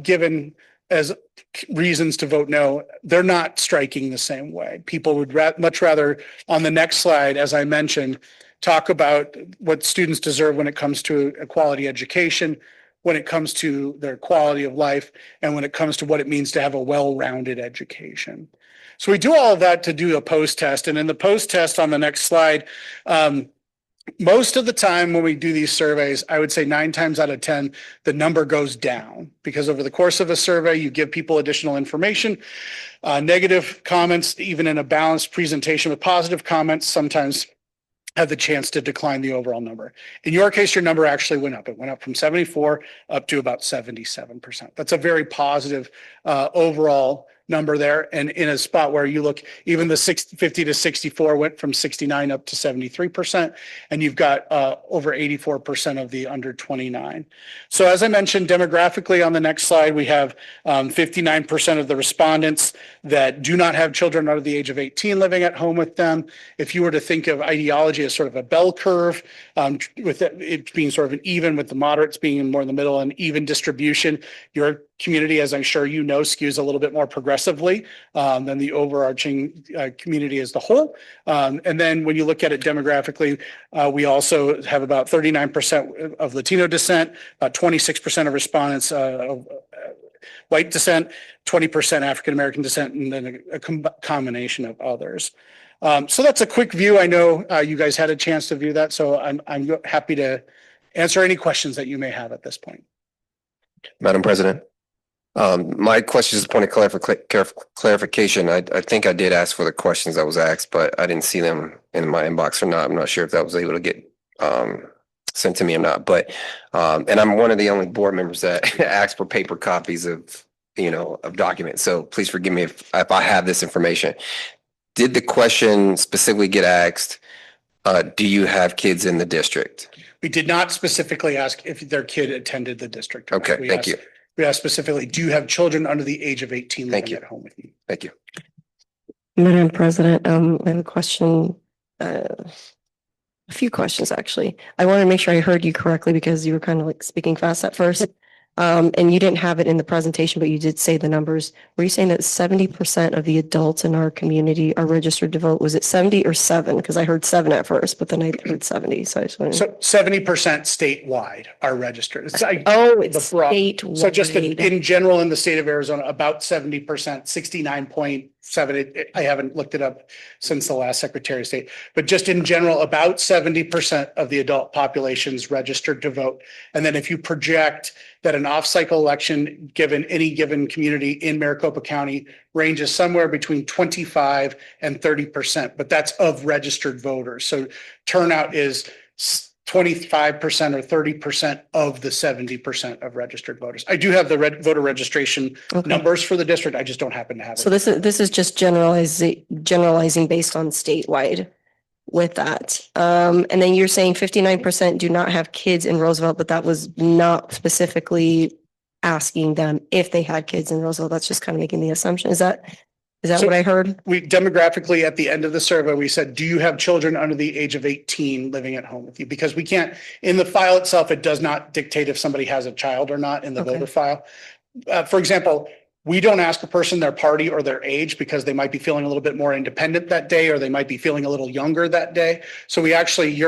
given as reasons to vote no. They're not striking the same way. People would much rather, on the next slide, as I mentioned, talk about what students deserve when it comes to a quality education, when it comes to their quality of life, and when it comes to what it means to have a well-rounded education. So we do all of that to do a post-test. And in the post-test on the next slide, most of the time when we do these surveys, I would say 9 times out of 10, the number goes down because over the course of a survey, you give people additional information. Negative comments, even in a balanced presentation with positive comments, sometimes have the chance to decline the overall number. In your case, your number actually went up. It went up from 74 up to about 77%. That's a very positive overall number there. And in a spot where you look, even the 50 to 64 went from 69 up to 73%. And you've got over 84% of the under 29. So as I mentioned, demographically on the next slide, we have 59% of the respondents that do not have children under the age of 18 living at home with them. If you were to think of ideology as sort of a bell curve, with it being sort of an even, with the moderates being more in the middle, and even distribution, your community, as I'm sure you know, skews a little bit more progressively than the overarching community as the whole. And then when you look at it demographically, we also have about 39% of Latino descent, about 26% of respondents of white descent, 20% African-American descent, and then a combination of others. So that's a quick view. I know you guys had a chance to view that, so I'm happy to answer any questions that you may have at this point. Madam President, my question is a point of clarification. I think I did ask for the questions that was asked, but I didn't see them in my inbox or not. I'm not sure if that was able to get sent to me or not. But and I'm one of the only board members that asked for paper copies of documents. So please forgive me if I have this information. Did the question specifically get asked? Do you have kids in the district? We did not specifically ask if their kid attended the district. Okay, thank you. We asked specifically, do you have children under the age of 18 living at home with you? Thank you. Madam President, I have a question, a few questions actually. I want to make sure I heard you correctly because you were kind of like speaking fast at first. And you didn't have it in the presentation, but you did say the numbers. Were you saying that 70% of the adults in our community are registered to vote? Was it 70 or 7? Because I heard 7 at first, but then I heard 70. So I just wanted So 70% statewide are registered. It's like it's statewide. So just in general in the state of Arizona, about 70%, 69 point I haven't looked it up since the last Secretary of State, but just in general, about 70% of the adult population is registered to vote. And then if you project that an off-cycle election, given any given community in Maricopa County, ranges somewhere between 25 and 30%, but that's of registered voters. So turnout is 25% or 30% of the 70% of registered voters. I do have the voter registration numbers for the district. I just don't happen to have it. So this is just generalizing based on statewide with that. And then you're saying 59% do not have kids in Roosevelt, but that was not specifically asking them if they had kids in Roosevelt. That's just kind of making the assumption. Is that So what I heard? We demographically at the end of the survey, we said, do you have children under the age of 18 living at home with you? Because we can't, in the file itself, it does not dictate if somebody has a child or not in the voter file. For example, we don't ask a person their party or their age because they might be feeling a little bit more independent that day, or they might be feeling a little younger that day. So we actually,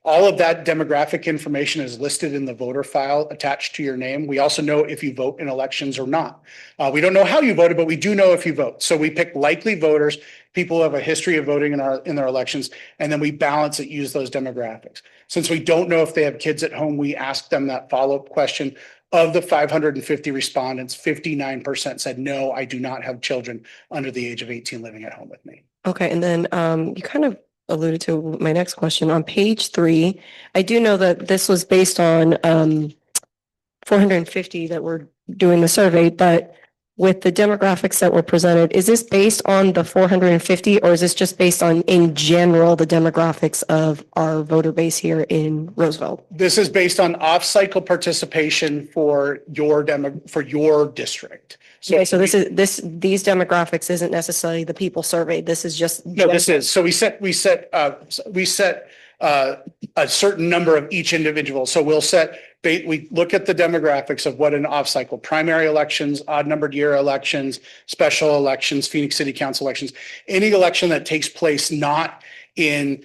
all of that demographic information is listed in the voter file attached to your name. We also know if you vote in elections or not. We don't know how you voted, but we do know if you vote. So we pick likely voters, people who have a history of voting in their elections, and then we balance it, use those demographics. Since we don't know if they have kids at home, we ask them that follow-up question. Of the 550 respondents, 59% said, no, I do not have children under the age of 18 living at home with me. Okay. And then you kind of alluded to my next question. On page 3, I do know that this was based on 450 that were doing the survey, but with the demographics that were presented, is this based on the 450 or is this just based on, in general, the demographics of our voter base here in Roosevelt? This is based on off-cycle participation for your district. So, okay, so these demographics isn't necessarily the people surveyed. This is just no. This is so we set a certain number of each individual. So we look at the demographics of what an off-cycle primary elections, odd numbered year elections, special elections, Phoenix City Council elections, any election that takes place not in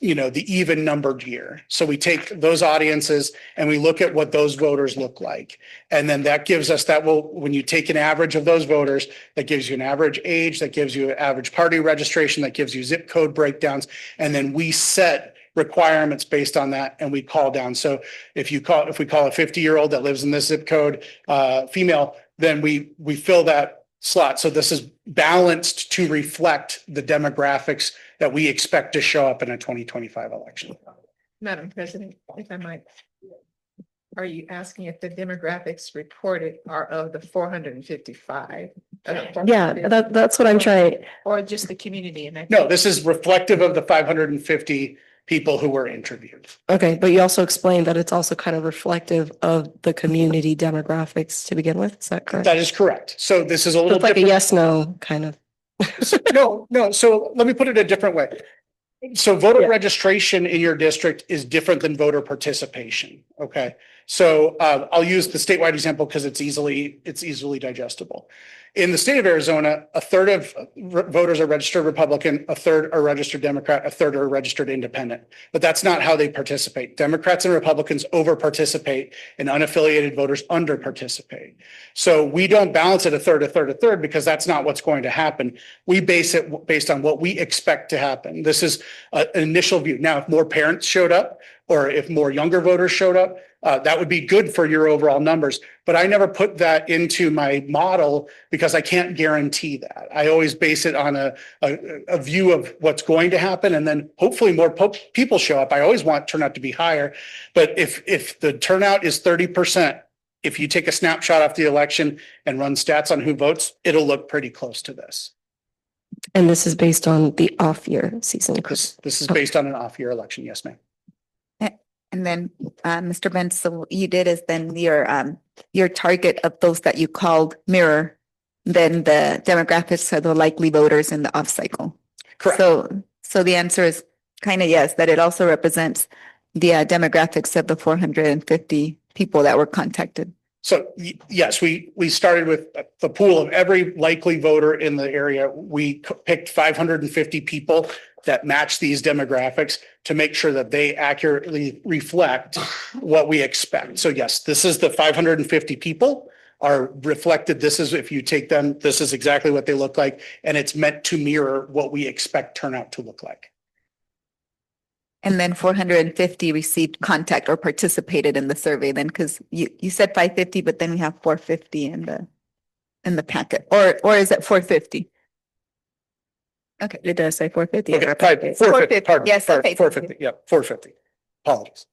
the even numbered year. So we take those audiences and we look at what those voters look like. And then that gives us when you take an average of those voters, that gives you an average age, that gives you an average party registration, that gives you zip code breakdowns. And then we set requirements based on that and we call down. So if we call a 50-year-old that lives in this zip code, female, then we fill that slot. So this is balanced to reflect the demographics that we expect to show up in a 2025 election. Madam President, if I might, are you asking if the demographics reported are of the 455? Yeah, that's what I'm trying. Or just the community? No, this is reflective of the 550 people who were interviewed. Okay, but you also explained that it's also kind of reflective of the community demographics to begin with. Is that correct? That is correct. So this is a little it's like different. a yes, no kind of. No. So let me put it a different way. So voter registration in your district is different than voter participation. Okay. So I'll use the statewide example because it's easily digestible. In the state of Arizona, a third of voters are registered Republican, a third are registered Democrat, a third are registered independent. But that's not how they participate. Democrats and Republicans over participate and unaffiliated voters under participate. So we don't balance it a third because that's not what's going to happen. We base it based on what we expect to happen. This is an initial view. Now, if more parents showed up or if more younger voters showed up, that would be good for your overall numbers. But I never put that into my model because I can't guarantee that. I always base it on a view of what's going to happen. And then hopefully more people show up. I always want turnout to be higher. But if the turnout is 30%, if you take a snapshot off the election and run stats on who votes, it'll look pretty close to this. And this is based on the off year season. This is based on an off year election. Yes, ma'am. And then, Mr. Benz, so what you did is then your target of those that you called mirror, then the demographics are the likely voters in the off cycle. Correct. So the answer is kind of yes, that it also represents the demographics of the 450 people that were contacted. So yes, we started with the pool of every likely voter in the area. We picked 550 people that match these demographics to make sure that they accurately reflect what we expect. So yes, this is the 550 people. are reflected. This is, if you take them, this is exactly what they look like. And it's meant to mirror what we expect turnout to look like. And then 450 received contact or participated in the survey then, because you said 550, but then we have 450 in the packet, or is it 450? Okay. It does say 450. Okay, 450, pardon, Yes, okay. 450, yeah, 450. Apologies.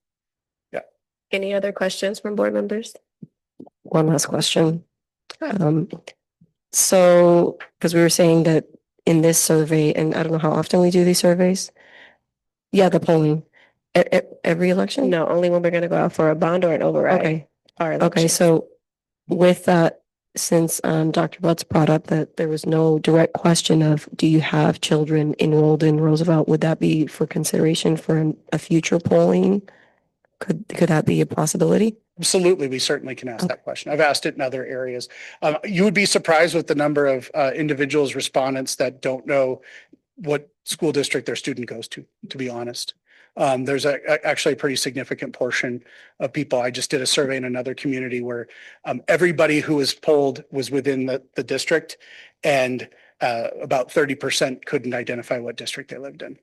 Any other questions from board members? One last question. So, because we were saying that in this survey, and I don't know how often we do these surveys. Yeah, the polling. Every election? No, only when we're going to go out for a bond or an override. Okay. Our Okay, election. so with that, since Dr. Butts brought up that there was no direct question of do you have children enrolled in Roosevelt, would that be for consideration for a future polling? Could that be a possibility? Absolutely, we certainly can ask that question. I've asked it in other areas. You would be surprised with the number of individuals, respondents that don't know what school district their student goes to be honest. There's actually a pretty significant portion of people. I just did a survey in another community where everybody who was polled was within the district, and about 30% couldn't identify what district they lived in.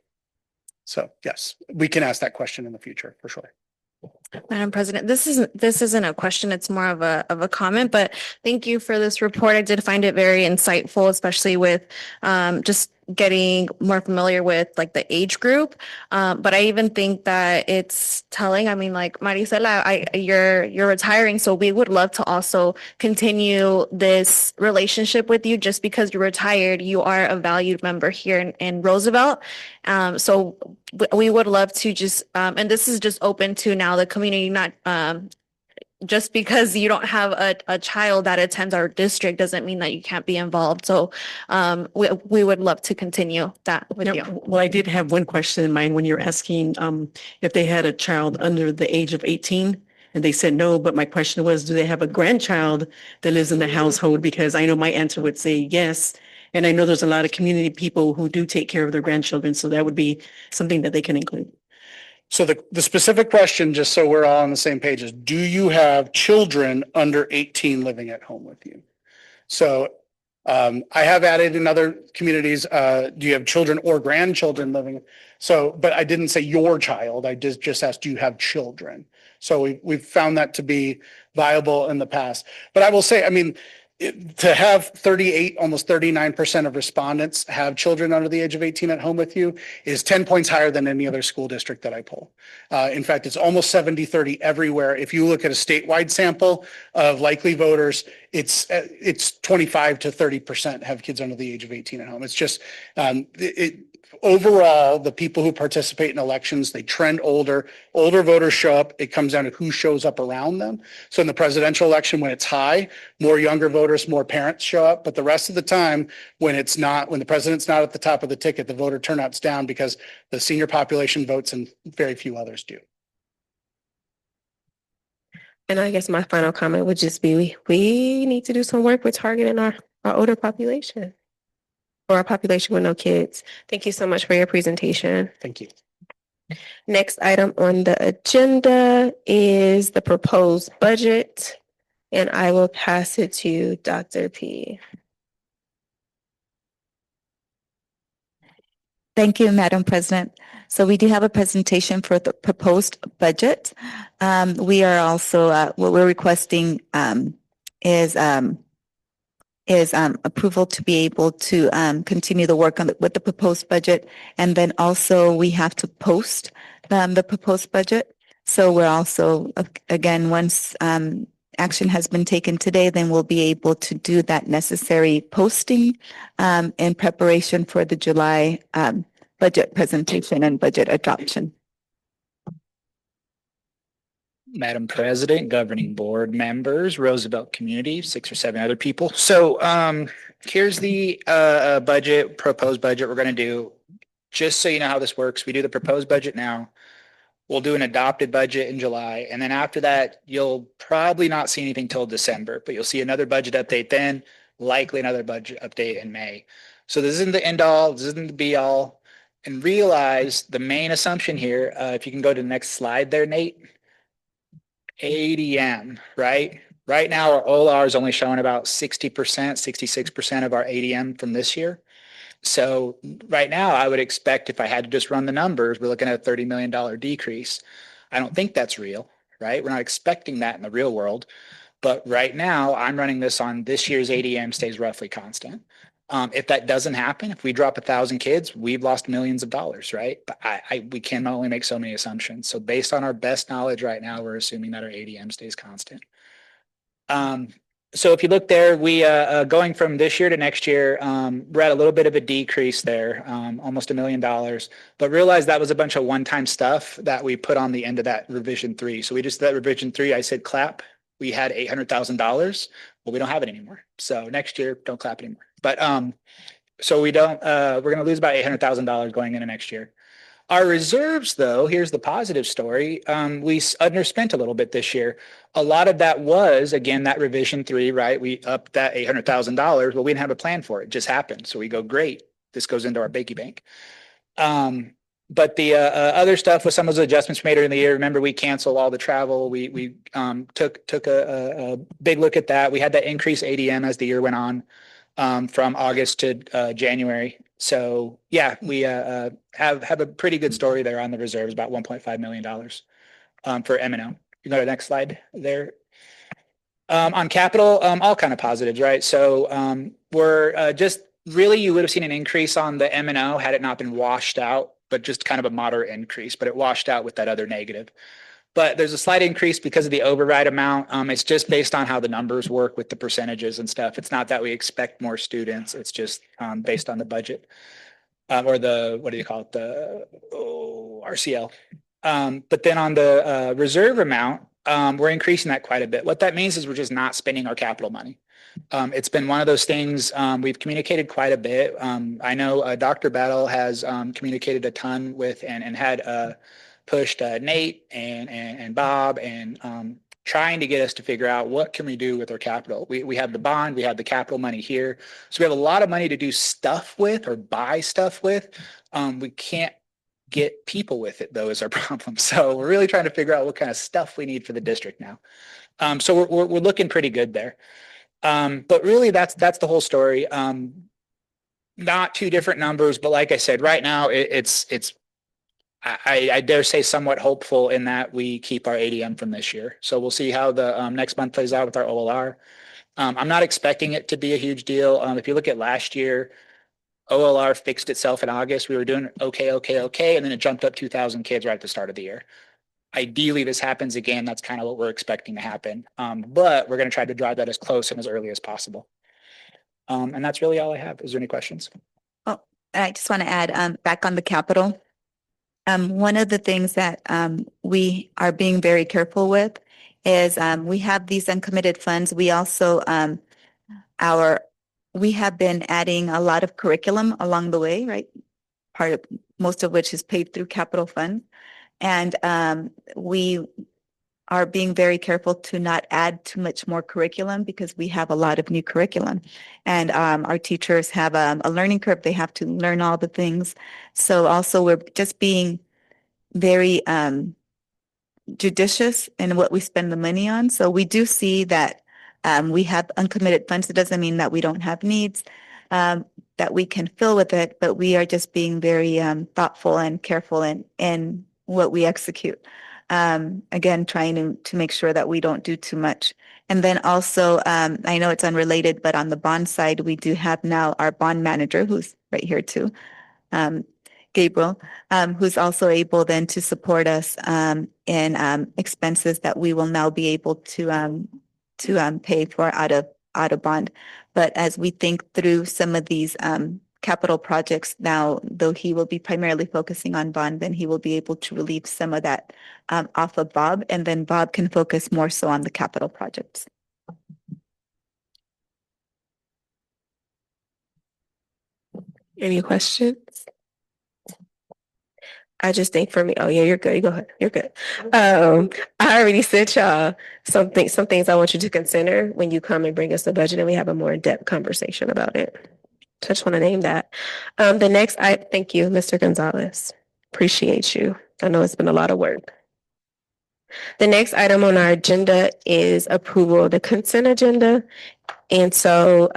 So yes, we can ask that question in the future for sure. Madam President, this isn't a question, it's more of a comment, but thank you for this report. I did find it very insightful, especially with just getting more familiar with like the age group. But I even think that it's telling. I mean, like Marisela, you're retiring, so we would love to also continue this relationship with you. Just because you're retired, you are a valued member here in Roosevelt. So we would love to just, and this is just open to now the community, not just because you don't have a child that attends our district doesn't mean that you can't be involved. So we would love to continue that with you. Well, I did have one question in mind when you're asking if they had a child under the age of 18. And they said no, but my question was, do they have a grandchild that lives in the household? Because I know my answer would say yes. And I know there's a lot of community people who do take care of their grandchildren. So that would be something that they can include. So the specific question, just so we're all on the same page, is do you have children under 18 living at home with you? So I have added in other communities, do you have children or grandchildren living? So, but I didn't say your child. I just asked, do you have children? So we've found that to be viable in the past. But I will say, I mean, to have 38, almost 39% of respondents have children under the age of 18 at home with you is 10 points higher than any other school district that I poll. In fact, it's almost 70-30 everywhere. If you look at a statewide sample of likely voters, it's 25 to 30% have kids under the age of 18 at home. It's just, overall, the people who participate in elections, they trend older. Older voters show up. It comes down to who shows up around them. So in the presidential election, when it's high, more younger voters, more parents show up. But the rest of the time, when it's not, when the president's not at the top of the ticket, the voter turnout's down because the senior population votes and very few others do. And I guess my final comment would just be we need to do some work with targeting our older population or our population with no kids. Thank you so much for your presentation. Thank you. Next item on the agenda is the proposed budget, and I will pass it to Dr. P. Thank you, Madam President. So we do have a presentation for the proposed budget. We are also, what we're requesting is approval to be able to continue the work on with the proposed budget. And then also we have to post the proposed budget. So we're also, again, once action has been taken today, then we'll be able to do that necessary posting in preparation for the July budget presentation and budget adoption. Madam President, governing board members, Roosevelt community, 6 or 7 other people. So here's the budget, proposed budget we're going to do. Just so you know how this works, we do the proposed budget now. We'll do an adopted budget in July. And then after that, you'll probably not see anything till December, but you'll see another budget update then, likely another budget update in May. So this isn't the end all, this isn't the be all. And realize the main assumption here, if you can go to the next slide there, Nate. ADM, right? Right now, our OLR is only showing about 60%, 66% of our ADM from this year. So right now, I would expect if I had to just run the numbers, we're looking at a $30 million decrease. I don't think that's real, right? We're not expecting that in the real world. But right now, I'm running this on this year's ADM stays roughly constant. If that doesn't happen, if we drop 1,000 kids, we've lost millions of dollars, right? But we can only make so many assumptions. So based on our best knowledge right now, we're assuming that our ADM stays constant. So if you look there, we going from this year to next year, we're at a little bit of a decrease there, almost $1 million. But realize that was a bunch of one-time stuff that we put on the end of that revision 3. So we just that revision 3. I said clap. We had $800,000. Well, we don't have it anymore. So next year, don't clap anymore. But so we don't. We're going to lose about $800,000 going into next year. Our reserves, though, here's the positive story. We underspent a little bit this year. A lot of that was, again, that revision 3, right? We upped that $800,000. Well, we didn't have a plan for it. It just happened. So we go, great. This goes into our Bakey Bank. But the other stuff with some of those adjustments we made in the year, remember, we canceled all the travel. We took a big look at that. We had that increased ADM as the year went on from August to January. So yeah, we have a pretty good story there on the reserves, about $1.5 million for M&O. You go to the next slide there. On capital, all kind of positives, right? So we're just really, you would have seen an increase on the M&O had it not been washed out, but just kind of a moderate increase, but it washed out with that other negative. But there's a slight increase because of the override amount. It's just based on how the numbers work with the percentages and stuff. It's not that we expect more students. It's just based on the budget or the, what do you call it? The RCL. But then on the reserve amount, we're increasing that quite a bit. What that means is we're just not spending our capital money. It's been one of those things we've communicated quite a bit. I know Dr. Battle has communicated a ton with and had pushed Nate and Bob and trying to get us to figure out what can we do with our capital. We have the bond, we have the capital money here. So we have a lot of money to do stuff with or buy stuff with. We can't get people with it, though, is our problem. So we're really trying to figure out what kind of stuff we need for the district now. So we're looking pretty good there. But really, that's the whole story. Not two different numbers, but like I said, right now it's I dare say somewhat hopeful in that we keep our ADM from this year. So we'll see how the next month plays out with our OLR. I'm not expecting it to be a huge deal. If you look at last year, OLR fixed itself in August. We were doing okay, and then it jumped up 2,000 kids right at the start of the year. Ideally, this happens again. That's kind of what we're expecting to happen. But we're going to try to drive that as close and as early as possible. And that's really all I have. Is there any questions? Oh, I just want to add back on the capital. One of the things that we are being very careful with is we have these uncommitted funds. We also we have been adding a lot of curriculum along the way, right? Most of which is paid through capital funds. And we are being very careful to not add too much more curriculum because we have a lot of new curriculum. And our teachers have a learning curve. They have to learn all the things. So also we're just being very judicious in what we spend the money on. So we do see that we have uncommitted funds. It doesn't mean that we don't have needs that we can fill with it, but we are just being very thoughtful and careful in what we execute. Again, trying to make sure that we don't do too much. And then also, I know it's unrelated, but on the bond side, we do have now our bond manager, who's right here too, Gabriel, who's also able then to support us in expenses that we will now be able to pay for out of bond. But as we think through some of these capital projects now, though he will be primarily focusing on bond, then he will be able to relieve some of that off of Bob, and then Bob can focus more so on the capital projects. Any questions? I just think for me, oh yeah, you're good. You go ahead. You're good. I already sent y'all some things I want you to consider when you come and bring us the budget and we have a more in-depth conversation about it. So I just want to name that. The next, thank you, Mr. Gonzalez. Appreciate you. I know it's been a lot of work. The next item on our agenda is approval of the consent agenda. And so,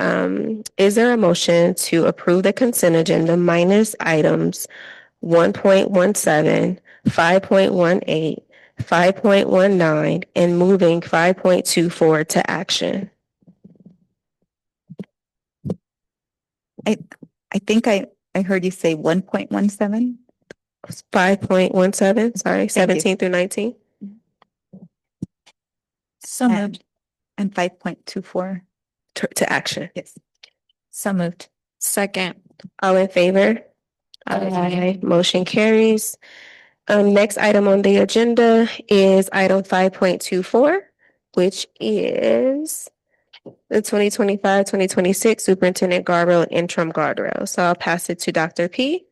is there a motion to approve the consent agenda minus items 1.17, 5.18, 5.19, and moving 5.24 to action? I think I heard you say 1.17. 5.17, sorry, you. 17 through 19. So moved. And 5.24. To action. Yes. So moved. Second. All in favor? Aye. Motion carries. Next item on the agenda is item 5.24, which is the 2025-2026 Superintendent Guardrail and Interim Guardrail. So I'll pass it to Dr. P.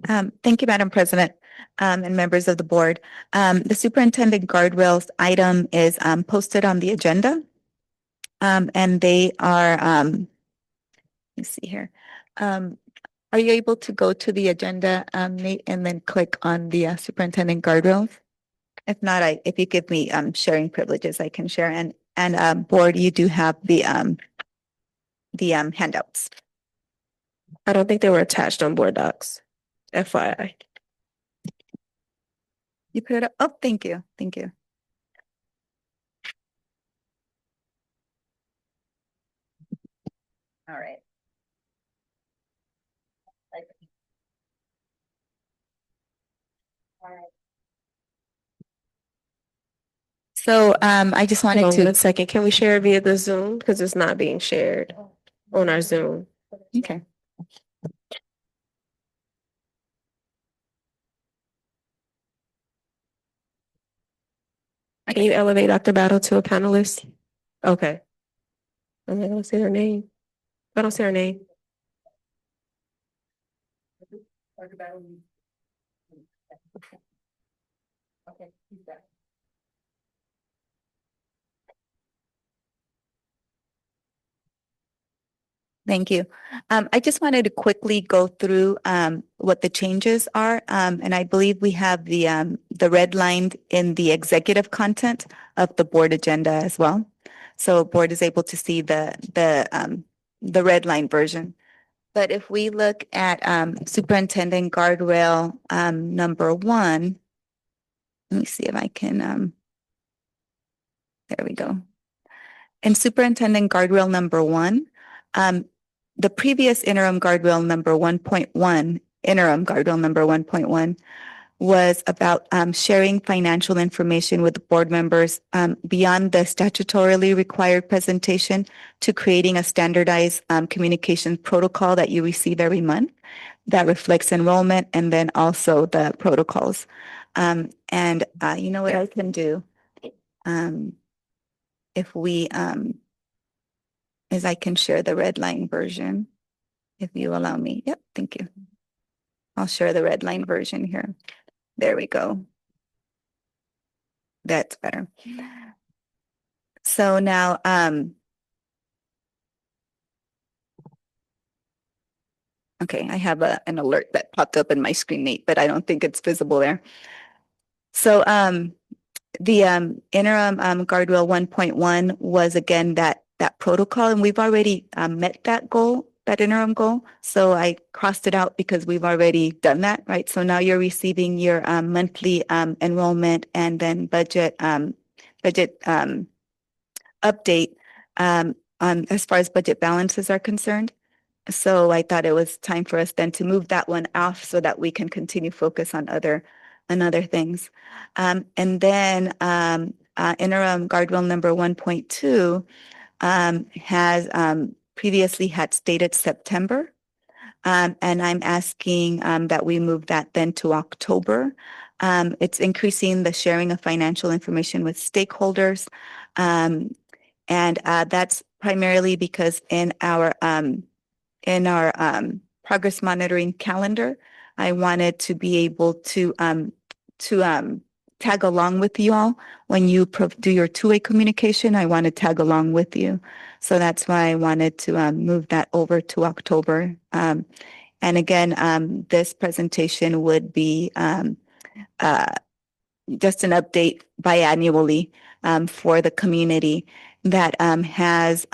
Thank you, Madam President, and members of the board. The superintendent guardrails item is posted on the agenda. And they are, let me see here. Are you able to go to the agenda, Nate, and then click on the superintendent guardrails? If not, if you give me sharing privileges, I can share. And board, you do have the handouts. I don't think they were attached on board docs, FYI. You put it up. Oh, thank you. Thank you. All right. All right. So I just wanted Hold on to. a second. Can we share it via the Zoom? Because it's not being shared on our Zoom. Okay. Can you elevate Dr. Battle to a panelist? Okay. I'm not gonna say her name. I don't say her name. Okay. Thank you. I just wanted to quickly go through what the changes are. And I believe we have the red lined in the executive content of the board agenda as well. So board is able to see the red line version. But if we look at superintendent guardrail number 1, let me see if I can, there we go. In superintendent guardrail number 1, the previous interim guardrail number 1.1, interim guardrail number 1.1, was about sharing financial information with board members beyond the statutorily required presentation to creating a standardized communication protocol that you receive every month that reflects enrollment and then also the protocols. And you know what I can do? If we is I can share the red line version, if you allow me. Yep, thank you. I'll share the red line version here. There we go. That's better. So now, okay, I have an alert that popped up in my screen, Nate, but I don't think it's visible there. So the interim guardrail 1.1 was again that protocol, and we've already met that goal, that interim goal. So I crossed it out because we've already done that, right? So now you're receiving your monthly enrollment and then budget update on as far as budget balances are concerned. So I thought it was time for us then to move that one off so that we can continue focus on other things. And then interim guardrail number 1.2 has previously had stated September. And I'm asking that we move that then to October. It's increasing the sharing of financial information with stakeholders. And that's primarily because in our progress monitoring calendar, I wanted to be able to tag along with you all when you do your two-way communication. I want to tag along with you, so that's why I wanted to move that over to October. And again, this presentation would be just an update biannually for the community that has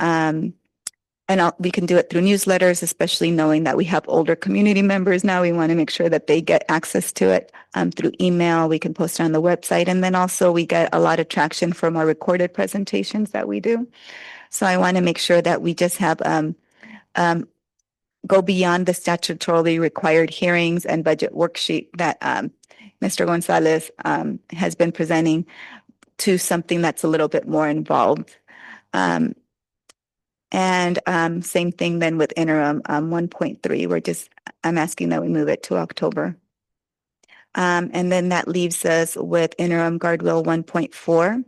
and we can do it through newsletters, especially knowing that we have older community members now. We want to make sure that they get access to it through email. We can post it on the website. And then also we get a lot of traction from our recorded presentations that we do. So I want to make sure that we just have go beyond the statutorily required hearings and budget worksheet that Mr. Gonzalez has been presenting to something that's a little bit more involved. And same thing then with interim 1.3. I'm asking that we move it to October. And then that leaves us with interim guardrail 1.4.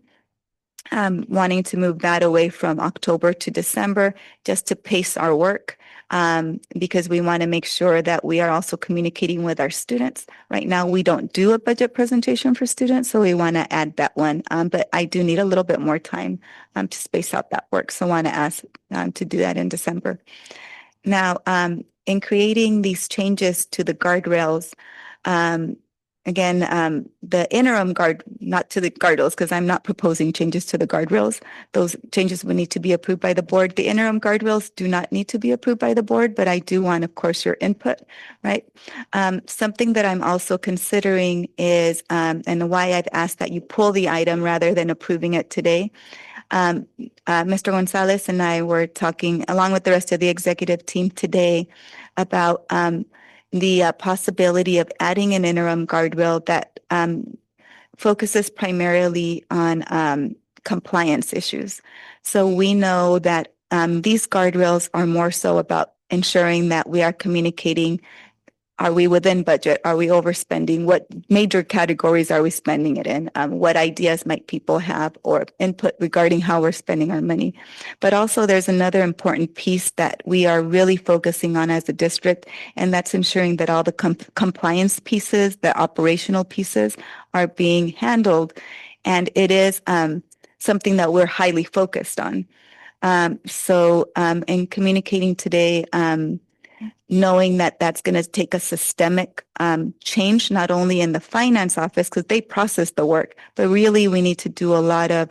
Wanting to move that away from October to December just to pace our work because we want to make sure that we are also communicating with our students. Right now, we don't do a budget presentation for students, so we want to add that one. But I do need a little bit more time to space out that work, so I want to ask to do that in December. Now, in creating these changes to the guardrails, again, the interim not to the guardrails, because I'm not proposing changes to the guardrails. Those changes would need to be approved by the board. The interim guardrails do not need to be approved by the board, but I do want, of course, your input, right? Something that I'm also considering is, and why I've asked that you pull the item rather than approving it today. Mr. Gonzalez and I were talking, along with the rest of the executive team today, about the possibility of adding an interim guardrail that focuses primarily on compliance issues. So we know that these guardrails are more so about ensuring that we are communicating. Are we within budget? Are we overspending? What major categories are we spending it in? What ideas might people have or input regarding how we're spending our money? But also there's another important piece that we are really focusing on as a district, and that's ensuring that all the compliance pieces, the operational pieces are being handled. And it is something that we're highly focused on. So in communicating today, knowing that that's going to take a systemic change, not only in the finance office, because they process the work, but really we need to do a lot of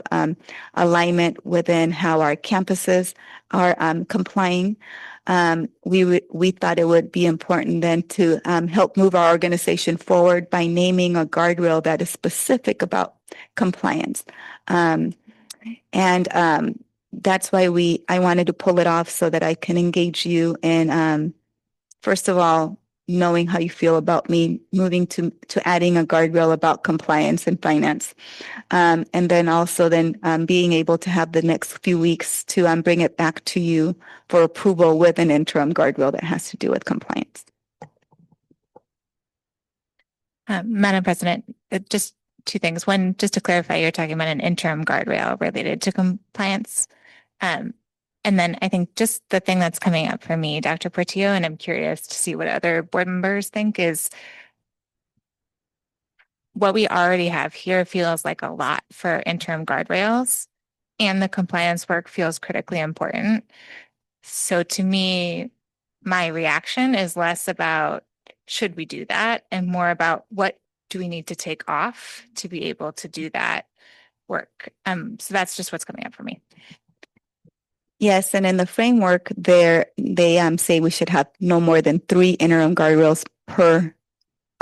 alignment within how our campuses are complying. We thought it would be important then to help move our organization forward by naming a guardrail that is specific about compliance. That's why I wanted to pull it off so that I can engage you in first of all, knowing how you feel about me moving to adding a guardrail about compliance and finance. And then also being able to have the next few weeks to bring it back to you for approval with an interim guardrail that has to do with compliance. Madam President, just two things. One, just to clarify, you're talking about an interim guardrail related to compliance. And then I think just the thing that's coming up for me, Dr. Portillo, and I'm curious to see what other board members think, is what we already have here feels like a lot for interim guardrails, and the compliance work feels critically important. So to me, my reaction is less about should we do that and more about what do we need to take off to be able to do that work. So that's just what's coming up for me. Yes, and in the framework they say we should have no more than 3 interim guardrails per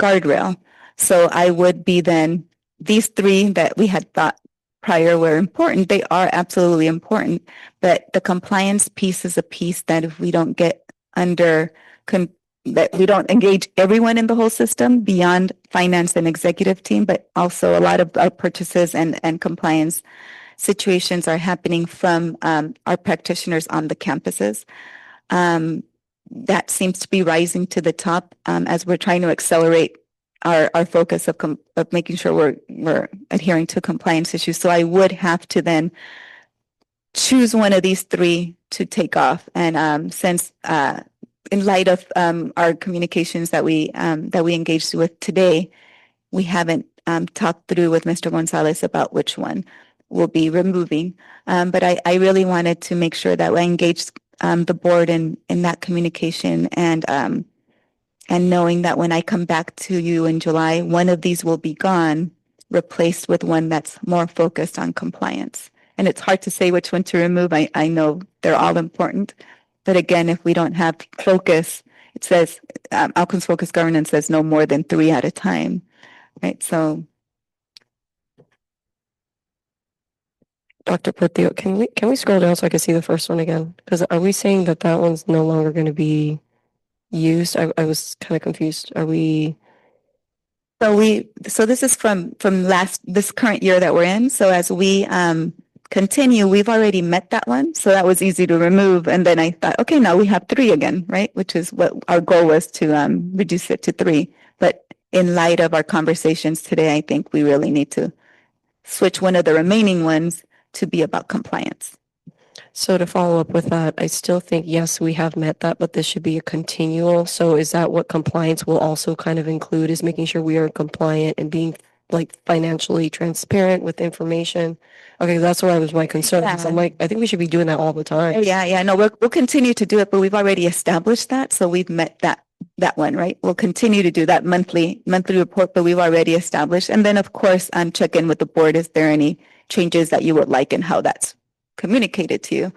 guardrail. So I would be then, these 3 that we had thought prior were important, they are absolutely important, but the compliance piece is a piece that if we don't get under, that we don't engage everyone in the whole system beyond finance and executive team, but also a lot of our purchases and compliance situations are happening from our practitioners on the campuses. That seems to be rising to the top as we're trying to accelerate our focus of making sure we're adhering to compliance issues. So I would have to then choose one of these 3 to take off. And since in light of our communications that we engaged with today, we haven't talked through with Mr. Gonzalez about which one we'll be removing. But I really wanted to make sure that we engaged the board in that communication and knowing that when I come back to you in July, one of these will be gone replaced with one that's more focused on compliance. And it's hard to say which one to remove. I know they're all important. But again, if we don't have focus, it says outcomes focused governance says no more than 3 at a time, right? So Dr. Portillo, can we scroll down so I can see the first one again? Because are we saying that that one's no longer going to be used? I was kind of confused. Are we? so this is from this current year that we're in. So as we continue, we've already met that one. So that was easy to remove. And then I thought, okay, now we have 3 again, right? Which is what our goal was, to reduce it to 3. But in light of our conversations today, I think we really need to switch one of the remaining ones to be about compliance. So to follow up with that, I still think, yes, we have met that, but this should be a continual. So is that what compliance will also kind of include, is making sure we are compliant and being like financially transparent with information? Okay, that's where I was my concern. Because I'm like, I think we should be doing that all the time. Yeah. No, we'll continue to do it, but we've already established that. So we've met that one, right? We'll continue to do that monthly report, but we've already established. And then of course, check in with the board. Is there any changes that you would like and how that's communicated to you?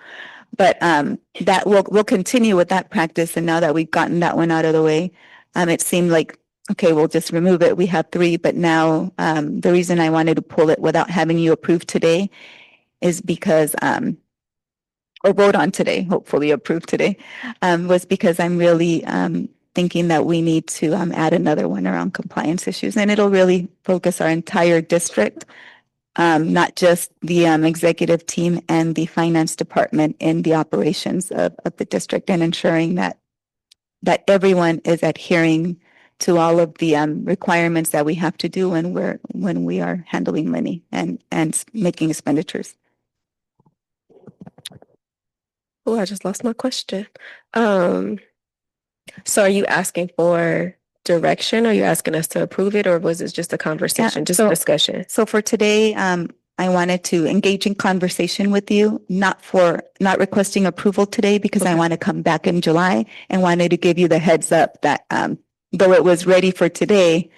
But that we'll continue with that practice. And now that we've gotten that one out of the way, it seemed like, okay, we'll just remove it. We have 3, but now the reason I wanted to pull it without having you approve today is because or vote on today, hopefully approve today, was because I'm really thinking that we need to add another one around compliance issues. And it'll really focus our entire district, not just the executive team and the finance department in the operations of the district, and ensuring that everyone is adhering to all of the requirements that we have to do when we are handling money and making expenditures. Oh, I just lost my question. So are you asking for direction? Are you asking us to approve it, or was it just a conversation, just a discussion? So for today, I wanted to engage in conversation with you, not requesting approval today, because I want to come back in July, and wanted to give you the heads up that though it was ready for today,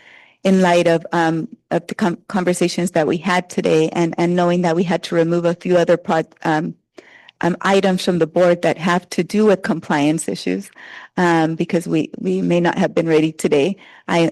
in light of the conversations that we had today, and knowing that we had to remove a few other items from the board that have to do with compliance issues, because we may not have been ready today. I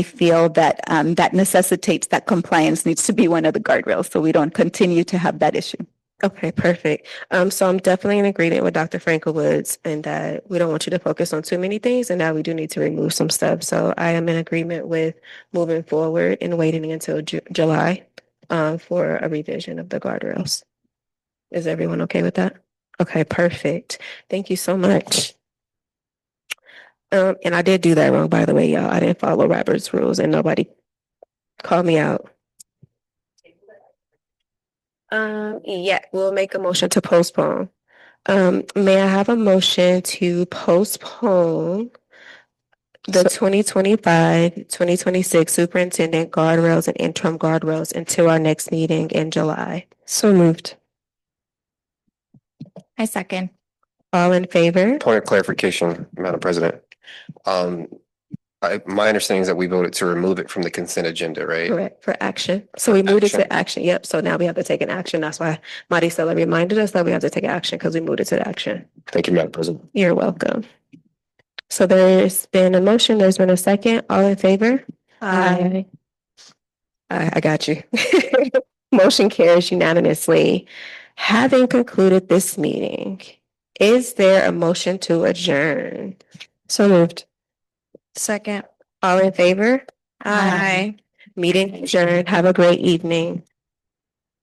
feel that that necessitates that compliance needs to be one of the guardrails, so we don't continue to have that issue. Okay, perfect. So I'm definitely in agreement with Dr. Frankel-Woods, and that we don't want you to focus on too many things, and that we do need to remove some stuff. So I am in agreement with moving forward and waiting until July for a revision of the guardrails. Is everyone okay with that? Okay, perfect. Thank you so much. And I did do that wrong, by the way, y'all. I didn't follow Robert's rules, and nobody called me out. Yeah, we'll make a motion to postpone. May I have a motion to postpone the 2025-2026 superintendent guardrails and interim guardrails until our next meeting in July? So moved. I second. All in favor? Point of clarification, Madam President. My understanding is that we voted to remove it from the consent agenda, right? Correct, for action. So we moved it to action. Yep. So now we have to take an action. That's why Maricela reminded us that we have to take action, because we moved it to action. Thank you, Madam President. You're welcome. So there's been a motion. There's been a second. All in favor? Aye. I got you. Motion carries unanimously. Having concluded this meeting, is there a motion to adjourn? So moved. Second. All in favor? Aye. Meeting adjourned. Have a great evening.